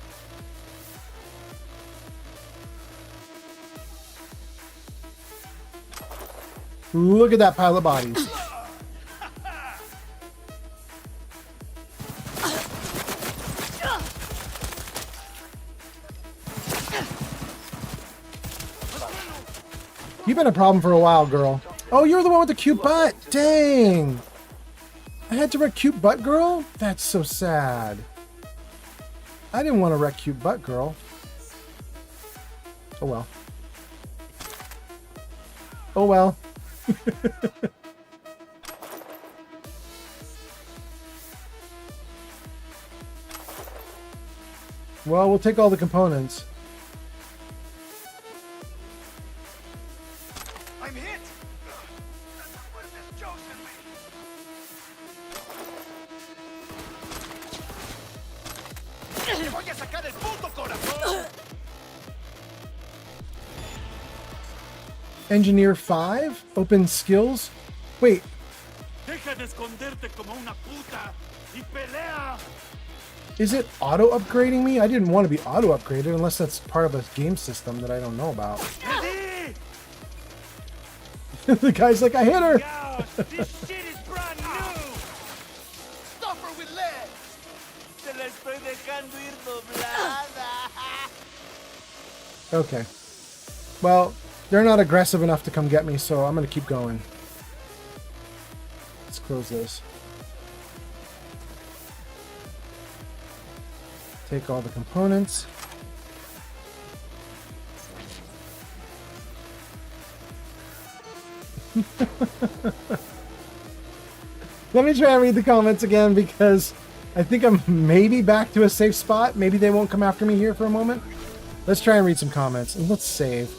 Look at that pile of bodies. You've been a problem for a while, girl. Oh, you're the one with the cute butt. Dang. I had to wreck cute butt girl? That's so sad. I didn't want to wreck cute butt girl. Oh well. Oh well. Well, we'll take all the components. I'm hit! What is this joke in me? ¡Te voy a sacar el puto corazón! Engineer 5? Open skills? Wait. Deja de esconderte como una puta y pelea! Is it auto-upgrading me? I didn't want to be auto-upgraded unless that's part of a game system that I don't know about. The guy's like, I hit her! This shit is brand new! Stuff her with lead! Se la estoy dejando ir doblada! Okay. Well, they're not aggressive enough to come get me, so I'm gonna keep going. Let's close this. Take all the components. Let me try and read the comments again because I think I'm maybe back to a safe spot. Maybe they won't come after me here for a moment. Let's try and read some comments and let's save.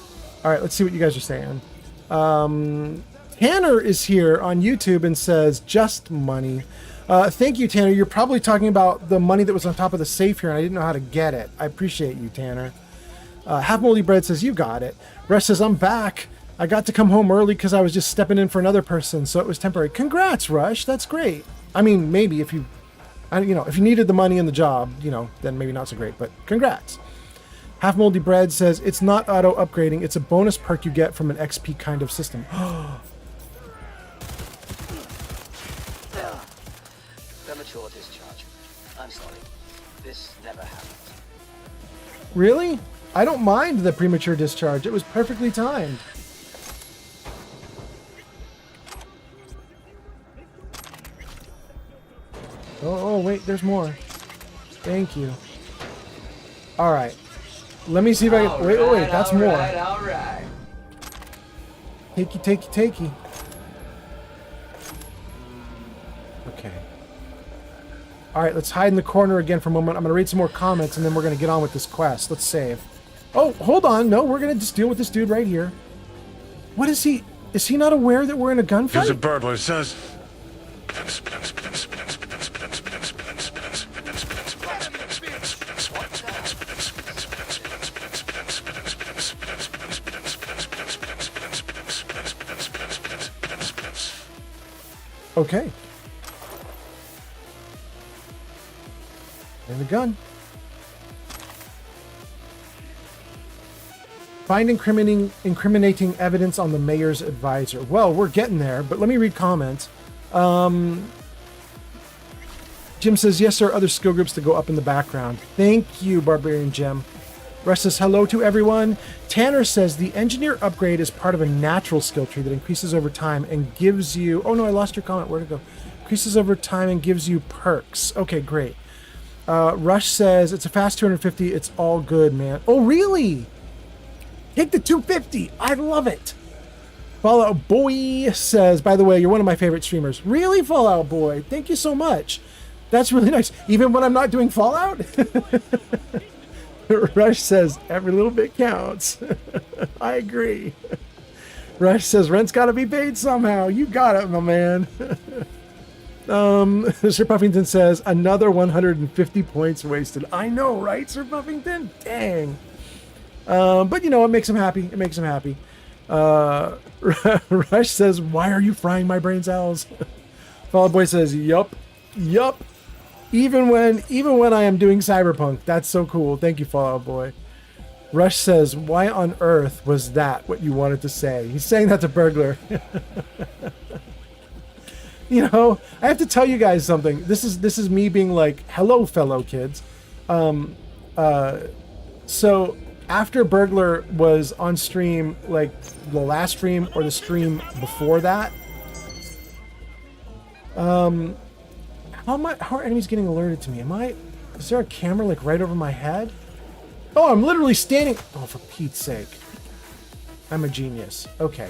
All right, let's see what you guys are saying. Tanner is here on YouTube and says, just money. Thank you, Tanner. You're probably talking about the money that was on top of the safe here and I didn't know how to get it. I appreciate you, Tanner. Half Moldy Bread says, you got it. Rush says, I'm back. I got to come home early because I was just stepping in for another person, so it was temporary. Congrats, Rush. That's great. I mean, maybe if you needed the money and the job, then maybe not so great, but congrats. Half Moldy Bread says, it's not auto-upgrading. It's a bonus perk you get from an XP kind of system. Premature discharge. I'm sorry. This never happened. Really? I don't mind the premature discharge. It was perfectly timed. Oh, wait, there's more. Thank you. All right. Let me see if I can... Wait, that's more. All right. Takey. Okay. All right, let's hide in the corner again for a moment. I'm going to read some more comments, and then we're going to get on with this quest. Let's save. Oh, hold on. No, we're going to just deal with this dude right here. What is he? Is he not aware that we're in a gunfight? There's a burglar, says. Okay. And the gun. Find incriminating evidence on the mayor's advisor. Well, we're getting there, but let me read comments. Jim says, yes, there are other skill groups to go up in the background. Thank you, Barbarian Jim. Russ says, hello to everyone. Tanner says, the engineer upgrade is part of a natural skill tree that increases over time and gives you... Oh, no, I lost your comment. Where'd it go? Increases over time and gives you perks. Okay, great. Rush says, it's a fast 250. It's all good, man. Oh, really? Take the 250. I love it. Fallout Boy says, by the way, you're one of my favorite streamers. Really, Fallout Boy? Thank you so much. That's really nice. Even when I'm not doing Fallout? Rush says, every little bit counts. I agree. Rush says, rent's got to be paid somehow. You got it, my man. Sir Puffington says, another 150 points wasted. I know, right, Sir Puffington? Dang. But, you know, it makes him happy. It makes him happy. Rush says, why are you frying my brain cells? Fall Out Boy says, yup. Even when I am doing Cyberpunk. That's so cool. Thank you, Fallout Boy. Rush says, why on earth was that what you wanted to say? He's saying that to Burglar. You know, I have to tell you guys something. This is me being like, hello, fellow kids. So after Burglar was on stream, like the last stream or the stream before that, how are enemies getting alerted to me? Is there a camera like right over my head? Oh, I'm literally standing. Oh, for Pete's sake. I'm a genius. Okay.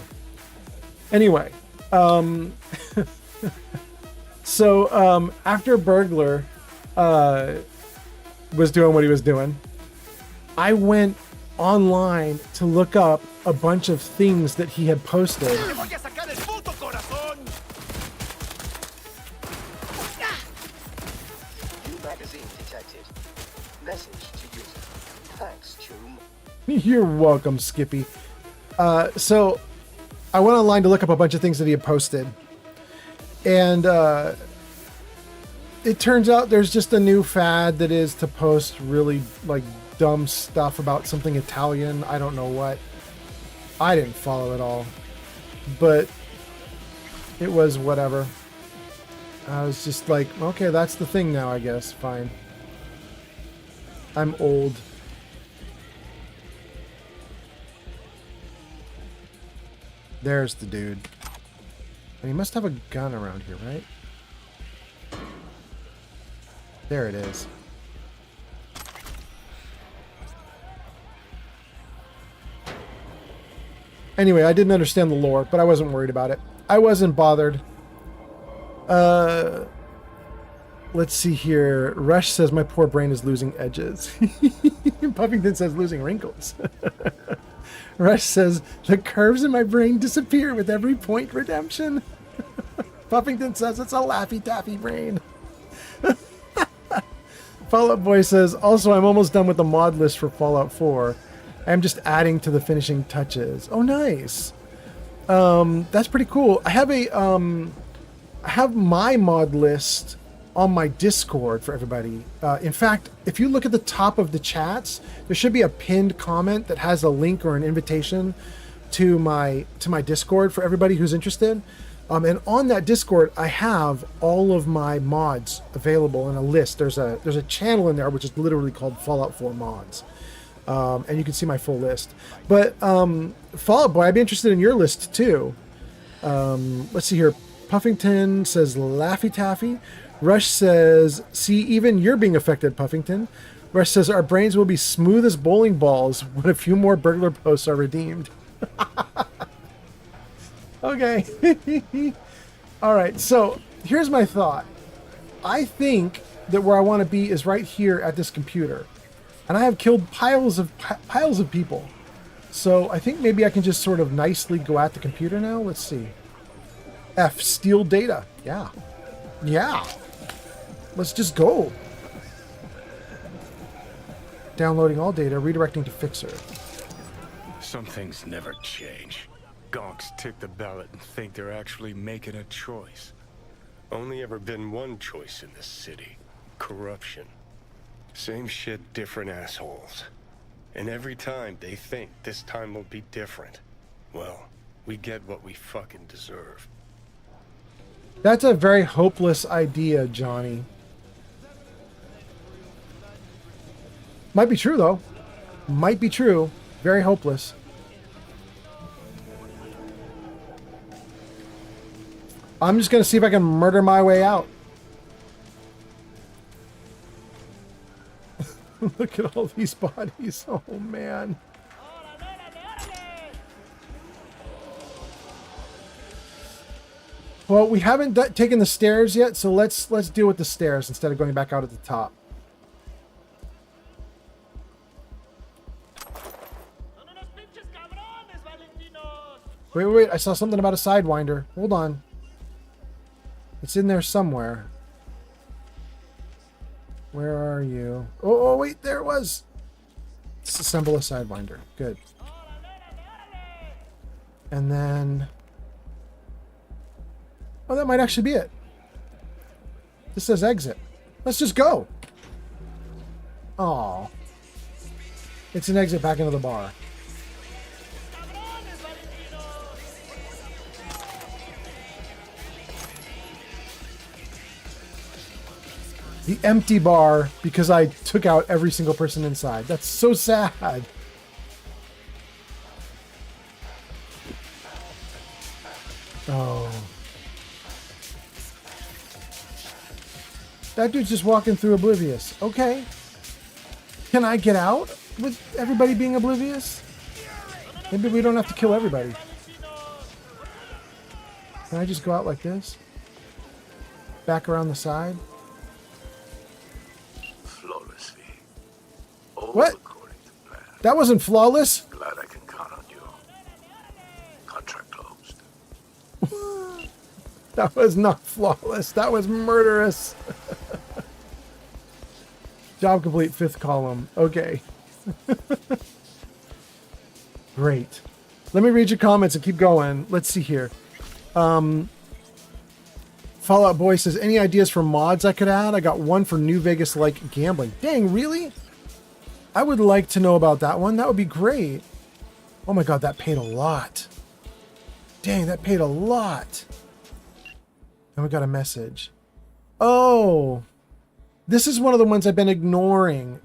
Anyway, so after Burglar was doing what he was doing, I went online to look up a bunch of things that he had posted. Message to user. Thanks, Choom. You're welcome, Skippy. So I went online to look up a bunch of things that he had posted. And it turns out there's just a new fad that is to post really like dumb stuff about something Italian. I don't know what. I didn't follow it all. But it was whatever. I was just like, okay, that's the thing now, I guess. Fine. I'm old. There's the dude. And he must have a gun around here, right? There it is. Anyway, I didn't understand the lore, but I wasn't worried about it. I wasn't bothered. Let's see here. Rush says my poor brain is losing edges. Puffington says losing wrinkles. Rush says the curves in my brain disappear with every point redemption. Puffington says it's a Laffy Taffy brain. Fallout Boy says, also I'm almost done with the mod list for Fallout 4. I'm just adding to the finishing touches. Oh, nice. That's pretty cool. I have my mod list on my Discord for everybody. In fact, if you look at the top of the chats, there should be a pinned comment that has a link or an invitation to my Discord for everybody who's interested. And on that Discord, I have all of my mods available in a list. There's a channel in there which is literally called Fallout 4 Mods. And you can see my full list. But Fallout Boy, I'd be interested in your list too. Let's see here. Puffington says Laffy Taffy. Rush says, see, even you're being affected, Puffington. Rush says, our brains will be smooth as bowling balls when a few more burglar posts are redeemed. Okay. All right. So here's my thought. I think that where I want to be is right here at this computer. And I have killed piles of people. So I think maybe I can just sort of nicely go at the computer now. Let's see. F, steal data. Yeah. Yeah. Let's just go. Downloading all data, redirecting to fixer. Some things never change. Gonks tick the ballot and think they're actually making a choice. Only ever been one choice in this city. Corruption. Same shit, different assholes. And every time they think this time will be different. Well, we get what we fucking deserve. That's a very hopeless idea, Johnny. Might be true, though. Might be true. Very hopeless. I'm just going to see if I can murder my way out. Look at all these bodies. Oh, man. Well, we haven't taken the stairs yet, so let's deal with the stairs instead of going back out at the top. Wait, I saw something about a Sidewinder. Hold on. It's in there somewhere. Where are you? Oh, wait, there it was. Disassemble a Sidewinder. Good. And then... oh, that might actually be it. This says exit. Let's just go. Oh, it's an exit back into the bar. The empty bar because I took out every single person inside. That's so sad. Oh. That dude's just walking through oblivious. Okay. Can I get out with everybody being oblivious? Maybe we don't have to kill everybody. Can I just go out like this? Back around the side? Flawlessly. All What? according to plan. That wasn't flawless. Glad I can count on you. Contract closed. That was not flawless. That was murderous. Job complete, 5th column. Okay. Great. Let me read your comments and keep going. Let's see here. Fallout Boy says, any ideas for mods I could add? I got one for New Vegas-like gambling. Dang, really? I would like to know about that one. That would be great. Oh my god, that paid a lot. Dang, that paid a lot. And we got a message. Oh, this is one of the ones I've been ignoring.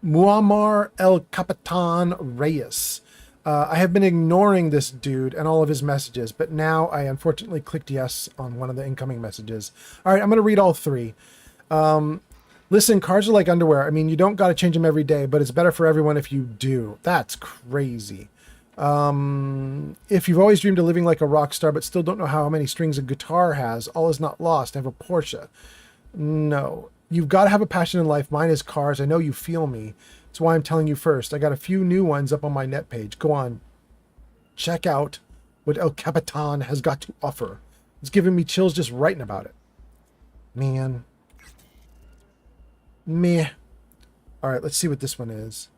Muammar El Capitan Reyes. I have been ignoring this dude and all of his messages, but now I unfortunately clicked yes on one of the incoming messages. All right, I'm going to read all 3. Listen, cars are like underwear. I mean, you don't got to change them every day, but it's better for everyone if you do. That's crazy. If you've always dreamed of living like a rock star, but still don't know how many strings a guitar has, all is not lost. I have a Porsche. No, you've got to have a passion in life. Mine is cars. I know you feel me. That's why I'm telling you first. I got a few new ones up on my net page. Go on. Check out what El Capitan has got to offer. It's giving me chills just writing about it. Man. Meh. All right, let's see what this one is.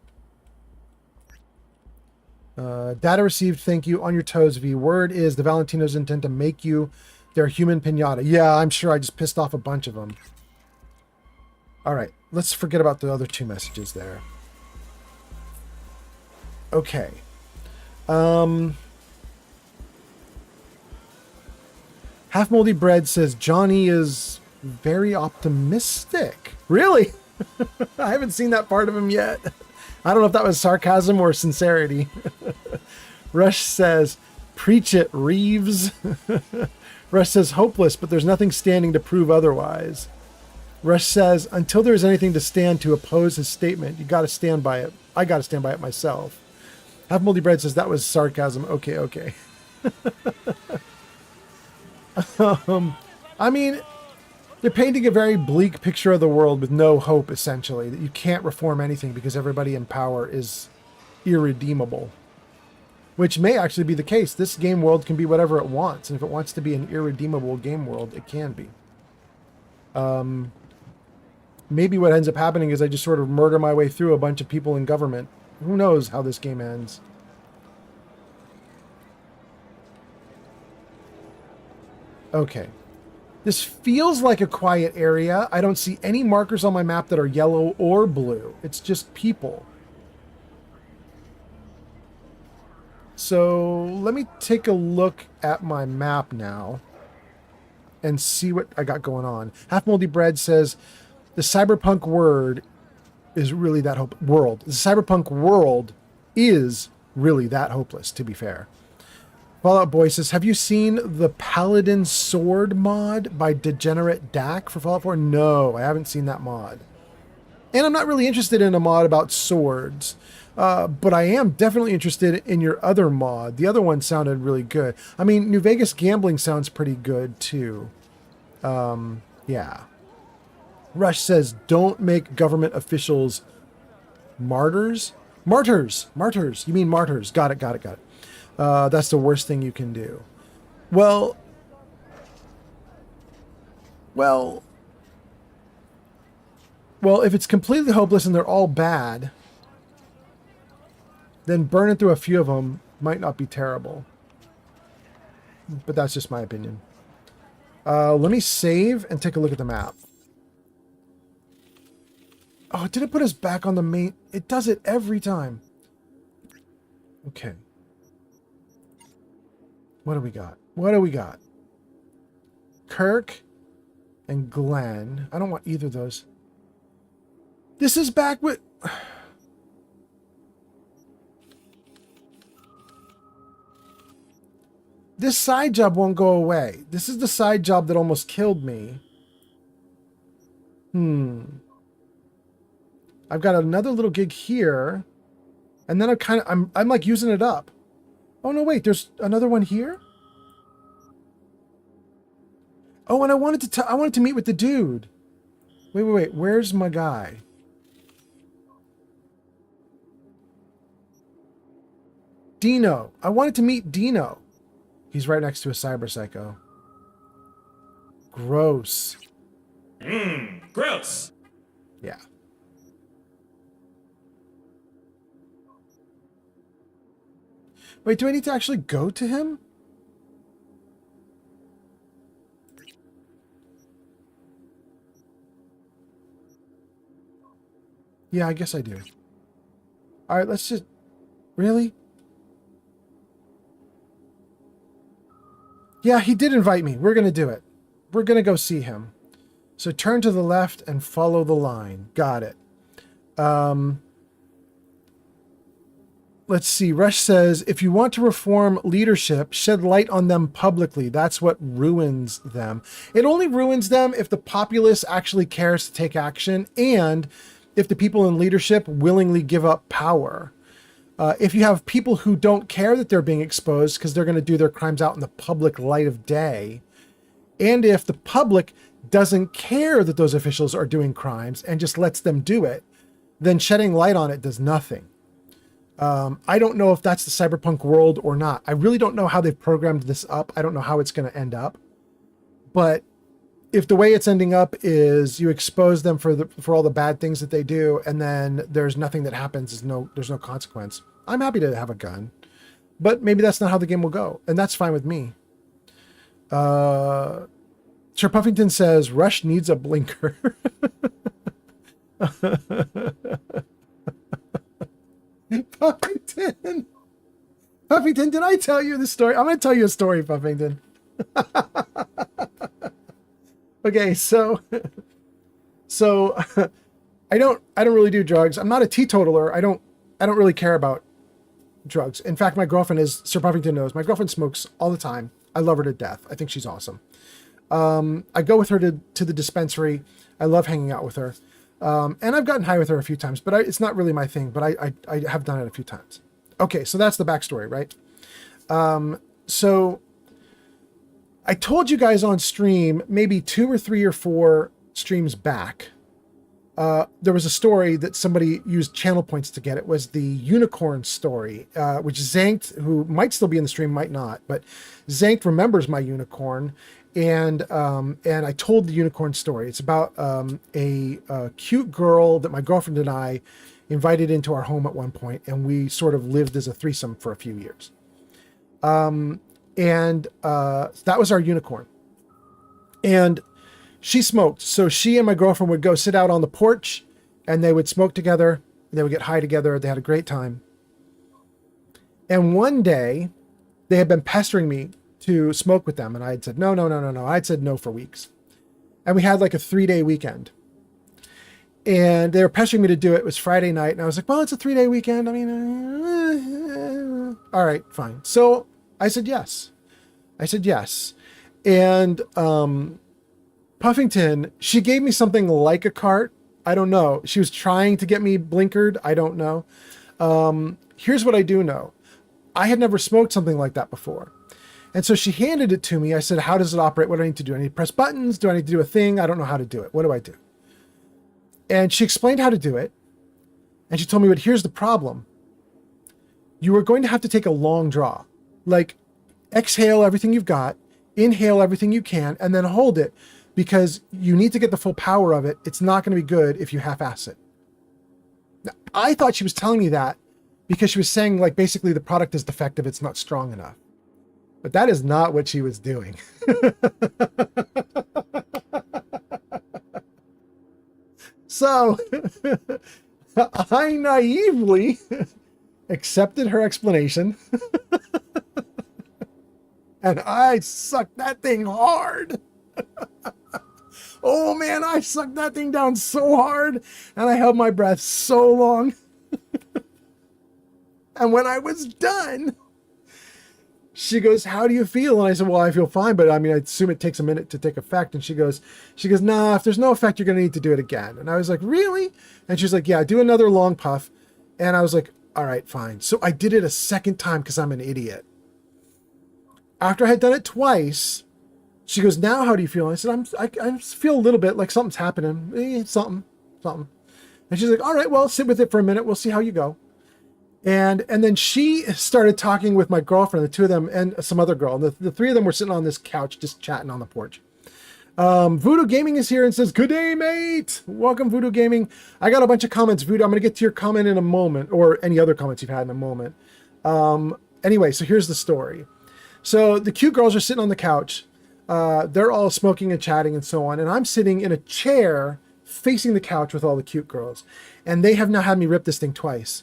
Data received, thank you. On your toes, V. Word is the Valentinos intend to make you their human pinata. Yeah, I'm sure I just pissed off a bunch of them. All right, let's forget about the other 2 messages there. Okay. Half Moldy Bread says Johnny is very optimistic. Really? I haven't seen that part of him yet. I don't know if that was sarcasm or sincerity. Rush says, preach it, Reeves. Rush says, hopeless, but there's nothing standing to prove otherwise. Rush says, until there's anything to stand to oppose his statement, you got to stand by it. I got to stand by it myself. Half Moldy Bread says, that was sarcasm. Okay. I mean, they're painting a very bleak picture of the world with no hope, essentially, that you can't reform anything because everybody in power is irredeemable. Which may actually be the case. This game world can be whatever it wants, and if it wants to be an irredeemable game world, it can be. Maybe what ends up happening is I just sort of murder my way through a bunch of people in government. Who knows how this game ends? Okay. This feels like a quiet area. I don't see any markers on my map that are yellow or blue. It's just people. So let me take a look at my map now and see what I got going on. Half Moldy Bread says the cyberpunk word is really that world. The cyberpunk world is really that hopeless, to be fair. Fallout Boy says, have you seen the Paladin Sword mod by Degenerate Dak for Fallout 4? No, I haven't seen that mod. And I'm not really interested in a mod about swords. But I am definitely interested in your other mod. The other one sounded really good. I mean, New Vegas Gambling sounds pretty good, too. Yeah. Rush says, don't make government officials martyrs? Martyrs! You mean martyrs. Got it. That's the worst thing you can do. Well, if it's completely hopeless and they're all bad, then burning through a few of them might not be terrible. But that's just my opinion. Let me save and take a look at the map. Oh, did it put us back on the main? It does it every time. Okay. What do we got? Kirk and Glenn. I don't want either of those. This is back with... This side job won't go away. This is the side job that almost killed me. I've got another little gig here. And then I'm like using it up. Oh no, wait, there's another one here? Oh, and I wanted to meet with the dude. Wait, where's my guy? Dino. I wanted to meet Dino. He's right next to a cyber psycho. Gross. Gross. Yeah. Wait, do I need to actually go to him? Yeah, I guess I do. All right, let's just... Really? Yeah, he did invite me. We're going to do it. We're going to go see him. So turn to the left and follow the line. Got it. Let's see. Rush says, if you want to reform leadership, shed light on them publicly. That's what ruins them. It only ruins them if the populace actually cares to take action and if the people in leadership willingly give up power. If you have people who don't care that they're being exposed because they're going to do their crimes out in the public light of day, and if the public doesn't care that those officials are doing crimes and just lets them do it, then shedding light on it does nothing. I don't know if that's the cyberpunk world or not. I really don't know how they've programmed this up. I don't know how it's going to end up. But if the way it's ending up is you expose them for all the bad things that they do, and then there's nothing that happens, there's no consequence, I'm happy to have a gun. But maybe that's not how the game will go, and that's fine with me. Sir Puffington says, Rush needs a blinker. Puffington, did I tell you the story? I'm going to tell you a story, Puffington. Okay, so I don't really do drugs. I'm not a teetotaler. I don't really care about drugs. In fact, my girlfriend, as Sir Puffington knows, my girlfriend smokes all the time. I love her to death. I think she's awesome. I go with her to the dispensary. I love hanging out with her. And I've gotten high with her a few times, but it's not really my thing, but I have done it a few times. Okay, so that's the backstory, right? So I told you guys on stream, maybe 2 or 3 or 4 streams back, there was a story that somebody used channel points to get. It was the unicorn story, which Zankt, who might still be in the stream, might not, but Zankt remembers my unicorn. And I told the unicorn story. It's about a cute girl that my girlfriend and I invited into our home at one point, and we sort of lived as a threesome for a few years. That was our unicorn. And she smoked. So she and my girlfriend would go sit out on the porch, and they would smoke together. They would get high together. They had a great time. And one day, they had been pestering me to smoke with them. And I had said, no. I'd said no for weeks. And we had like a 3-day weekend. And they were pestering me to do it. It was Friday night. And I was like, well, it's a 3-day weekend. I mean, all right, fine. So I said yes. And Puffington, she gave me something like a cart. I don't know. She was trying to get me blinkered. I don't know. Here's what I do know. I had never smoked something like that before. And so she handed it to me. I said, how does it operate? What do I need to do? I need to press buttons? Do I need to do a thing? I don't know how to do it. What do I do? And she explained how to do it. And she told me, but here's the problem. You are going to have to take a long draw. Like, exhale everything you've got, inhale everything you can, and then hold it, because you need to get the full power of it. It's not going to be good if you half-ass it. Now, I thought she was telling me that because she was saying, like, basically the product is defective. It's not strong enough. But that is not what she was doing. So I naively accepted her explanation. And I sucked that thing hard. Oh man, I sucked that thing down so hard. And I held my breath so long. And when I was done, she goes, how do you feel? And I said, well, I feel fine, but I mean, I assume it takes a minute to take effect. And she goes, nah, if there's no effect, you're going to need to do it again. And I was like, really? And she's like, yeah, do another long puff. And I was like, all right, fine. So I did it a second time because I'm an idiot. After I had done it twice, she goes, now how do you feel? And I said, I feel a little bit like something's happening. Something. And she's like, all right, well, sit with it for a minute. We'll see how you go. And then she started talking with my girlfriend, the two of them, and some other girl. And the three of them were sitting on this couch, just chatting on the porch. Voodoo Gaming is here and says, good day, mate. Welcome, Voodoo Gaming. I got a bunch of comments, Voodoo. I'm going to get to your comment in a moment, or any other comments you've had in a moment. Anyway, so here's the story. So the cute girls are sitting on the couch. They're all smoking and chatting and so on. And I'm sitting in a chair facing the couch with all the cute girls. And they have now had me rip this thing twice.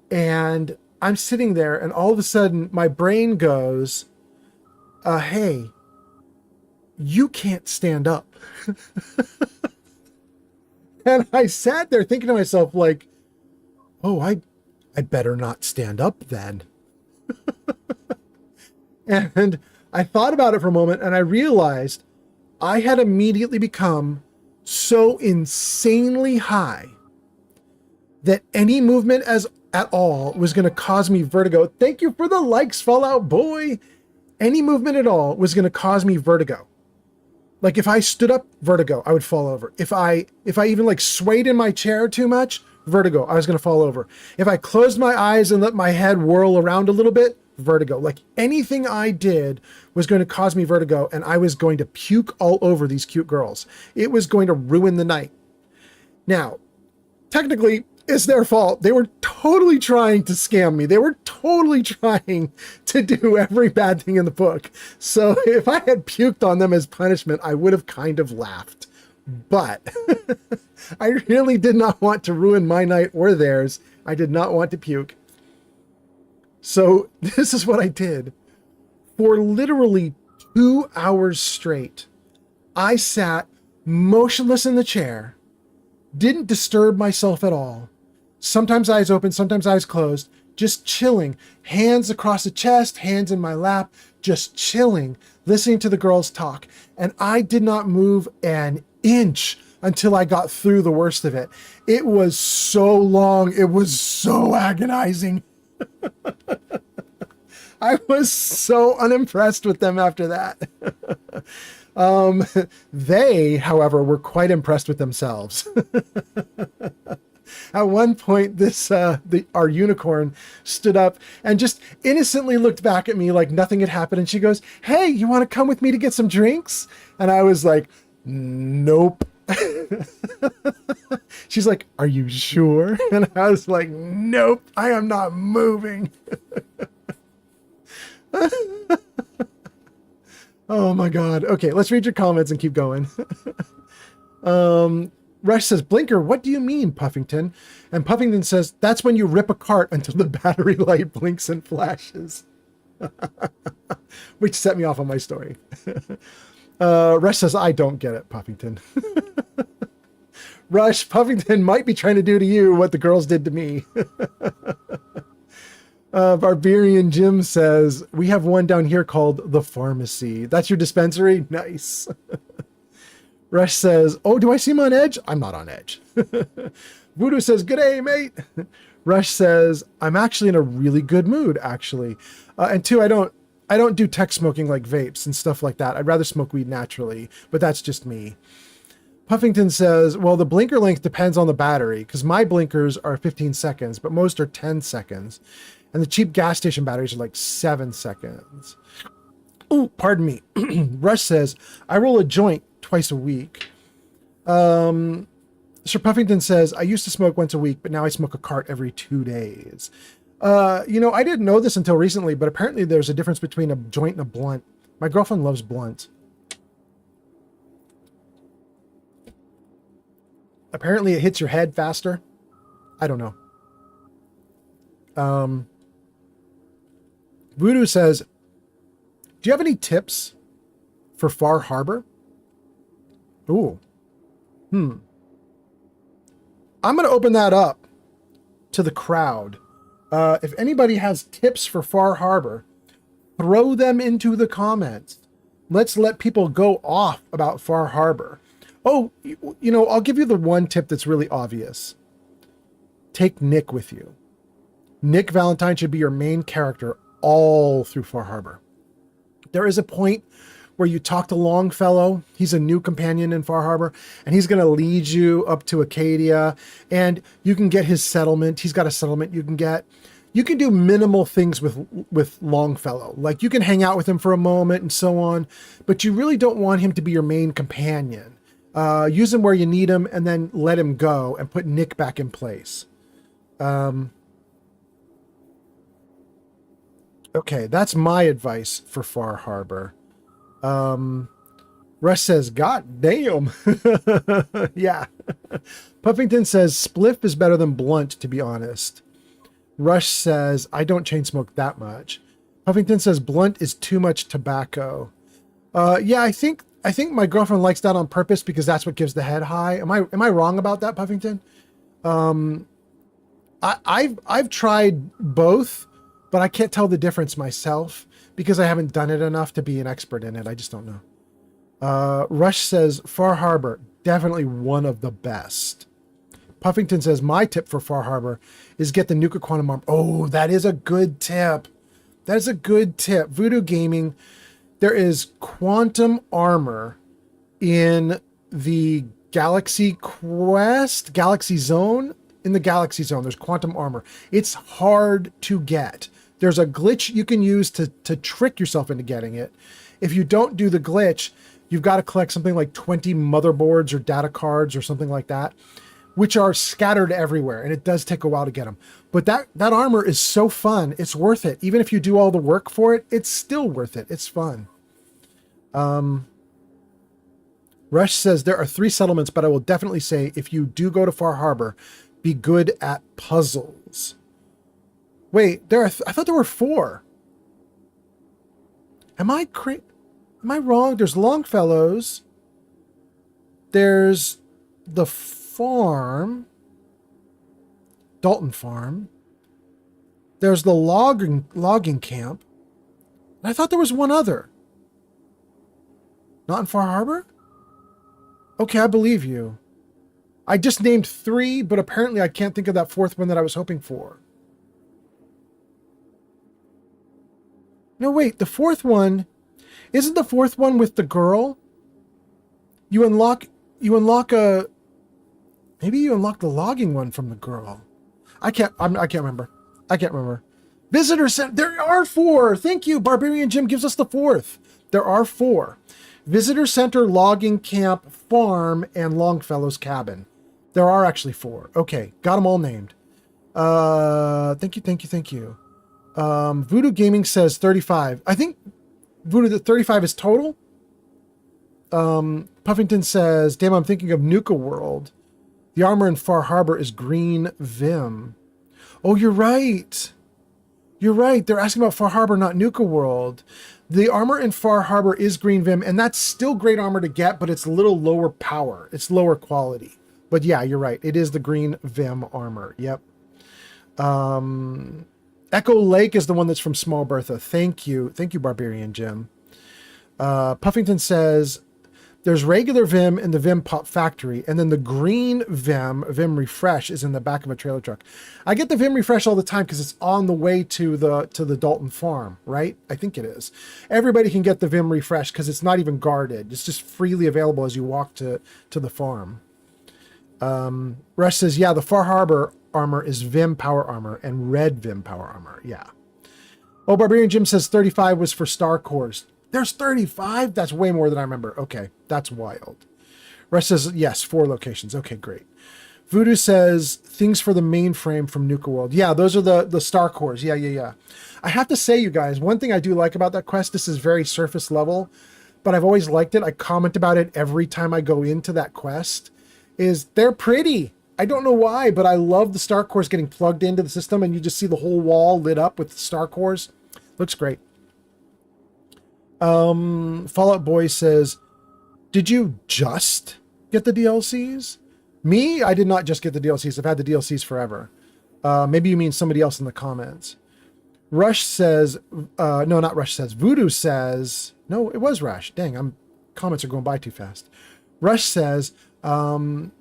And I'm sitting there, and all of a sudden my brain goes, hey, you can't stand up. And I sat there thinking to myself, like, oh, I better not stand up then. And I thought about it for a moment, and I realized I had immediately become so insanely high that any movement at all was going to cause me vertigo. Thank you for the likes, Fallout Boy. Any movement at all was going to cause me vertigo. Like if I stood up, vertigo, I would fall over. If I even like swayed in my chair too much, vertigo, I was going to fall over. If I closed my eyes and let my head whirl around a little bit, vertigo. Like anything I did was going to cause me vertigo, and I was going to puke all over these cute girls. It was going to ruin the night. Now, technically, it's their fault. They were totally trying to scam me. They were totally trying to do every bad thing in the book. So if I had puked on them as punishment, I would have kind of laughed. But I really did not want to ruin my night or theirs. I did not want to puke. So this is what I did. For literally 2 hours straight, I sat motionless in the chair, didn't disturb myself at all. Sometimes eyes open, sometimes eyes closed, just chilling, hands across the chest, hands in my lap, just chilling, listening to the girls talk. And I did not move an inch until I got through the worst of it. It was so long. It was so agonizing. I was so unimpressed with them after that. They, however, were quite impressed with themselves. At one point, our unicorn stood up and just innocently looked back at me like nothing had happened. And she goes, "Hey, you want to come with me to get some drinks?" And I was like, "Nope." She's like, "Are you sure?" And I was like, "Nope, I am not moving." Oh my God. Okay, let's read your comments and keep going. Rush says, "Blinker, what do you mean, Puffington?" And Puffington says, "That's when you rip a cart until the battery light blinks and flashes." Which set me off on my story. Rush says, "I don't get it, Puffington." Rush, Puffington might be trying to do to you what the girls did to me. Barbarian Jim says, "We have one down here called the pharmacy." That's your dispensary? Nice. Rush says, "Oh, do I seem on edge?" I'm not on edge. Voodoo says, "G'day, mate." Rush says, "I'm actually in a really good mood, actually." And two, I don't do tech smoking like vapes and stuff like that. I'd rather smoke weed naturally, but that's just me. Puffington says, "Well, the blinker length depends on the battery, because my blinkers are 15 seconds, but most are 10 seconds. And the cheap gas station batteries are like 7 seconds. Oh, pardon me. Rush says, "I roll a joint twice a week." Sir Puffington says, "I used to smoke once a week, but now I smoke a cart every 2 days." I didn't know this until recently, but apparently there's a difference between a joint and a blunt. My girlfriend loves blunt. Apparently it hits your head faster. I don't know. Voodoo says, "Do you have any tips for Far Harbor?" Ooh. I'm going to open that up to the crowd. If anybody has tips for Far Harbor, throw them into the comments. Let's let people go off about Far Harbor. Oh, I'll give you the one tip that's really obvious. Take Nick with you. Nick Valentine should be your main character all through Far Harbor. There is a point where you talk to Longfellow. He's a new companion in Far Harbor, and he's going to lead you up to Acadia, and you can get his settlement. He's got a settlement you can get. You can do minimal things with Longfellow. Like you can hang out with him for a moment and so on, but you really don't want him to be your main companion. Use him where you need him and then let him go and put Nick back in place. Okay, that's my advice for Far Harbor. Rush says, "God damn." Yeah. Puffington says, "Spliff is better than blunt, to be honest." Rush says, "I don't chain smoke that much." Puffington says, "Blunt is too much tobacco." Yeah, I think my girlfriend likes that on purpose because that's what gives the head high. Am I wrong about that, Puffington? I've tried both, but I can't tell the difference myself because I haven't done it enough to be an expert in it. I just don't know. Rush says, "Far Harbor, definitely one of the best." Puffington says, "My tip for Far Harbor is get the Nuka Quantum Armor." Oh, that is a good tip. That is a good tip. Voodoo Gaming, there is quantum armor in the Galaxy Quest, Galaxy Zone. In the Galaxy Zone, there's quantum armor. It's hard to get. There's a glitch you can use to trick yourself into getting it. If you don't do the glitch, you've got to collect something like 20 motherboards or data cards or something like that, which are scattered everywhere, and it does take a while to get them. But that armor is so fun. It's worth it. Even if you do all the work for it, it's still worth it. It's fun. Rush says, "There are 3 settlements, but I will definitely say if you do go to Far Harbor, be good at puzzles." Wait, I thought there were 4. Am I wrong? There's Longfellow's. There's the farm, Dalton Farm. There's the logging camp. And I thought there was one other. Not in Far Harbor? Okay, I believe you. I just named 3, but apparently I can't think of that 4th one that I was hoping for. No, wait, the 4th one... Isn't the 4th one with the girl? You unlock a... Maybe you unlock the logging one from the girl. I can't remember. I can't remember. Visitor Center. There are 4. Thank you. Barbarian Jim gives us the 4th. There are 4. Visitor Center, Logging Camp, Farm, and Longfellow's Cabin. There are actually 4. Okay. Got them all named. Thank you. Voodoo Gaming says 35. I think Voodoo, the 35 is total. Puffington says, damn, I'm thinking of Nuka World. The armor in Far Harbor is green Vim. Oh, you're right. You're right. They're asking about Far Harbor, not Nuka World. The armor in Far Harbor is green Vim, and that's still great armor to get, but it's a little lower power. It's lower quality. But yeah, you're right. It is the green Vim armor. Yep. Echo Lake is the one that's from Small Bertha. Thank you. Thank you, Barbarian Jim. Puffington says, there's regular Vim in the Vim Pop Factory, and then the green Vim Refresh, is in the back of a trailer truck. I get the Vim Refresh all the time because it's on the way to the Dalton Farm, right? I think it is. Everybody can get the Vim Refresh because it's not even guarded. It's just freely available as you walk to the farm. Rush says, yeah, the Far Harbor armor is Vim Power Armor and red Vim Power Armor. Yeah. Oh, Barbarian Jim says 35 was for Star Cores. There's 35? That's way more than I remember. Okay, that's wild. Rush says, yes, 4 locations. Okay, great. Voodoo says, things for the mainframe from Nuka World. Yeah, those are the Star Cores. Yeah. I have to say, you guys, one thing I do like about that quest, this is very surface level, but I've always liked it. I comment about it every time I go into that quest, is they're pretty. I don't know why, but I love the Star Cores getting plugged into the system and you just see the whole wall lit up with Star Cores. Looks great. Fallout Boy says, did you just get the DLCs? Me? I did not just get the DLCs. I've had the DLCs forever. Maybe you mean somebody else in the comments. Rush says, no, not Rush says. Voodoo says, no, it was Rush. Dang, comments are going by too fast. Rush says, I'm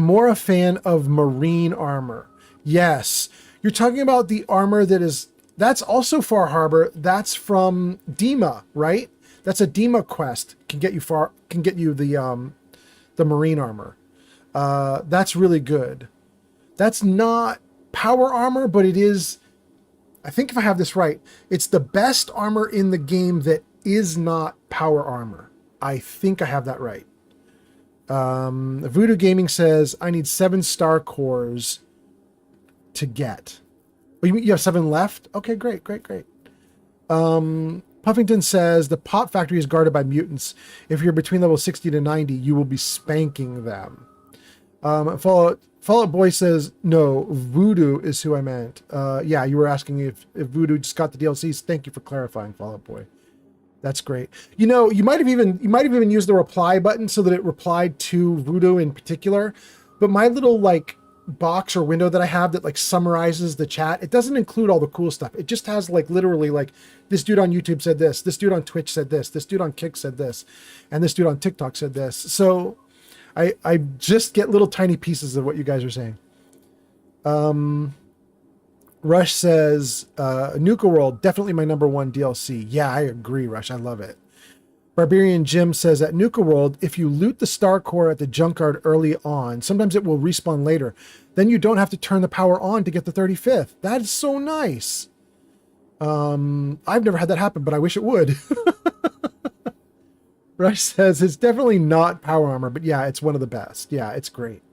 more a fan of marine armor. Yes. You're talking about the armor that's also Far Harbor. That's from Dima, right? That's a Dima quest. Can get you the marine armor. That's really good. That's not power armor, but it is, I think if I have this right, it's the best armor in the game that is not power armor. I think I have that right. Voodoo Gaming says, I need 7 Star Cores to get. Oh, you have 7 left? Okay, great. Puffington says, the Pop Factory is guarded by mutants. If you're between level 60 to 90, you will be spanking them. Fallout Boy says, no, Voodoo is who I meant. Yeah, you were asking if Voodoo just got the DLCs. Thank you for clarifying, Fallout Boy. That's great. You know, you might have even used the reply button so that it replied to Voodoo in particular. But my little box or window that I have that summarizes the chat, it doesn't include all the cool stuff. It just has literally this dude on YouTube said this dude on Twitch said this dude on Kick said this, and this dude on TikTok said this. So I just get little tiny pieces of what you guys are saying. Rush says, Nuka World, definitely my #1 DLC. Yeah, I agree, Rush. I love it. Barbarian Jim says, at Nuka World, if you loot the Star Core at the junkyard early on, sometimes it will respawn later. Then you don't have to turn the power on to get the 35th. That is so nice. I've never had that happen, but I wish it would. Rush says, it's definitely not power armor, but yeah, it's one of the best. Yeah, it's great.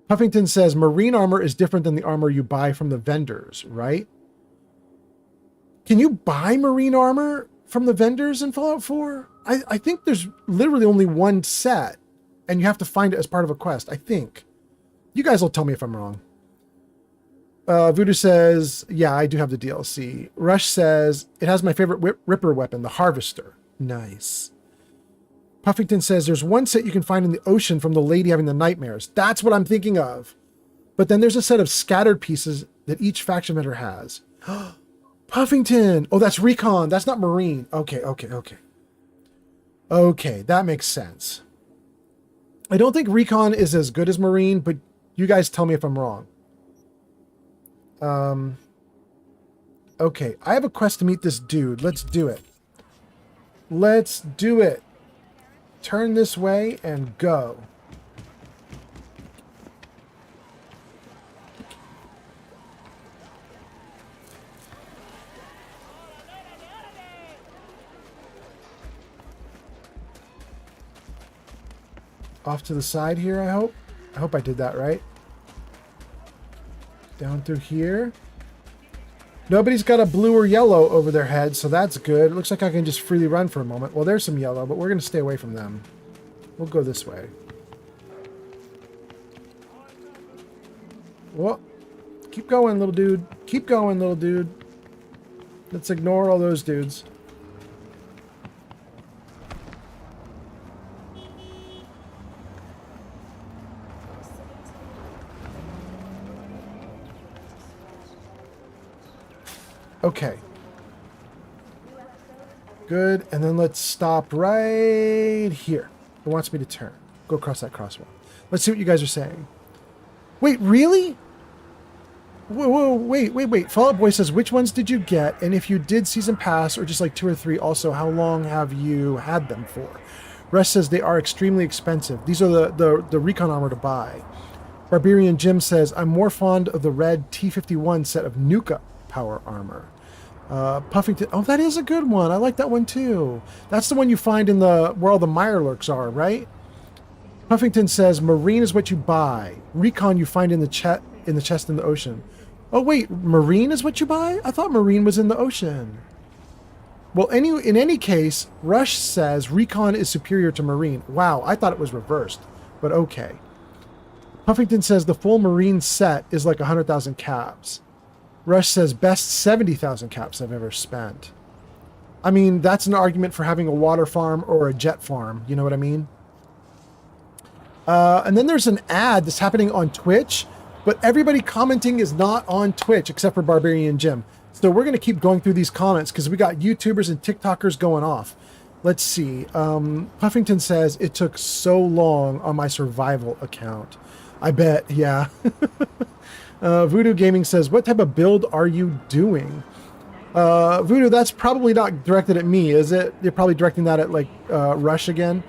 Puffington says, marine armor is different than the armor you buy from the vendors, right? Can you buy marine armor from the vendors in Fallout 4? I think there's literally only one set, and you have to find it as part of a quest, I think. You guys will tell me if I'm wrong. Voodoo says, yeah, I do have the DLC. Rush says, it has my favorite Ripper weapon, the Harvester. Nice. Puffington says there's one set you can find in the ocean from the lady having the nightmares. That's what I'm thinking of. But then there's a set of scattered pieces that each faction member has. Puffington. Oh, that's Recon. That's not Marine. Okay. Okay, that makes sense. I don't think Recon is as good as Marine, but you guys tell me if I'm wrong. Okay, I have a quest to meet this dude. Let's do it. Let's do it. Turn this way and go. Off to the side here, I hope. I hope I did that right. Down through here. Nobody's got a blue or yellow over their head, so that's good. It looks like I can just freely run for a moment. Well, there's some yellow, but we're going to stay away from them. We'll go this way. Well, keep going, little dude. Keep going, little dude. Let's ignore all those dudes. Okay. Good. And then let's stop right here. It wants me to turn. Go across that crosswalk. Let's see what you guys are saying. Wait, really? Whoa, wait. Fall Out Boy says, which ones did you get? And if you did season pass or just like 2 or 3, also, how long have you had them for? Rush says they are extremely expensive. These are the recon armor to buy. Barbarian Jim says, I'm more fond of the red T-51 set of Nuka power armor. Puffington, oh, that is a good one. I like that one too. That's the one you find in where all the Mirelurks are, right? Puffington says Marine is what you buy. Recon you find in the chest in the ocean. Oh wait, Marine is what you buy? I thought Marine was in the ocean. Well, in any case, Rush says Recon is superior to Marine. Wow, I thought it was reversed, but okay. Puffington says the full Marine set is like 100,000 caps. Rush says best 70,000 caps I've ever spent. I mean, that's an argument for having a water farm or a jet farm. You know what I mean? And then there's an ad that's happening on Twitch, but everybody commenting is not on Twitch except for Barbarian Jim. So we're going to keep going through these comments because we got YouTubers and TikTokers going off. Let's see. Puffington says it took so long on my survival account. I bet, yeah. Voodoo Gaming says, what type of build are you doing? Voodoo, that's probably not directed at me, is it? You're probably directing that at like Rush again.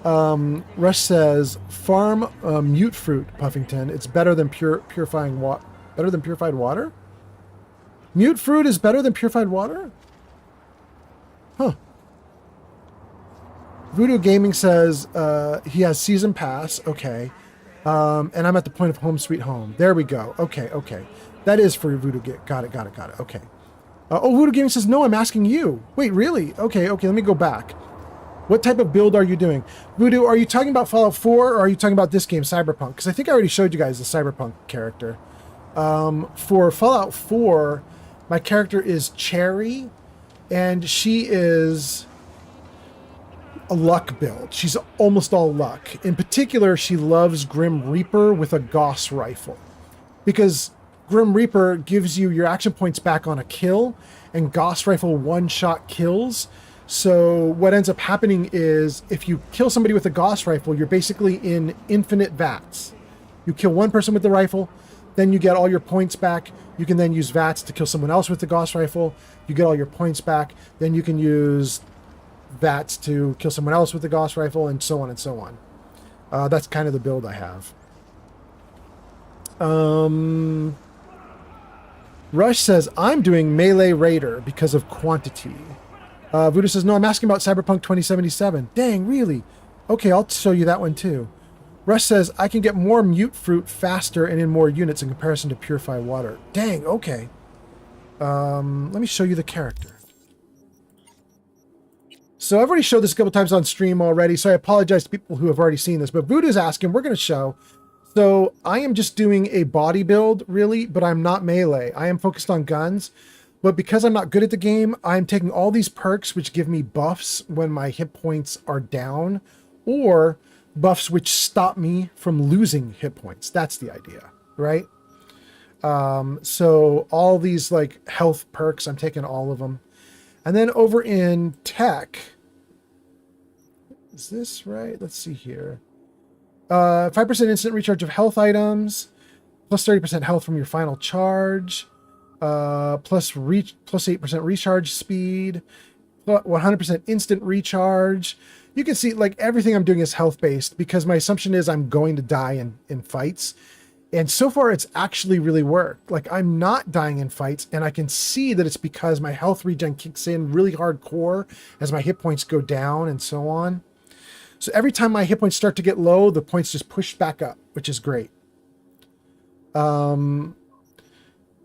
Rush says, farm mute fruit, Puffington. It's better than purified water? Mute fruit is better than purified water? Huh. Voodoo Gaming says he has season pass. Okay. And I'm at the point of home sweet home. There we go. Okay. That is for Voodoo. Got it. Okay. Voodoo Gaming says, no, I'm asking you. Wait, really? Okay. Let me go back. What type of build are you doing? Voodoo, are you talking about Fallout 4 or are you talking about this game, Cyberpunk? Because I think I already showed you guys the Cyberpunk character. For Fallout 4, my character is Cherry, and she is a luck build. She's almost all luck. In particular, she loves Grim Reaper with a Gauss rifle. Because Grim Reaper gives you your action points back on a kill, and Gauss rifle one-shot kills. So what ends up happening is if you kill somebody with a Gauss rifle, you're basically in infinite VATS. You kill one person with the rifle, then you get all your points back. You can then use VATS to kill someone else with the Gauss rifle. You get all your points back. Then you can use VATS to kill someone else with the Gauss rifle, and so on and so on. That's kind of the build I have. Rush says, I'm doing Melee Raider because of quantity. Voodoo says, no, I'm asking about Cyberpunk 2077. Dang, really? Okay, I'll show you that one too. Rush says, I can get more mute fruit faster and in more units in comparison to purified water. Dang, okay. Let me show you the character. So I've already showed this a couple times on stream already, so I apologize to people who have already seen this, but Voodoo's asking, we're going to show. So I am just doing a body build, really, but I'm not melee. I am focused on guns. But because I'm not good at the game, I'm taking all these perks which give me buffs when my hit points are down, or buffs which stop me from losing hit points. That's the idea, right? So all these like health perks, I'm taking all of them. And then over in tech, is this right? Let's see here. 5% instant recharge of health items, plus 30% health from your final charge, plus 8% recharge speed, 100% instant recharge. You can see like everything I'm doing is health based because my assumption is I'm going to die in fights. And so far it's actually really worked. Like I'm not dying in fights, and I can see that it's because my health regen kicks in really hardcore as my hit points go down and so on. So every time my hit points start to get low, the points just push back up, which is great.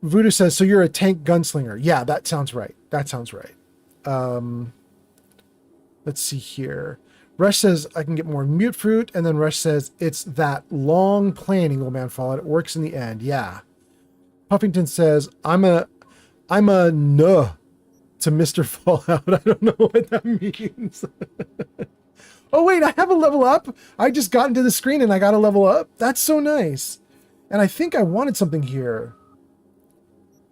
Voodoo says, so you're a tank gunslinger. Yeah, that sounds right. That sounds right. Let's see here. Rush says, I can get more mute fruit. And then Rush says, it's that long planning, old man Fallout. It works in the end. Yeah. Puffington says, I'm a nuh to Mr. Fallout. I don't know what that means. Oh, wait, I have a level up. I just got into the screen and I got a level up. That's so nice. And I think I wanted something here.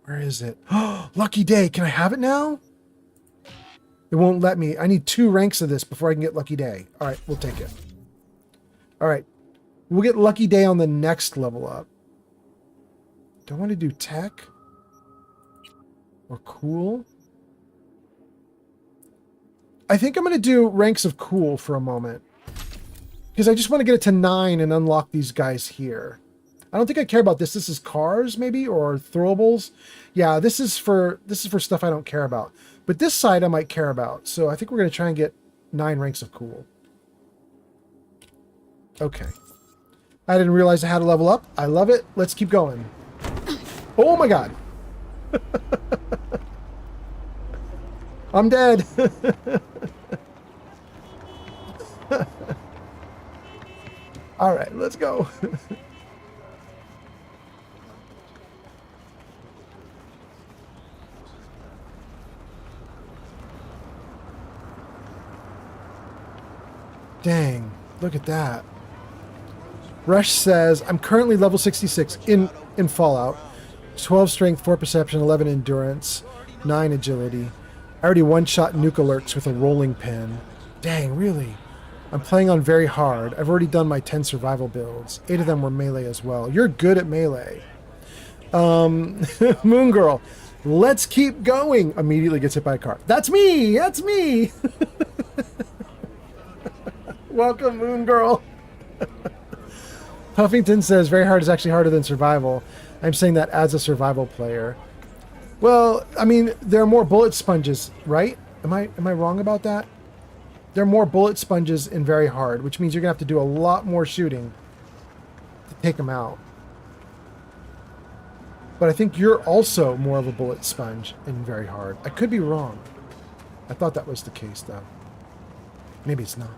Where is it? Oh, lucky day. Can I have it now? It won't let me. I need 2 ranks of this before I can get lucky day. All right, we'll take it. All right. We'll get lucky day on the next level up. Do I want to do tech? Or cool? I think I'm going to do ranks of cool for a moment. Because I just want to get it to 9 and unlock these guys here. I don't think I care about this. This is cars, maybe, or throwables. Yeah, this is for stuff I don't care about. But this side I might care about. So I think we're going to try and get 9 ranks of cool. Okay. I didn't realize I had to level up. I love it. Let's keep going. Oh my god. I'm dead. All right, let's go. Dang, look at that. Rush says, I'm currently level 66 in Fallout. 12 strength, 4 perception, 11 endurance, 9 agility. I already one-shot nuke alerts with a rolling pin. Dang, really? I'm playing on very hard. I've already done my 10 survival builds. 8 of them were melee as well. You're good at melee. Moon Girl, let's keep going. Immediately gets hit by a car. That's me! That's me! Welcome, Moon Girl. Puffington says, very hard is actually harder than survival. I'm saying that as a survival player. Well, I mean, there are more bullet sponges, right? Am I wrong about that? There are more bullet sponges in very hard, which means you're going to have to do a lot more shooting to take them out. But I think you're also more of a bullet sponge in very hard. I could be wrong. I thought that was the case, though. Maybe it's not.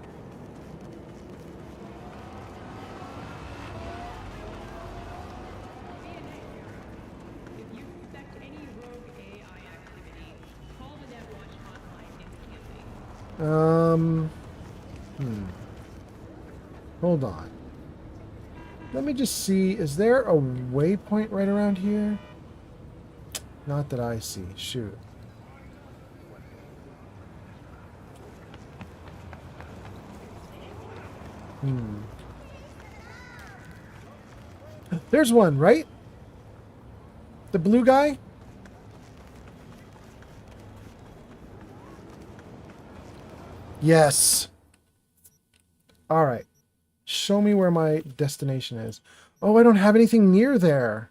Hold on. Let me just see. Is there a waypoint right around here? Not that I see. Shoot. There's one, right? The blue guy? Yes. All right. Show me where my destination is. Oh, I don't have anything near there.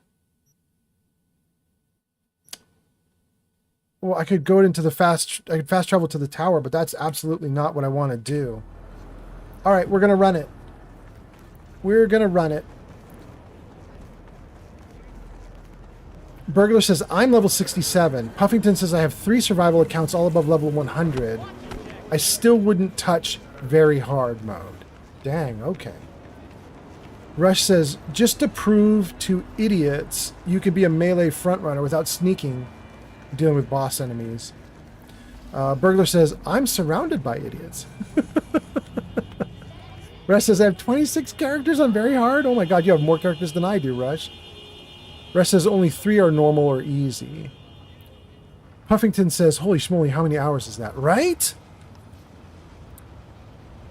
Well, I could go into the I could fast travel to the tower, but that's absolutely not what I want to do. All right, we're going to run it. We're going to run it. Burglar says, I'm level 67. Puffington says, I have 3 survival accounts all above level 100. I still wouldn't touch very hard mode. Dang, okay. Rush says, just to prove to idiots you could be a melee frontrunner without sneaking, dealing with boss enemies. Burglar says, I'm surrounded by idiots. Rush says, I have 26 characters on very hard. Oh my god, you have more characters than I do, Rush. Rush says only 3 are normal or easy. Puffington says, holy schmoly, how many hours is that? Right?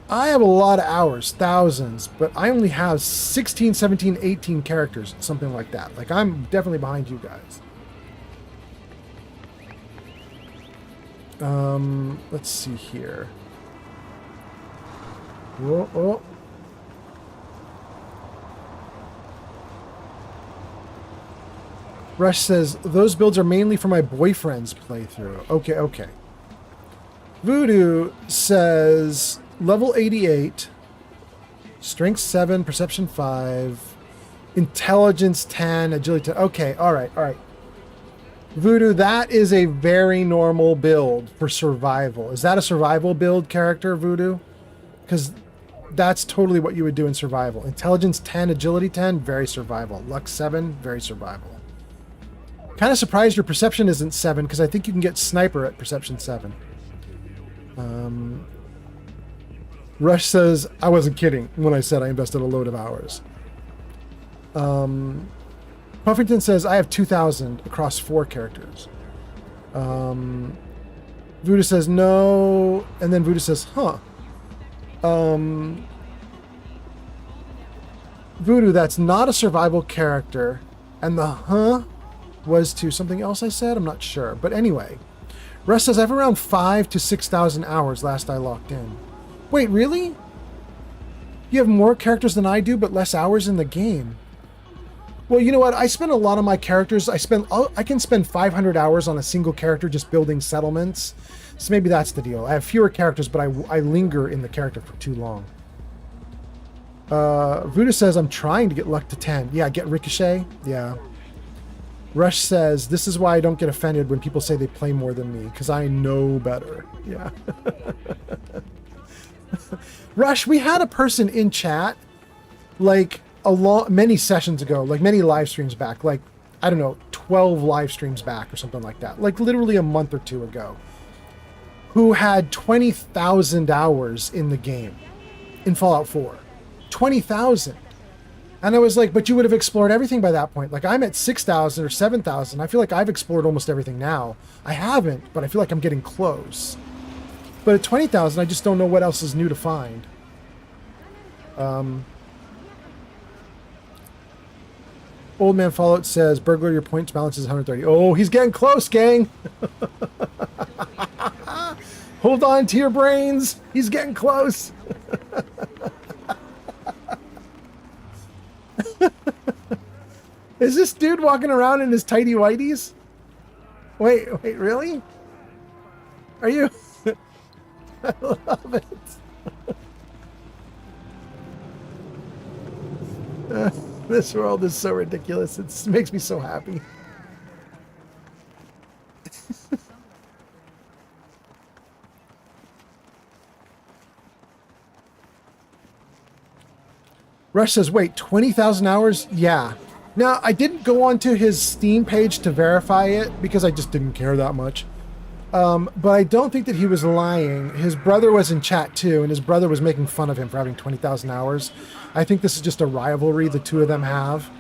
I have a lot of hours, thousands, but I only have 16, 17, 18 characters, something like that. Like, I'm definitely behind you guys. Let's see here. Whoa, oh. Rush says, those builds are mainly for my boyfriend's playthrough. Okay, okay. Voodoo says, level 88, strength 7, perception 5, intelligence 10, agility 10. Okay, all right, all right. Voodoo, that is a very normal build for survival. Is that a survival build character, Voodoo? Because that's totally what you would do in survival. Intelligence 10, agility 10, very survival. Luck 7, very survival. Kind of surprised your perception isn't 7, because I think you can get sniper at perception 7. Rush says, I wasn't kidding when I said I invested a load of hours. Puffington says, I have 2,000 across 4 characters. Voodoo says, no. And then Voodoo says, huh. Voodoo, that's not a survival character. And the huh was to something else I said? I'm not sure. But anyway, Russ says, I have around 5,000 to 6,000 hours last I logged in. Wait, really? You have more characters than I do, but less hours in the game. Well, you know what? I spend a lot of my characters. I can spend 500 hours on a single character just building settlements. So maybe that's the deal. I have fewer characters, but I linger in the character for too long. Voodoo says, I'm trying to get luck to 10. Yeah, get Ricochet. Yeah. Rush says, this is why I don't get offended when people say they play more than me, because I know better. Yeah. Rush, we had a person in chat, like, many sessions ago, like many live streams back, like, I don't know, 12 live streams back or something like that, like literally a month or two ago, who had 20,000 hours in the game in Fallout 4. 20,000. And I was like, but you would have explored everything by that point. Like, I'm at 6,000 or 7,000. I feel like I've explored almost everything now. I haven't, but I feel like I'm getting close. But at 20,000, I just don't know what else is new to find. Old Man Fallout says, Burglar, your points balance is 130. Oh, he's getting close, gang. Hold on to your brains. He's getting close. Is this dude walking around in his tighty whities? Wait, really? Are you? I love it. This world is so ridiculous. It makes me so happy. Rush says, wait, 20,000 hours? Yeah. Now, I didn't go onto his Steam page to verify it because I just didn't care that much. But I don't think that he was lying. His brother was in chat too, and his brother was making fun of him for having 20,000 hours. I think this is just a rivalry the two of them have.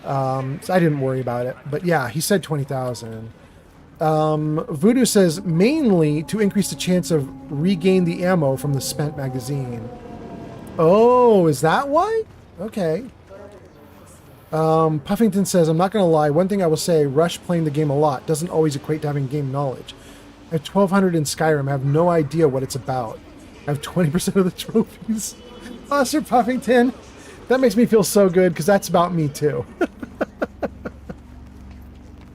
So I didn't worry about it. But yeah, he said 20,000. Voodoo says, mainly to increase the chance of regain the ammo from the spent magazine. Oh, is that why? Okay. Puffington says, I'm not going to lie. One thing I will say, Rush playing the game a lot doesn't always equate to having game knowledge. I have 1,200 in Skyrim. I have no idea what it's about. I have 20% of the trophies. Oh, Sir Puffington. That makes me feel so good, because that's about me, too.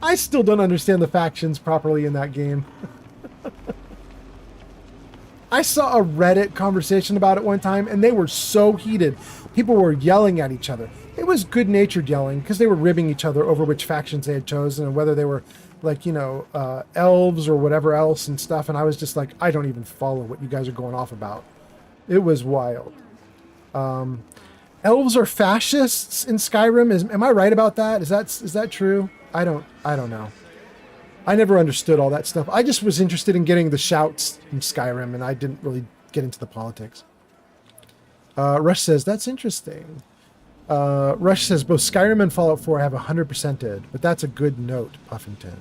I still don't understand the factions properly in that game. I saw a Reddit conversation about it one time, and they were so heated. People were yelling at each other. It was good-natured yelling, because they were ribbing each other over which factions they had chosen, and whether they were, like, you know, elves or whatever else and stuff. And I was just like, I don't even follow what you guys are going off about. It was wild. Elves are fascists in Skyrim. Am I right about that? Is that true? I don't know. I never understood all that stuff. I just was interested in getting the shouts in Skyrim, and I didn't really get into the politics. Rush says, that's interesting. Rush says, both Skyrim and Fallout 4 have 100%ed, but that's a good note, Puffington.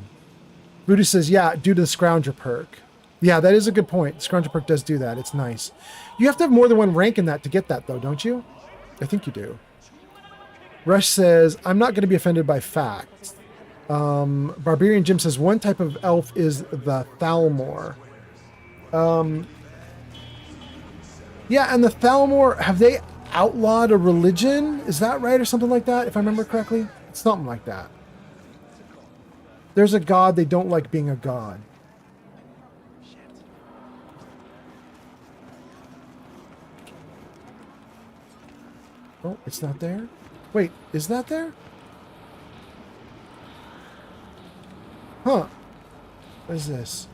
Voodoo says, yeah, due to the Scrounger perk. Yeah, that is a good point. Scrounger perk does do that. It's nice. You have to have more than one rank in that to get that, though, don't you? I think you do. Rush says, I'm not going to be offended by facts. Barbarian Jim says, one type of elf is the Thalmor. Yeah, and the Thalmor, have they outlawed a religion? Is that right, or something like that, if I remember correctly? It's something like that. There's a god, they don't like being a god. Oh, it's not there? Wait, is that there? Huh. What is this?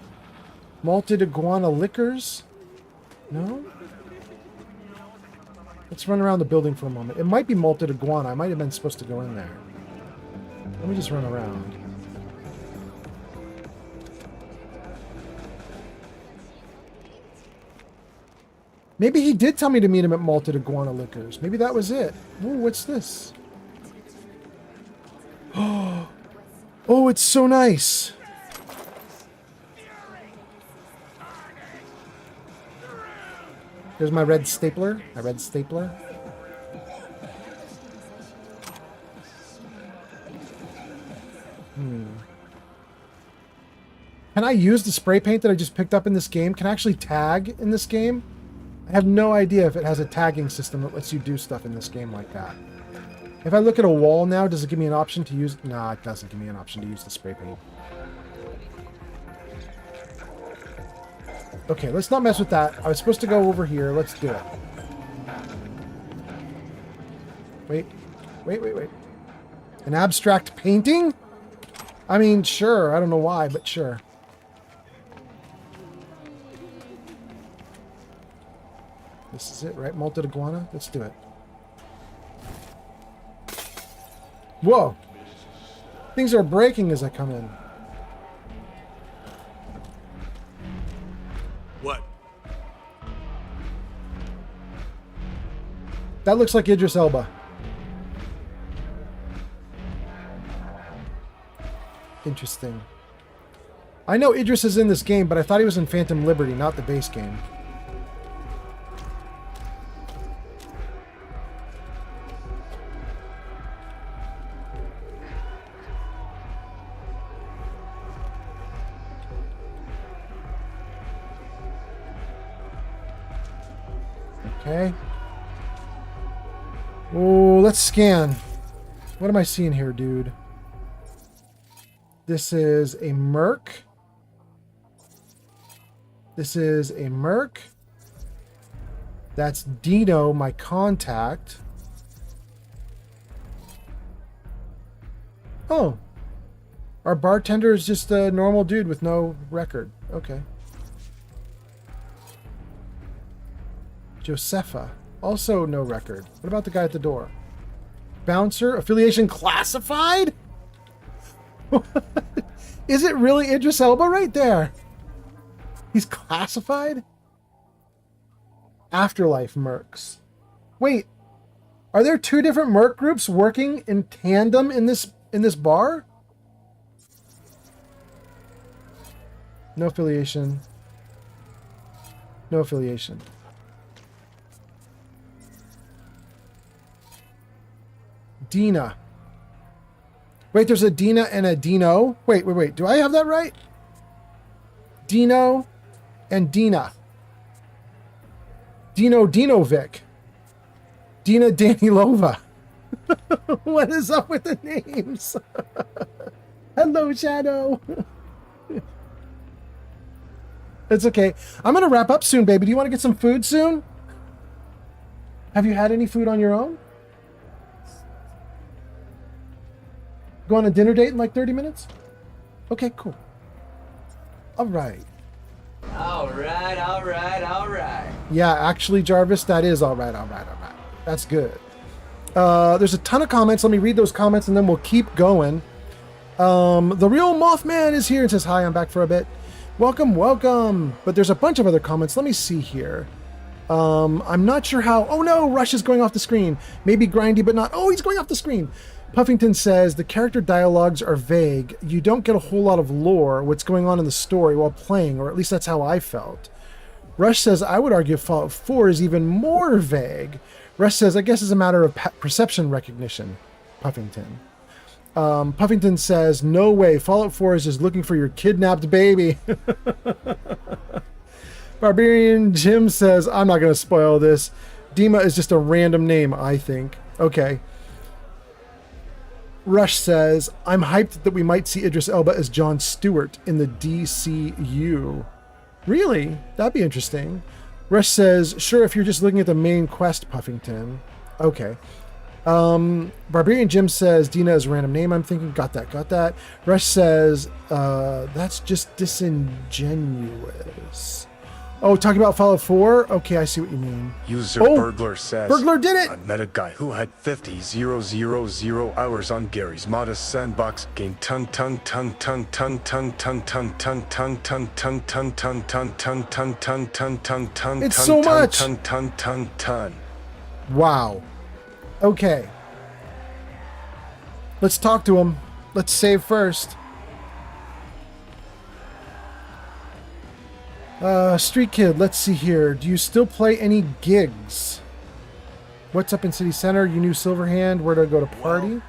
Malted iguana liquors? No? Let's run around the building for a moment. It might be malted iguana. I might have been supposed to go in there. Let me just run around. Maybe he did tell me to meet him at Malted Iguana Liquors. Maybe that was it. Ooh, what's this? Oh, it's so nice. Here's my red stapler. My red stapler. Can I use the spray paint that I just picked up in this game? Can I actually tag in this game? I have no idea if it has a tagging system that lets you do stuff in this game like that. If I look at a wall now, does it give me an option to use... No, it doesn't give me an option to use the spray paint. Okay, let's not mess with that. I was supposed to go over here. Let's do it. Wait. An abstract painting? I mean, sure. I don't know why, but sure. This is it, right? Malted iguana? Let's do it. Whoa! Things are breaking as I come in. What? That looks like Idris Elba. Interesting. I know Idris is in this game, but I thought he was in Phantom Liberty, not the base game. Okay. Oh, let's scan. What am I seeing here, dude? This is a Merc. This is a Merc. That's Dino, my contact. Oh. Our bartender is just a normal dude with no record. Okay. Josepha. Also no record. What about the guy at the door? Bouncer. Affiliation classified? Is it really Idris Elba right there? He's classified? Afterlife Mercs. Wait. Are there two different Merc groups working in tandem in this bar? No affiliation. No affiliation. Dina. Wait, there's a Dina and a Dino. Wait. Do I have that right? Dino and Dina. Dinovic. Dina Danilova. What is up with the names? Hello, Shadow. It's okay. I'm going to wrap up soon, baby. Do you want to get some food soon? Have you had any food on your own? Go on a dinner date in like 30 minutes? Okay, cool. All right. All right. Yeah, actually, Jarvis, that is all right. That's good. There's a ton of comments. Let me read those comments and then we'll keep going. The real Mothman is here and says, hi, I'm back for a bit. Welcome, welcome. But there's a bunch of other comments. Let me see here. I'm not sure how. Oh no, Rush is going off the screen. Maybe grindy, but not. Oh, he's going off the screen. Puffington says the character dialogues are vague. You don't get a whole lot of lore, what's going on in the story while playing, or at least that's how I felt. Rush says, I would argue Fallout 4 is even more vague. Rush says, I guess it's a matter of perception recognition. Puffington. Puffington says, no way, Fallout 4 is just looking for your kidnapped baby. Barbarian Jim says, I'm not going to spoil this. Dima is just a random name, I think. Okay. Rush says, I'm hyped that we might see Idris Elba as Jon Stewart in the DCU. Really? That'd be interesting. Rush says, sure, if you're just looking at the main quest, Puffington. Okay. Barbarian Jim says, Dina is a random name, I'm thinking. Got that. Rush says, that's just disingenuous. Oh, talking about Fallout 4? Okay, I see what you mean. User Burglar says, Burglar did it! I met a guy who had 50,000 hours on Gary's modest sandbox, gained ton. It's so much! Wow. Okay. Let's talk to him. Let's save first. Street Kid, let's see here. Do you still play any gigs? What's up in City Center? You knew Silverhand. Where do I go to party?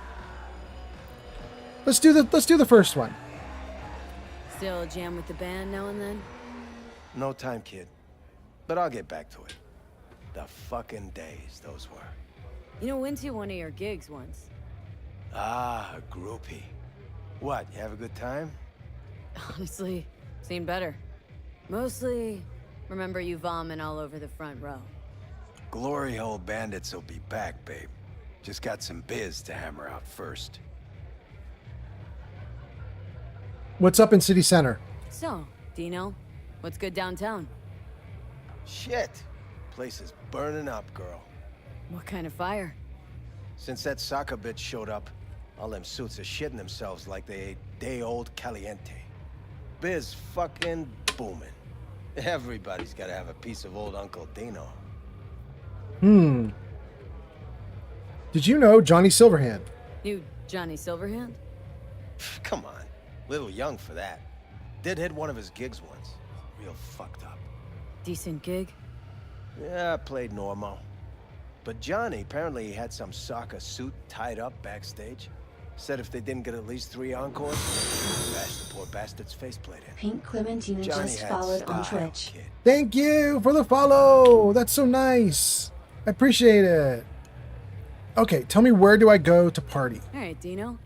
Let's do the first one. Still jam with the band now and then? No time, kid. But I'll get back to it. The fucking days those were. You know, went to one of your gigs once. Ah, a groupie. What, you have a good time? Honestly, seen better. Mostly, remember you vomiting all over the front row. Glory hole bandits will be back, babe. Just got some biz to hammer out first. What's up in City Center? So, Dino, what's good downtown? Shit! Place is burning up, girl. What kind of fire? Since that soccer bitch showed up, all them suits are shitting themselves like they ate day-old caliente. Biz fucking booming. Everybody's gotta have a piece of old Uncle Dino. Did you know Johnny Silverhand? You Johnny Silverhand? Come on. Little young for that. Did hit one of his gigs once. Real fucked up. Decent gig? Yeah, played normal. But Johnny apparently had some soccer suit tied up backstage. Said if they didn't get at least 3 encores, bash the poor bastard's faceplate in. Pink Clementina just followed on Twitch. Kid. Thank you for the follow. That's so nice. I appreciate it. Okay, tell me, where do I go to party? All right, Dino.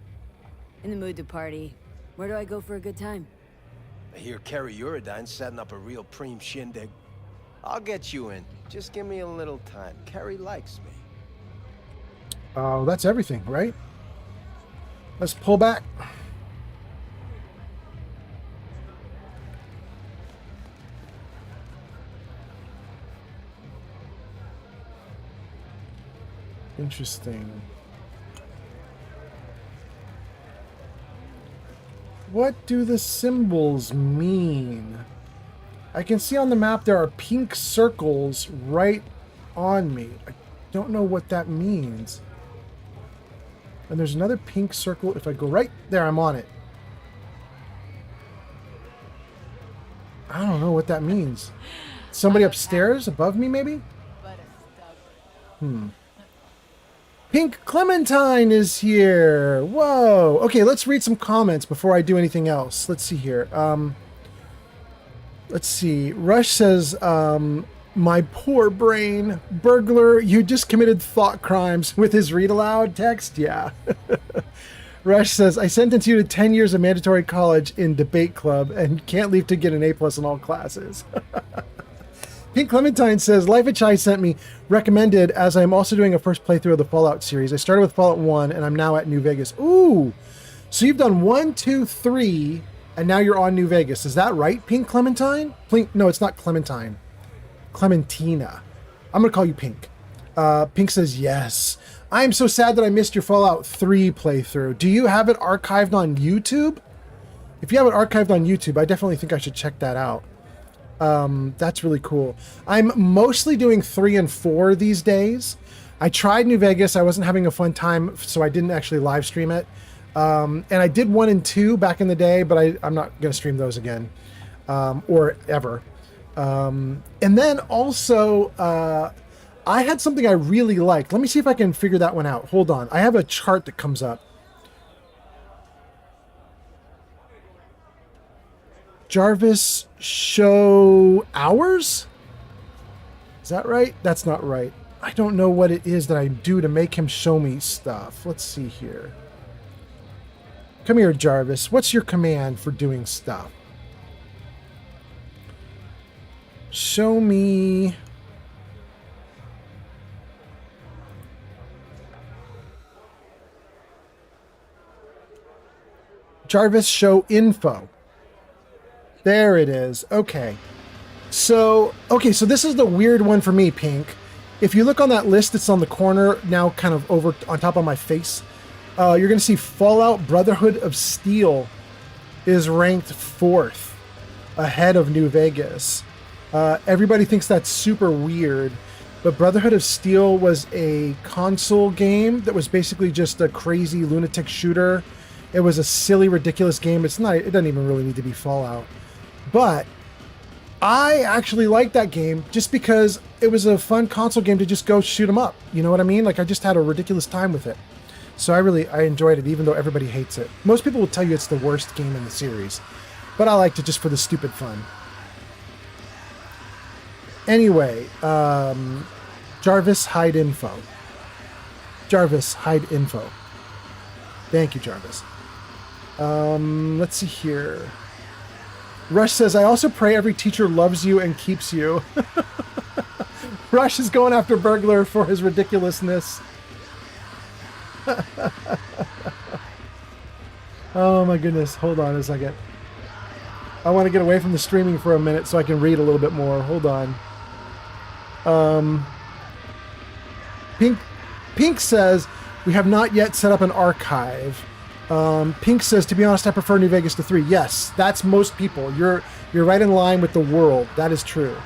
In the mood to party. Where do I go for a good time? I hear Kerry Uridine's setting up a real preem shindig. I'll get you in. Just give me a little time. Kerry likes me. Oh, that's everything, right? Let's pull back. Interesting. What do the symbols mean? I can see on the map there are pink circles right on me. I don't know what that means. And there's another pink circle. If I go right there, I'm on it. I don't know what that means. Somebody upstairs above me, maybe? Pink Clementine is here. Whoa. Okay, let's read some comments before I do anything else. Let's see here. Let's see. Rush says, my poor brain. Burglar, you just committed thought crimes with his read aloud text? Yeah. Rush says, I sentence you to 10 years of mandatory college in debate club and can't leave to get an A+ in all classes. Pink Clementine says, Life at Chai sent me recommended as I'm also doing a first playthrough of the Fallout series. I started with Fallout 1 and I'm now at New Vegas. Ooh, so you've done 1, 2, 3, and now you're on New Vegas. Is that right, Pink Clementine? No, it's not Clementine. Clementina. I'm going to call you Pink. Pink says, yes. I'm so sad that I missed your Fallout 3 playthrough. Do you have it archived on YouTube? If you have it archived on YouTube, I definitely think I should check that out. That's really cool. I'm mostly doing 3 and 4 these days. I tried New Vegas. I wasn't having a fun time, so I didn't actually live stream it. And I did 1 and 2 back in the day, but I'm not going to stream those again, or ever. And then also, I had something I really liked. Let me see if I can figure that one out. Hold on. I have a chart that comes up. Jarvis show hours? Is that right? That's not right. I don't know what it is that I do to make him show me stuff. Let's see here. Come here, Jarvis. What's your command for doing stuff? Show me... Jarvis show info. There it is. Okay. So this is the weird one for me, Pink. If you look on that list that's on the corner, now kind of over on top of my face, you're going to see Fallout Brotherhood of Steel is ranked 4th, ahead of New Vegas. Everybody thinks that's super weird, but Brotherhood of Steel was a console game that was basically just a crazy lunatic shooter. It was a silly, ridiculous game. It doesn't even really need to be Fallout. But I actually liked that game just because it was a fun console game to just go shoot them up. You know what I mean? Like, I just had a ridiculous time with it. So I enjoyed it, even though everybody hates it. Most people will tell you it's the worst game in the series, but I liked it just for the stupid fun. Anyway, Jarvis, hide info. Jarvis, hide info. Thank you, Jarvis. Let's see here. Rush says, I also pray every teacher loves you and keeps you. Rush is going after Burglar for his ridiculousness. Oh my goodness. Hold on a second. I want to get away from the streaming for a minute so I can read a little bit more. Hold on. Pink says, we have not yet set up an archive. Pink says, to be honest, I prefer New Vegas to 3. Yes, that's most people. You're right in line with the world. That is true.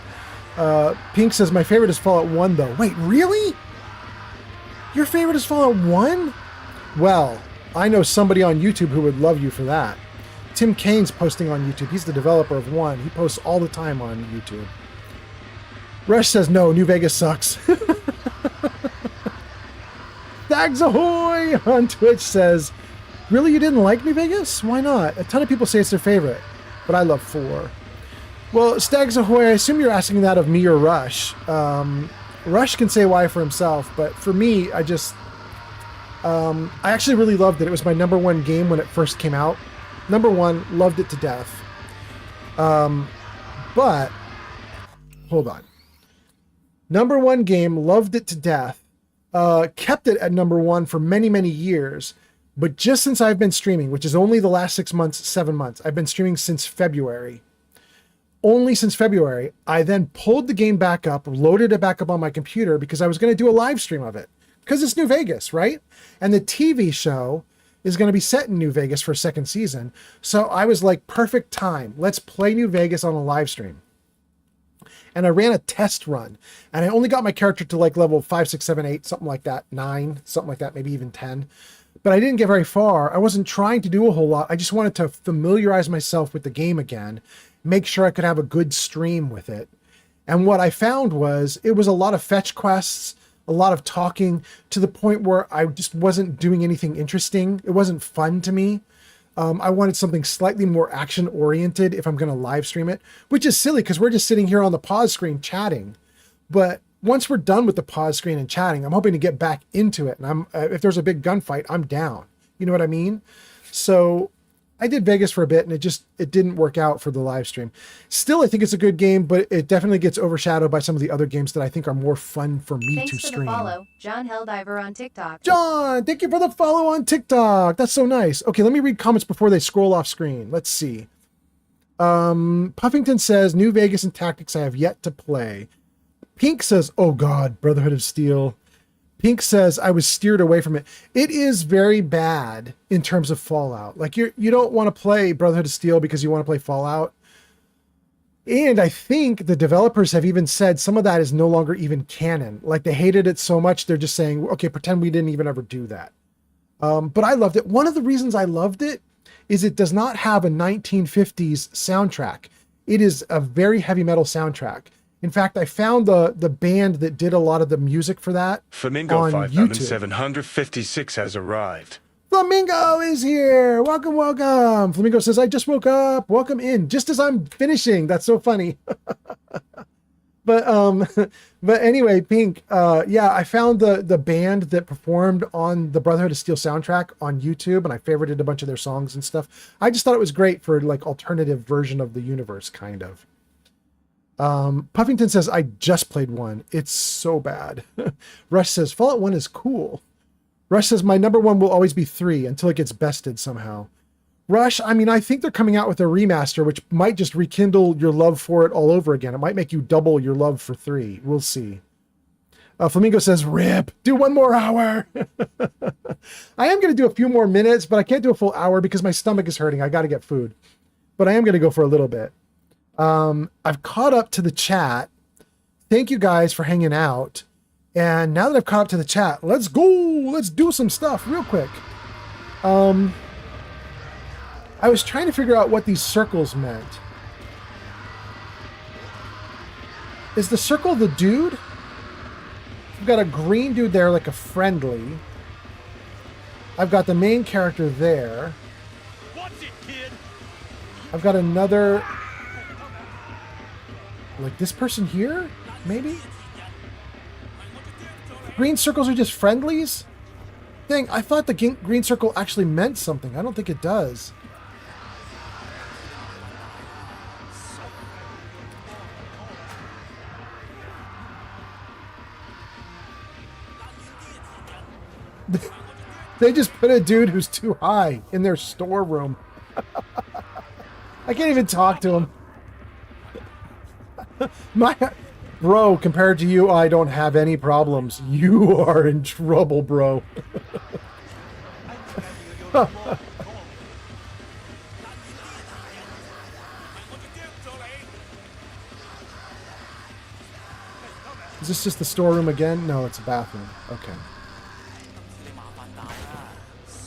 Pink says, my favorite is Fallout 1, though. Wait, really? Your favorite is Fallout 1? Well, I know somebody on YouTube who would love you for that. Tim Kane's posting on YouTube. He's the developer of 1. He posts all the time on YouTube. Rush says, no, New Vegas sucks. Stags Ahoy on Twitch says, really, you didn't like New Vegas? Why not? A ton of people say it's their favorite, but I love 4. Well, Stags Ahoy, I assume you're asking that of me or Rush. Rush can say why for himself, but for me, I actually really loved it. It was my #1 game when it first came out. #1, loved it to death. But, hold on. #1 game, loved it to death. Kept it at #1 for many, many years. But just since I've been streaming, which is only the last 6 months, 7 months, I've been streaming since February. Only since February, I then pulled the game back up, loaded it back up on my computer because I was going to do a live stream of it. Because it's New Vegas, right? And the TV show is going to be set in New Vegas for a 2nd season. So I was like, perfect time. Let's play New Vegas on a live stream. And I ran a test run. And I only got my character to like level 5, 6, 7, 8, something like that. 9, something like that, maybe even 10. But I didn't get very far. I wasn't trying to do a whole lot. I just wanted to familiarize myself with the game again, make sure I could have a good stream with it. And what I found was it was a lot of fetch quests, a lot of talking, to the point where I just wasn't doing anything interesting. It wasn't fun to me. I wanted something slightly more action oriented if I'm going to live stream it, which is silly because we're just sitting here on the pause screen chatting. But once we're done with the pause screen and chatting, I'm hoping to get back into it. And if there's a big gunfight, I'm down. You know what I mean? So I did Vegas for a bit and it didn't work out for the live stream. Still, I think it's a good game, but it definitely gets overshadowed by some of the other games that I think are more fun for me Thanks to for stream. the follow, John Helldiver on TikTok. John, thank you for the follow on TikTok. That's so nice. Okay, let me read comments before they scroll off screen. Let's see. Puffington says, New Vegas and Tactics I have yet to play. Pink says, oh God, Brotherhood of Steel. Pink says, I was steered away from it. It is very bad in terms of Fallout. Like you don't want to play Brotherhood of Steel because you want to play Fallout. And I think the developers have even said some of that is no longer even canon. Like they hated it so much, they're just saying, okay, pretend we didn't even ever do that. But I loved it. One of the reasons I loved it is it does not have a 1950s soundtrack. It is a very heavy metal soundtrack. In fact, I found the band that did a lot of the music for that Flamingo on 5756 has arrived. Flamingo is here. Welcome, welcome. Flamingo says, I just woke up. Welcome in. Just as I'm finishing. That's so funny. But anyway, Pink, yeah, I found the band that performed on the Brotherhood of Steel soundtrack on YouTube, and I favorited a bunch of their songs and stuff. I just thought it was great for like alternative version of the universe, kind of. Puffington says, I just played one. It's so bad. Rush says, Fallout 1 is cool. Rush says, my number one will always be 3 until it gets bested somehow. Rush, I mean, I think they're coming out with a remaster, which might just rekindle your love for it all over again. It might make you double your love for 3. We'll see. Flamingo says, rip, do 1 more hour. I am going to do a few more minutes, but I can't do a full hour because my stomach is hurting. I got to get food. But I am going to go for a little bit. I've caught up to the chat. Thank you guys for hanging out. And now that I've caught up to the chat, let's go. Let's do some stuff real quick. I was trying to figure out what these circles meant. Is the circle the dude? I've got a green dude there, like a friendly. I've got the main character there. What's it, kid? I've got another... like this person here, maybe? Green circles are just friendlies? Dang, I thought the green circle actually meant something. I don't think it does. They just put a dude who's too high in their storeroom. I can't even talk to him. Bro, compared to you, I don't have any problems. You are in trouble, bro. Is this just the storeroom again? No, it's a bathroom. Okay.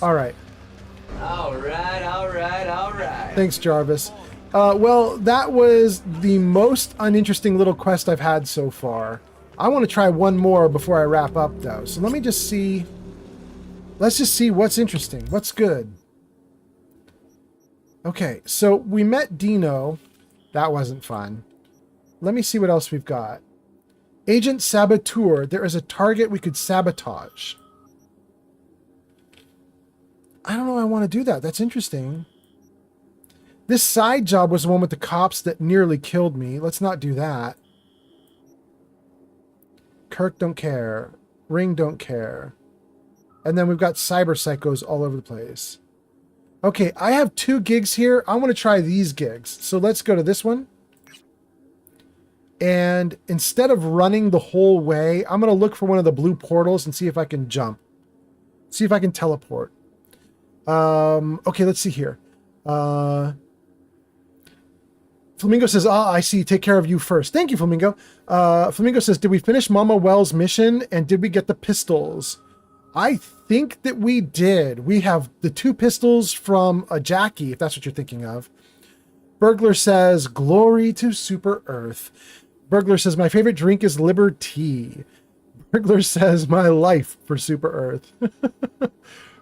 All right. All right. Thanks, Jarvis. Well, that was the most uninteresting little quest I've had so far. I want to try one more before I wrap up, though. So let me just see. Let's just see what's interesting. What's good? Okay, so we met Dino. That wasn't fun. Let me see what else we've got. Agent Saboteur. There is a target we could sabotage. I don't know I want to do that. That's interesting. This side job was the one with the cops that nearly killed me. Let's not do that. Kirk don't care. Ring don't care. And then we've got cyber psychos all over the place. Okay, I have 2 gigs here. I want to try these gigs. So let's go to this one. And instead of running the whole way, I'm going to look for one of the blue portals and see if I can jump. See if I can teleport. Okay, let's see here. Flamingo says, I see. Take care of you first. Thank you, Flamingo. Flamingo says, did we finish Mama Wells' mission and did we get the pistols? I think that we did. We have the 2 pistols from Jackie, if that's what you're thinking of. Burglar says, glory to Super Earth. Burglar says, my favorite drink is Liberty. Burglar says, my life for Super Earth.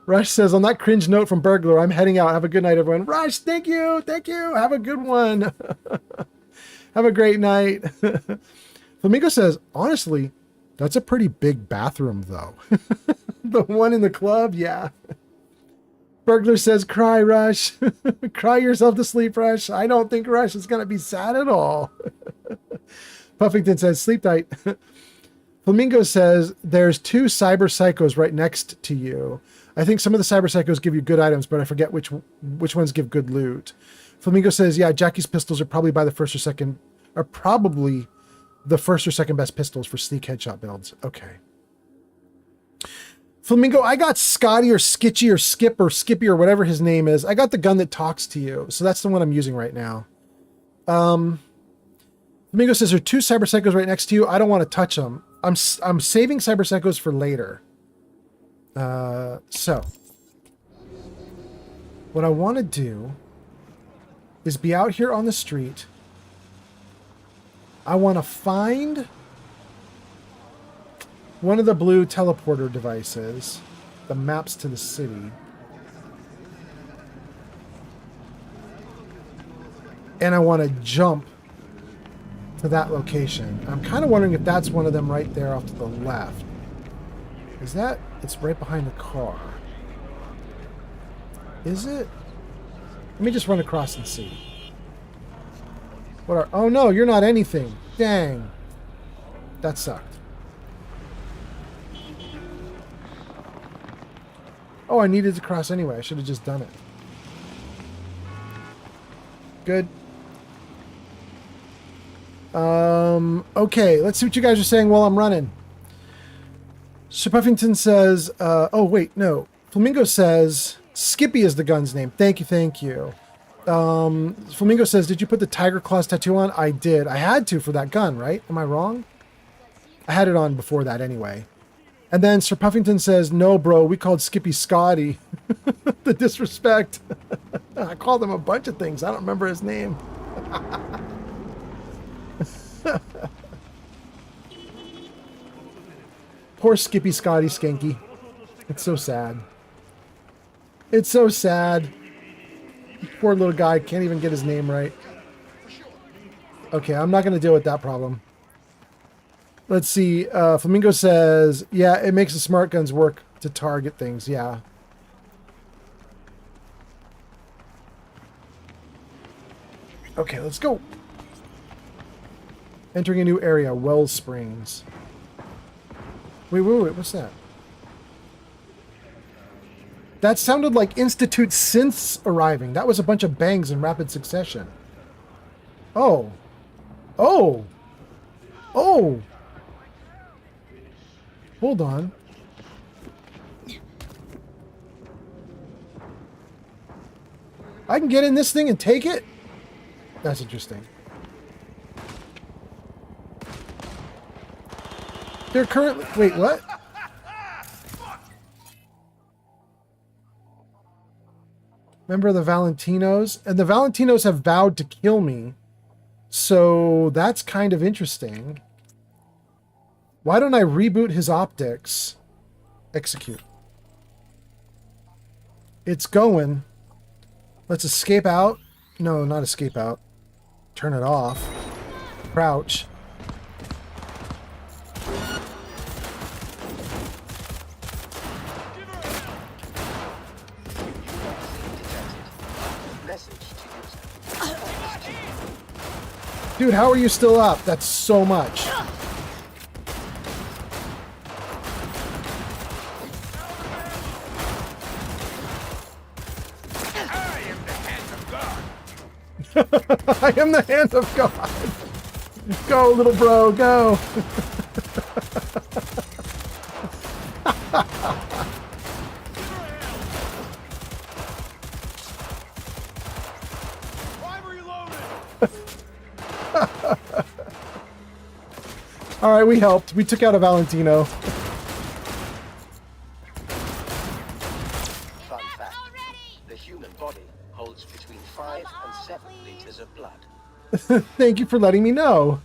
Rush says, on that cringe note from Burglar, I'm heading out. Have a good night, everyone. Rush, thank you. Thank you. Have a good one. Have a great night. Flamingo says, honestly, that's a pretty big bathroom, though. The one in the club, yeah. Burglar says, cry, Rush. Cry yourself to sleep, Rush. I don't think Rush is going to be sad at all. Puffington says, sleep tight. Flamingo says, there's 2 cyber psychos right next to you. I think some of the cyber psychos give you good items, but I forget which ones give good loot. Flamingo says, yeah, Jackie's pistols are probably by the first or second, are probably the first or second best pistols for sneak headshot builds. Okay. Flamingo, I got Scotty or Skitchy or Skip or Skippy or whatever his name is. I got the gun that talks to you. So that's the one I'm using right now. Flamingo says there are 2 Cyber Psychos right next to you. I don't want to touch them. I'm saving Cyber Psychos for later. So what I want to do is be out here on the street. I want to find one of the blue teleporter devices, the maps to the city. And I want to jump to that location. I'm kind of wondering if that's one of them right there off to the left. Is that? It's right behind the car. Is it? Let me just run across and see. What are... Oh no, you're not anything. Dang. That sucked. Oh, I needed to cross anyway. I should have just done it. Good. Okay, let's see what you guys are saying while I'm running. Sir Puffington says, oh wait, no. Flamingo says, Skippy is the gun's name. Thank you, thank you. Flamingo says, did you put the tiger claws tattoo on? I did. I had to for that gun, right? Am I wrong? I had it on before that anyway. And then Sir Puffington says, no, bro, we called Skippy Scotty. The disrespect. I called him a bunch of things. I don't remember his name. Poor Skippy Scotty Skanky. It's so sad. It's so sad. Poor little guy can't even get his name right. Okay, I'm not going to deal with that problem. Let's see. Flamingo says, yeah, it makes the smart guns work to target things. Yeah. Okay, let's go. Entering a new area, Wells Springs. Wait, what's that? That sounded like Institute synths arriving. That was a bunch of bangs in rapid succession. Oh. Oh. Oh. Hold on. I can get in this thing and take it? That's interesting. They're currently... Wait, what? Remember the Valentinos? And the Valentinos have vowed to kill me. So that's kind of interesting. Why don't I reboot his optics? Execute. It's going. Let's escape out. No, not escape out. Turn it off. Crouch. Dude, how are you still up? That's so much. I am the hand of God. Go, little bro, go. All right, we helped. We took out a Valentino. Fun fact. The human body holds between 5 and 7 liters of blood. Thank you for letting me know.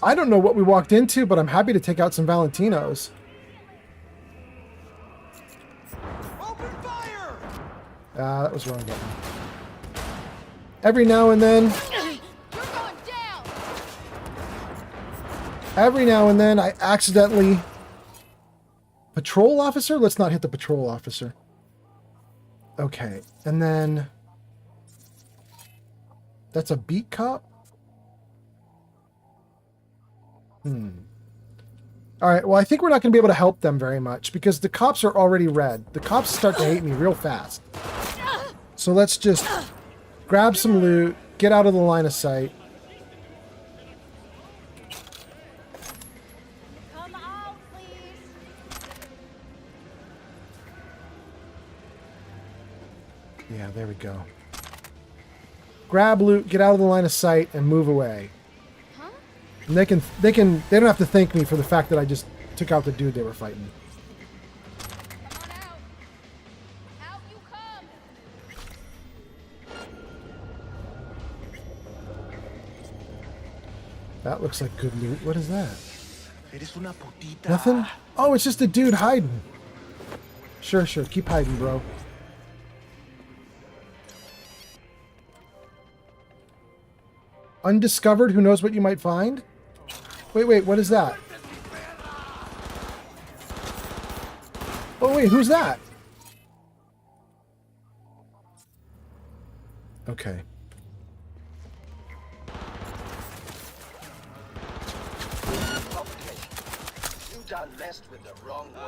I don't know what we walked into, but I'm happy to take out some Valentinos. That was wrong button. Every now and then... Every now and then I accidentally... Patrol officer? Let's not hit the patrol officer. Okay, and then... That's a beat cop? Alright, well I think we're not going to be able to help them very much because the cops are already red. The cops start to hate me real fast. So let's just grab some loot, get out of the line of sight. Come out, please. Yeah, there we go. Grab loot, get out of the line of sight, and move away. Huh? And they don't have to thank me for the fact that I just took out the dude they were fighting. Come on out. Out you come. That looks like good loot. What is that? Nothing? Oh, it's just a dude hiding. Sure, sure. Keep hiding, bro. Undiscovered? Who knows what you might find? Wait, what is that? Oh, wait, who's that? Okay. You done messed with the wrong one.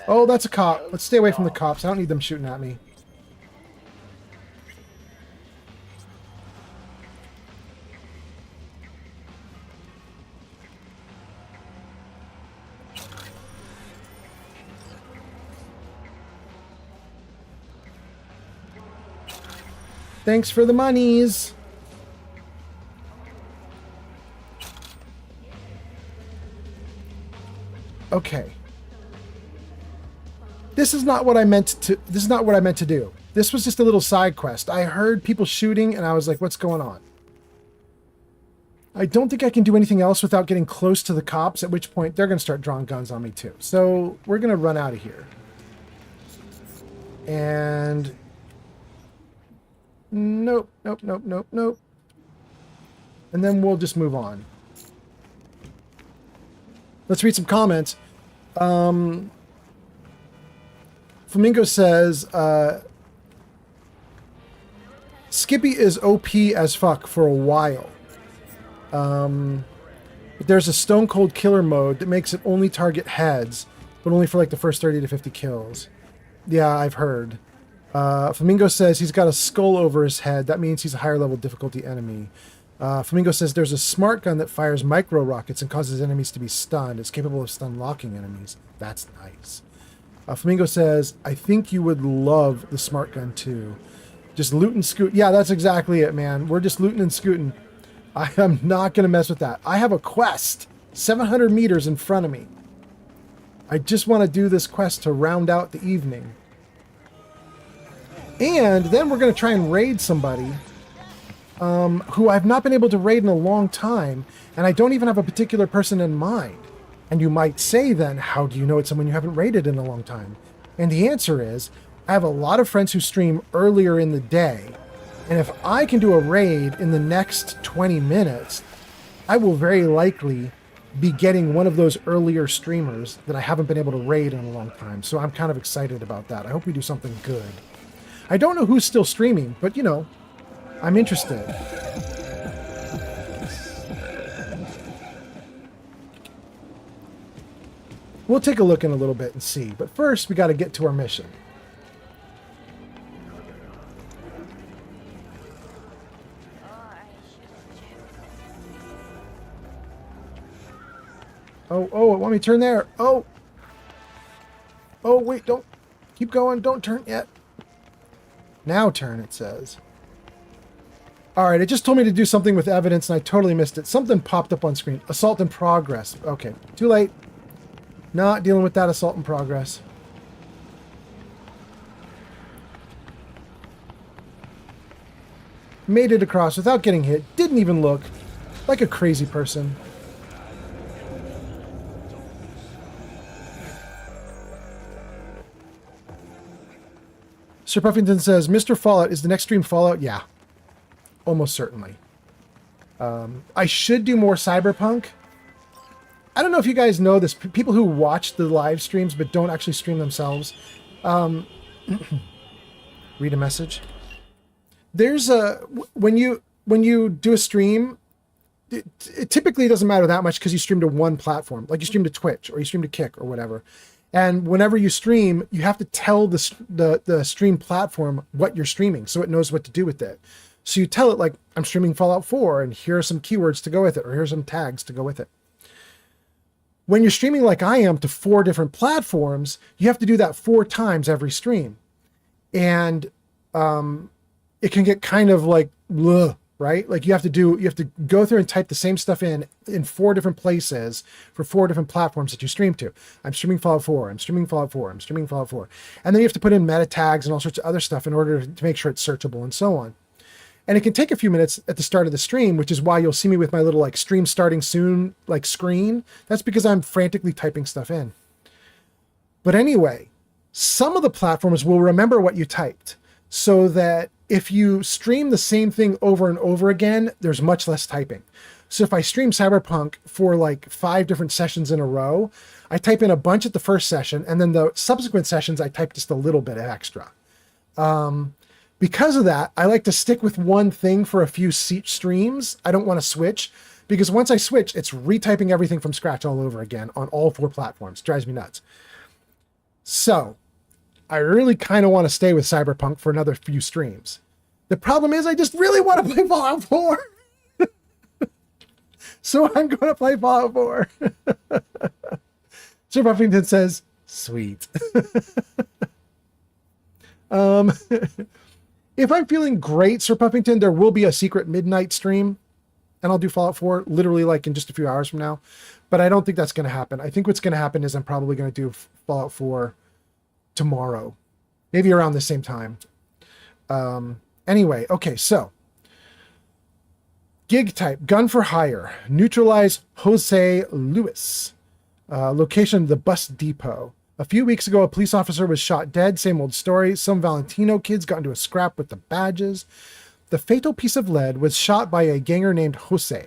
Oh, that's a cop. Let's stay away from the cops. I don't need them shooting at me. Thanks for the monies. Okay. This is not what I meant to do. This was just a little side quest. I heard people shooting and I was like, what's going on? I don't think I can do anything else without getting close to the cops, at which point they're going to start drawing guns on me too. So we're going to run out of here. And nope. And then we'll just move on. Let's read some comments. Flamingo says, Skippy is OP as fuck for a while. But there's a stone cold killer mode that makes it only target heads, but only for like the first 30 to 50 kills. Yeah, I've heard. Flamingo says he's got a skull over his head. That means he's a higher level difficulty enemy. Flamingo says there's a smart gun that fires micro rockets and causes enemies to be stunned. It's capable of stun locking enemies. That's nice. Flamingo says, I think you would love the smart gun too. Just loot and scoot. Yeah, that's exactly it, man. We're just looting and scooting. I am not going to mess with that. I have a quest 700 meters in front of me. I just want to do this quest to round out the evening. And then we're going to try and raid somebody who I've not been able to raid in a long time, and I don't even have a particular person in mind. And you might say then, how do you know it's someone you haven't raided in a long time? And the answer is, I have a lot of friends who stream earlier in the day, and if I can do a raid in the next 20 minutes, I will very likely be getting one of those earlier streamers that I haven't been able to raid in a long time. So I'm kind of excited about that. I hope we do something good. I don't know who's still streaming, but you know, I'm interested. We'll take a look in a little bit and see. But first, we got to get to our mission. Oh, want me to turn there? Oh, wait, don't. Keep going. Don't turn yet. Now turn, it says. All right, it just told me to do something with evidence, and I totally missed it. Something popped up on screen. Assault in progress. Okay, too late. Not dealing with that assault in progress. Made it across without getting hit. Didn't even look. Like a crazy person. Sir Puffington says, Mr. Fallout, is the next stream Fallout? Yeah. Almost certainly. I should do more Cyberpunk. I don't know if you guys know this. People who watch the live streams but don't actually stream themselves. Read a message. There's a... When you do a stream, it typically doesn't matter that much because you stream to one platform. Like you stream to Twitch or you stream to Kick or whatever. And whenever you stream, you have to tell the stream platform what you're streaming so it knows what to do with it. So you tell it like, I'm streaming Fallout 4 and here are some keywords to go with it, or here's some tags to go with it. When you're streaming like I am to 4 different platforms, you have to do that 4 times every stream. And it can get kind of like, ugh, right? Like you have to go through and type the same stuff in 4 different places for 4 different platforms that you stream to. I'm streaming Fallout 4, I'm streaming Fallout 4, I'm streaming Fallout 4. And then you have to put in meta tags and all sorts of other stuff in order to make sure it's searchable and so on. And it can take a few minutes at the start of the stream, which is why you'll see me with my little like stream starting soon like screen. That's because I'm frantically typing stuff in. But anyway, some of the platforms will remember what you typed so that if you stream the same thing over and over again, there's much less typing. So if I stream Cyberpunk for like 5 different sessions in a row, I type in a bunch at the first session, and then the subsequent sessions, I type just a little bit extra. Because of that, I like to stick with one thing for a few streams. I don't want to switch, because once I switch, it's retyping everything from scratch all over again on all 4 platforms. It drives me nuts. So I really kind of want to stay with Cyberpunk for another few streams. The problem is I just really want to play Fallout 4. So I'm going to play Fallout 4. Sir Buffington says, sweet. If I'm feeling great, Sir Puffington, there will be a secret midnight stream, and I'll do Fallout 4 literally like in just a few hours from now. But I don't think that's going to happen. I think what's going to happen is I'm probably going to do Fallout 4 tomorrow, maybe around the same time. Anyway, okay, so gig type, gun for hire, neutralize Jose Luis, location, the bus depot. A few weeks ago, a police officer was shot dead. Same old story. Some Valentino kids got into a scrap with the badges. The fatal piece of lead was shot by a ganger named Jose.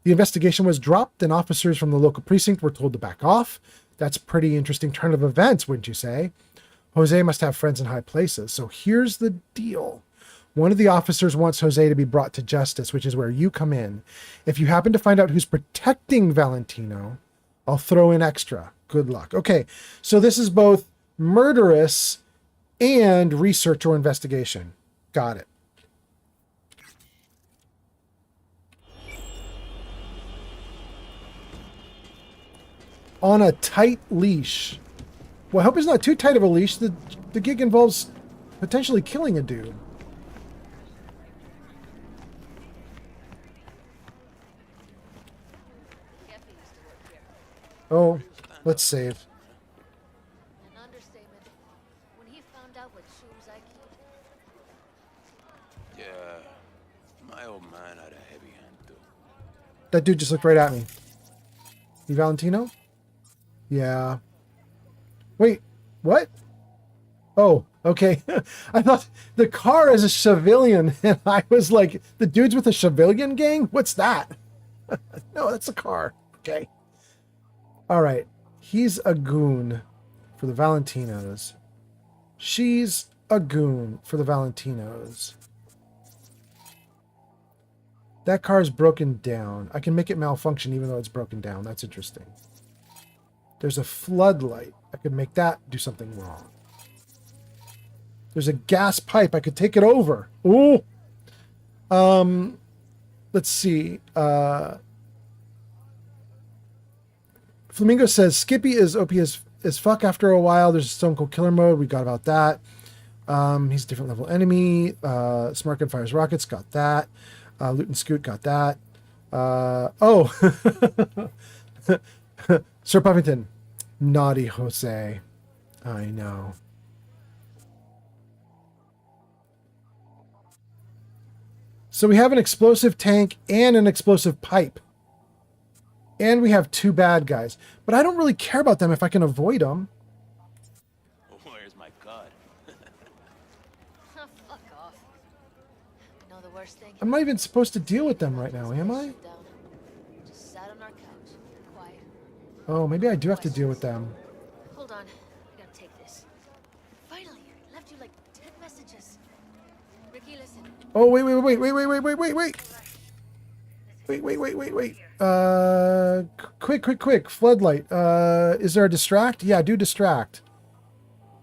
The investigation was dropped, and officers from the local precinct were told to back off. That's a pretty interesting turn of events, wouldn't you say? Jose must have friends in high places. So here's the deal. One of the officers wants Jose to be brought to justice, which is where you come in. If you happen to find out who's protecting Valentino, I'll throw in extra. Good luck. Okay, so this is both murderous and research or investigation. Got it. On a tight leash. Well, I hope it's not too tight of a leash. The gig involves potentially killing a dude. Oh, let's save. An understatement. When he found out what shoes I keep. Yeah, my old man had a heavy hand too. That dude just looked right at me. You Valentino? Yeah. Wait, what? Oh, okay. I thought the car is a civilian, and I was like, the dude's with a civilian gang? What's that? No, that's a car. Okay. All right. He's a goon for the Valentinos. She's a goon for the Valentinos. That car is broken down. I can make it malfunction even though it's broken down. That's interesting. There's a floodlight. I could make that do something wrong. There's a gas pipe. I could take it over. Ooh. Let's see. Flamingo says Skippy is OP as fuck after a while. There's a Stone Cold Killer mode. We got about that. He's a different level enemy. Smart Gun fires rockets. Got that. Loot and Scoot. Got that. Oh. Sir Puffington. Naughty Jose. I know. So we have an explosive tank and an explosive pipe. And we have 2 bad guys. But I don't really care about them if I can avoid them. Where's my gun? Fuck off. You know the worst thing? I'm not even supposed to deal with them right now, am I? Just sat on our couch, quiet. Oh, maybe I do have to deal with them. Hold on. I gotta take this. Finally, I left you like 10 messages. Ricky, listen. Oh, wait. Wait. Quick. Floodlight. Is there a distract? Yeah, do distract.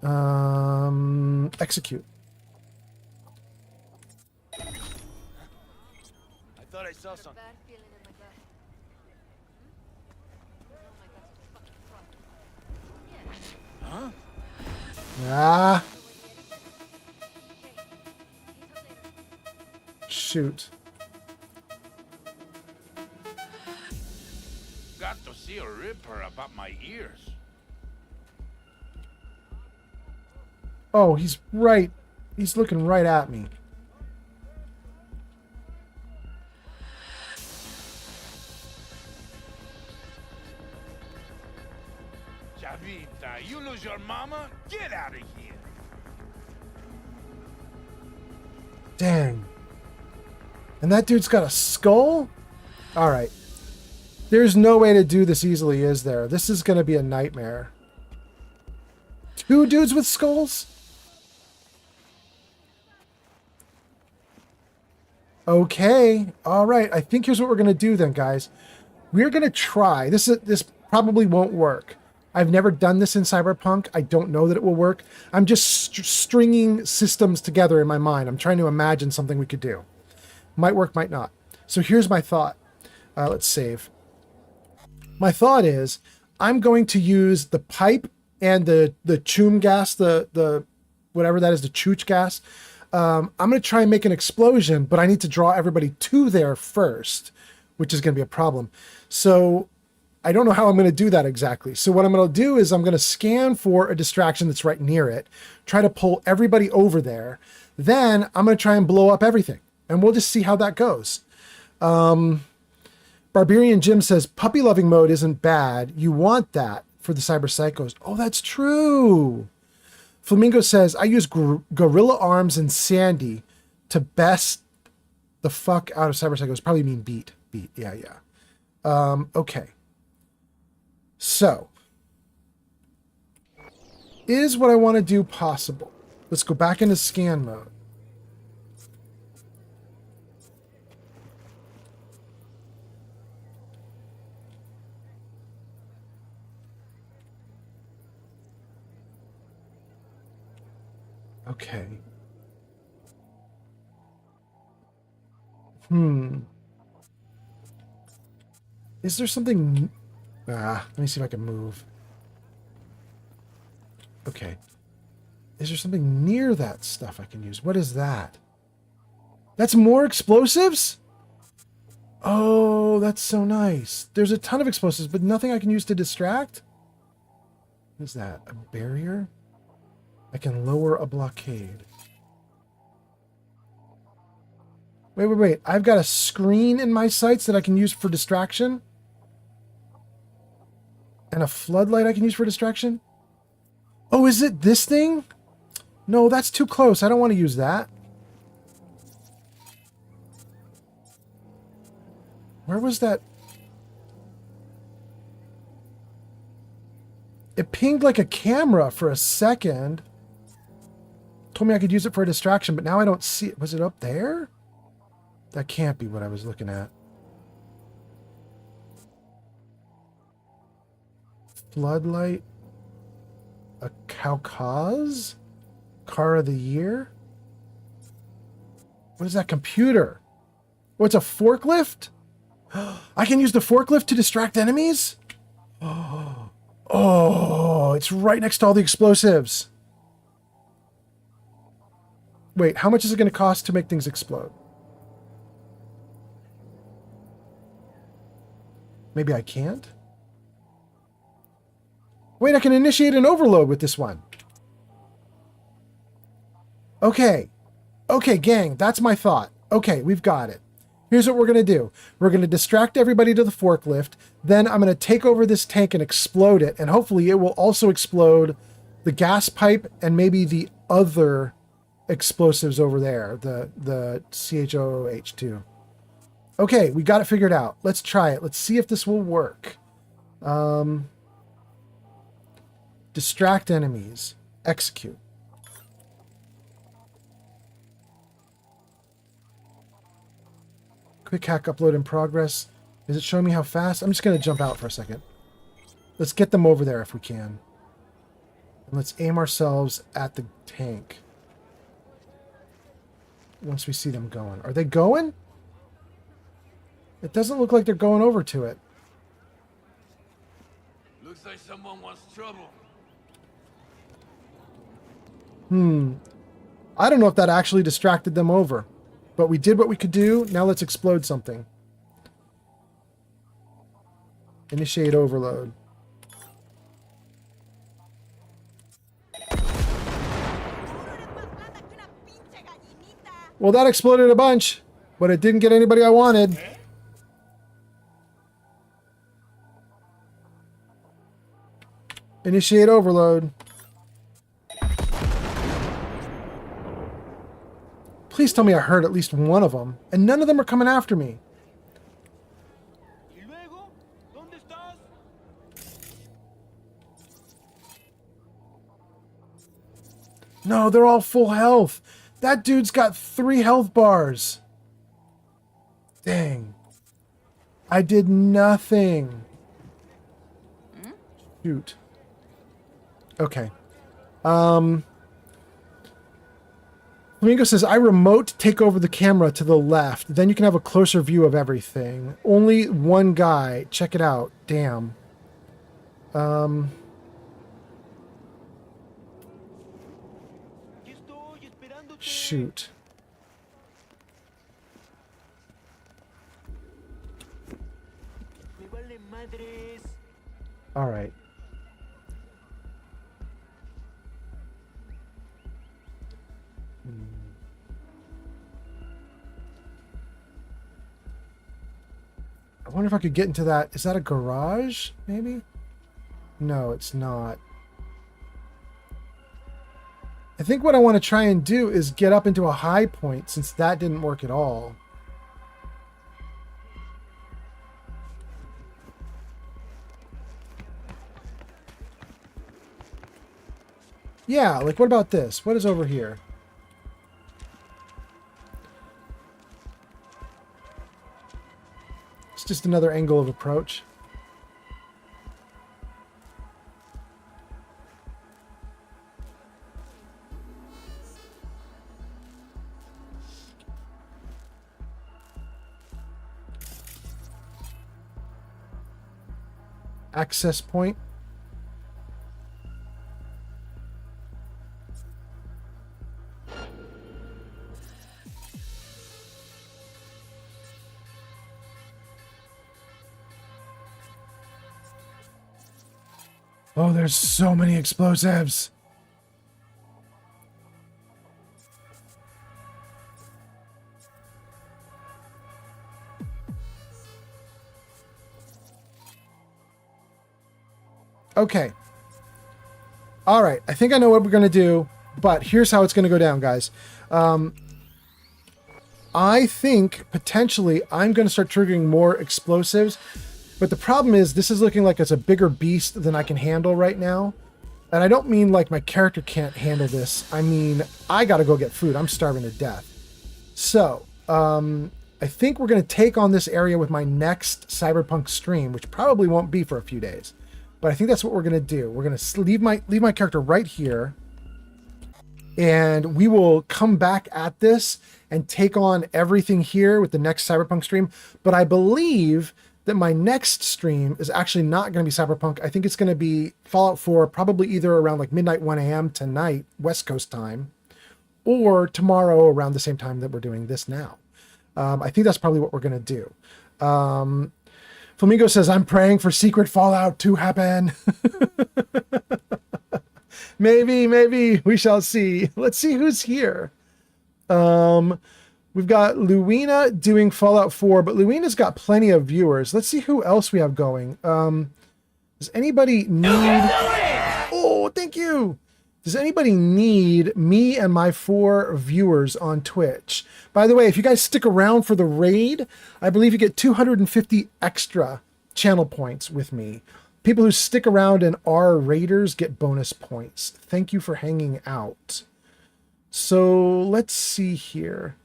Execute. I thought I saw something. Bad feeling in my gut. Oh my god, fucking truck. Huh? Ah. Shoot. Got to see a ripper about my ears. Oh, he's right. He's looking right at me. Chavita, you lose your mama? Get out of here. Dang. And that dude's got a skull? Alright. There's no way to do this easily, is there? This is going to be a nightmare. 2 dudes with skulls? Okay. Alright. I think here's what we're going to do then, guys. We're going to try. This probably won't work. I've never done this in Cyberpunk. I don't know that it will work. I'm just stringing systems together in my mind. I'm trying to imagine something we could do. Might work, might not. So here's my thought. Let's save. My thought is I'm going to use the pipe and the choom gas, the whatever that is, the chooch gas. I'm going to try and make an explosion, but I need to draw everybody to there first, which is going to be a problem. So I don't know how I'm going to do that exactly. So what I'm going to do is I'm going to scan for a distraction that's right near it, try to pull everybody over there. Then I'm going to try and blow up everything. And we'll just see how that goes. Barbarian Jim says, puppy loving mode isn't bad. You want that for the Cyber Psychos. Oh, that's true. Flamingo says, I use Gorilla Arms and Sandy to best the fuck out of Cyber Psychos. Probably mean beat. Yeah. Okay. So, is what I want to do possible? Let's go back into scan mode. Okay. Is there something... let me see if I can move. Okay. Is there something near that stuff I can use? What is that? That's more explosives? Oh, that's so nice. There's a ton of explosives, but nothing I can use to distract? What is that? A barrier? I can lower a blockade. Wait. I've got a screen in my sights that I can use for distraction? And a floodlight I can use for distraction? Oh, is it this thing? No, that's too close. I don't want to use that. Where was that? It pinged like a camera for a second. Told me I could use it for a distraction, but now I don't see it. Was it up there? That can't be what I was looking at. Floodlight. A Caucase? Car of the Year? What is that computer? Oh, it's a forklift? I can use the forklift to distract enemies? Oh, it's right next to all the explosives. Wait, how much is it going to cost to make things explode? Maybe I can't? Wait, I can initiate an overload with this one. Okay, gang, that's my thought. Okay, we've got it. Here's what we're going to do. We're going to distract everybody to the forklift. Then I'm going to take over this tank and explode it. And hopefully it will also explode the gas pipe and maybe the other explosives over there. The CHOH2. Okay, we got it figured out. Let's try it. Let's see if this will work. Distract enemies. Execute. Quick hack upload in progress. Is it showing me how fast? I'm just going to jump out for a second. Let's get them over there if we can. And let's aim ourselves at the tank. Once we see them going. Are they going? It doesn't look like they're going over to it. Looks like someone wants trouble. I don't know if that actually distracted them over. But we did what we could do. Now let's explode something. Initiate overload. Well, that exploded a bunch, but it didn't get anybody I wanted. Initiate overload. Please tell me I heard at least one of them, and none of them are coming after me. No, they're all full health. That dude's got 3 health bars. Dang. I did nothing. Shoot. Okay. Flamingo says, I remote take over the camera to the left. Then you can have a closer view of everything. Only one guy. Check it out. Damn. Shoot. All right. I wonder if I could get into that. Is that a garage, maybe? No, it's not. I think what I want to try and do is get up into a high point, since that didn't work at all. Yeah, like what about this? What is over here? It's just another angle of approach. Access point. Oh, there's so many explosives. Okay. All right. I think I know what we're going to do, but here's how it's going to go down, guys. I think potentially I'm going to start triggering more explosives, but the problem is this is looking like it's a bigger beast than I can handle right now. And I don't mean like my character can't handle this. I mean, I got to go get food. I'm starving to death. So, I think we're going to take on this area with my next Cyberpunk stream, which probably won't be for a few days. But I think that's what we're going to do. We're going to leave my character right here. And we will come back at this and take on everything here with the next Cyberpunk stream. But I believe that my next stream is actually not going to be Cyberpunk. I think it's going to be Fallout 4, probably either around like midnight, 1 a.m. tonight, West Coast time, or tomorrow around the same time that we're doing this now. I think that's probably what we're going to do. Flamingo says, I'm praying for secret Fallout to happen. Maybe. We shall see. Let's see who's here. We've got Luina doing Fallout 4, but Luina's got plenty of viewers. Let's see who else we have going. Does anybody need... Oh, thank you! Does anybody need me and my 4 viewers on Twitch? By the way, if you guys stick around for the raid, I believe you get 250 extra channel points with me. People who stick around and are raiders get bonus points. Thank you for hanging out. So let's see here.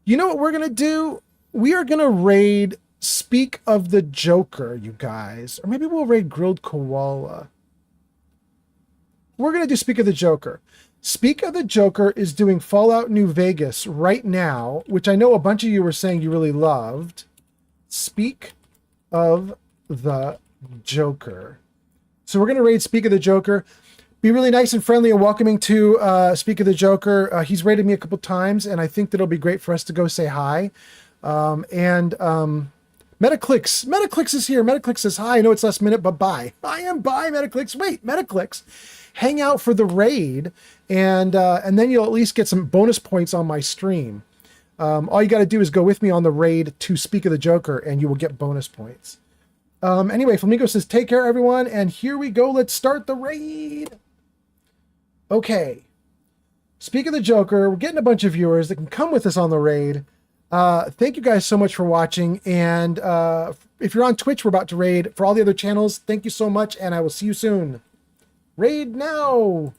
You know what we're going to do? we are going to raid Speak of the Joker, you guys. Or maybe we'll raid Grilled Koala. We're going to do Speak of the Joker. Speak of the Joker is doing Fallout New Vegas right now, which I know a bunch of you were saying you really loved. Speak of the Joker. So we're going to raid Speak of the Joker. Be really nice and friendly and welcoming to Speak of the Joker. He's raided me a couple times, and I think that it'll be great for us to go say hi. Metaclicks is here. Metaclicks says hi. I know it's last minute, but bye. I am bye, Metaclicks. Wait, Metaclicks. Hang out for the raid, and then you'll at least get some bonus points on my stream. All you got to do is go with me on the raid to Speak of the Joker, and you will get bonus points. Anyway, Flamingo says, take care, everyone, and here we go. Let's start the raid. Okay. Speak of the Joker. We're getting a bunch of viewers that can come with us on the raid. Thank you guys so much for watching, and if you're on Twitch, we're about to raid. For all the other channels, thank you so much, and I will see you soon. Raid now!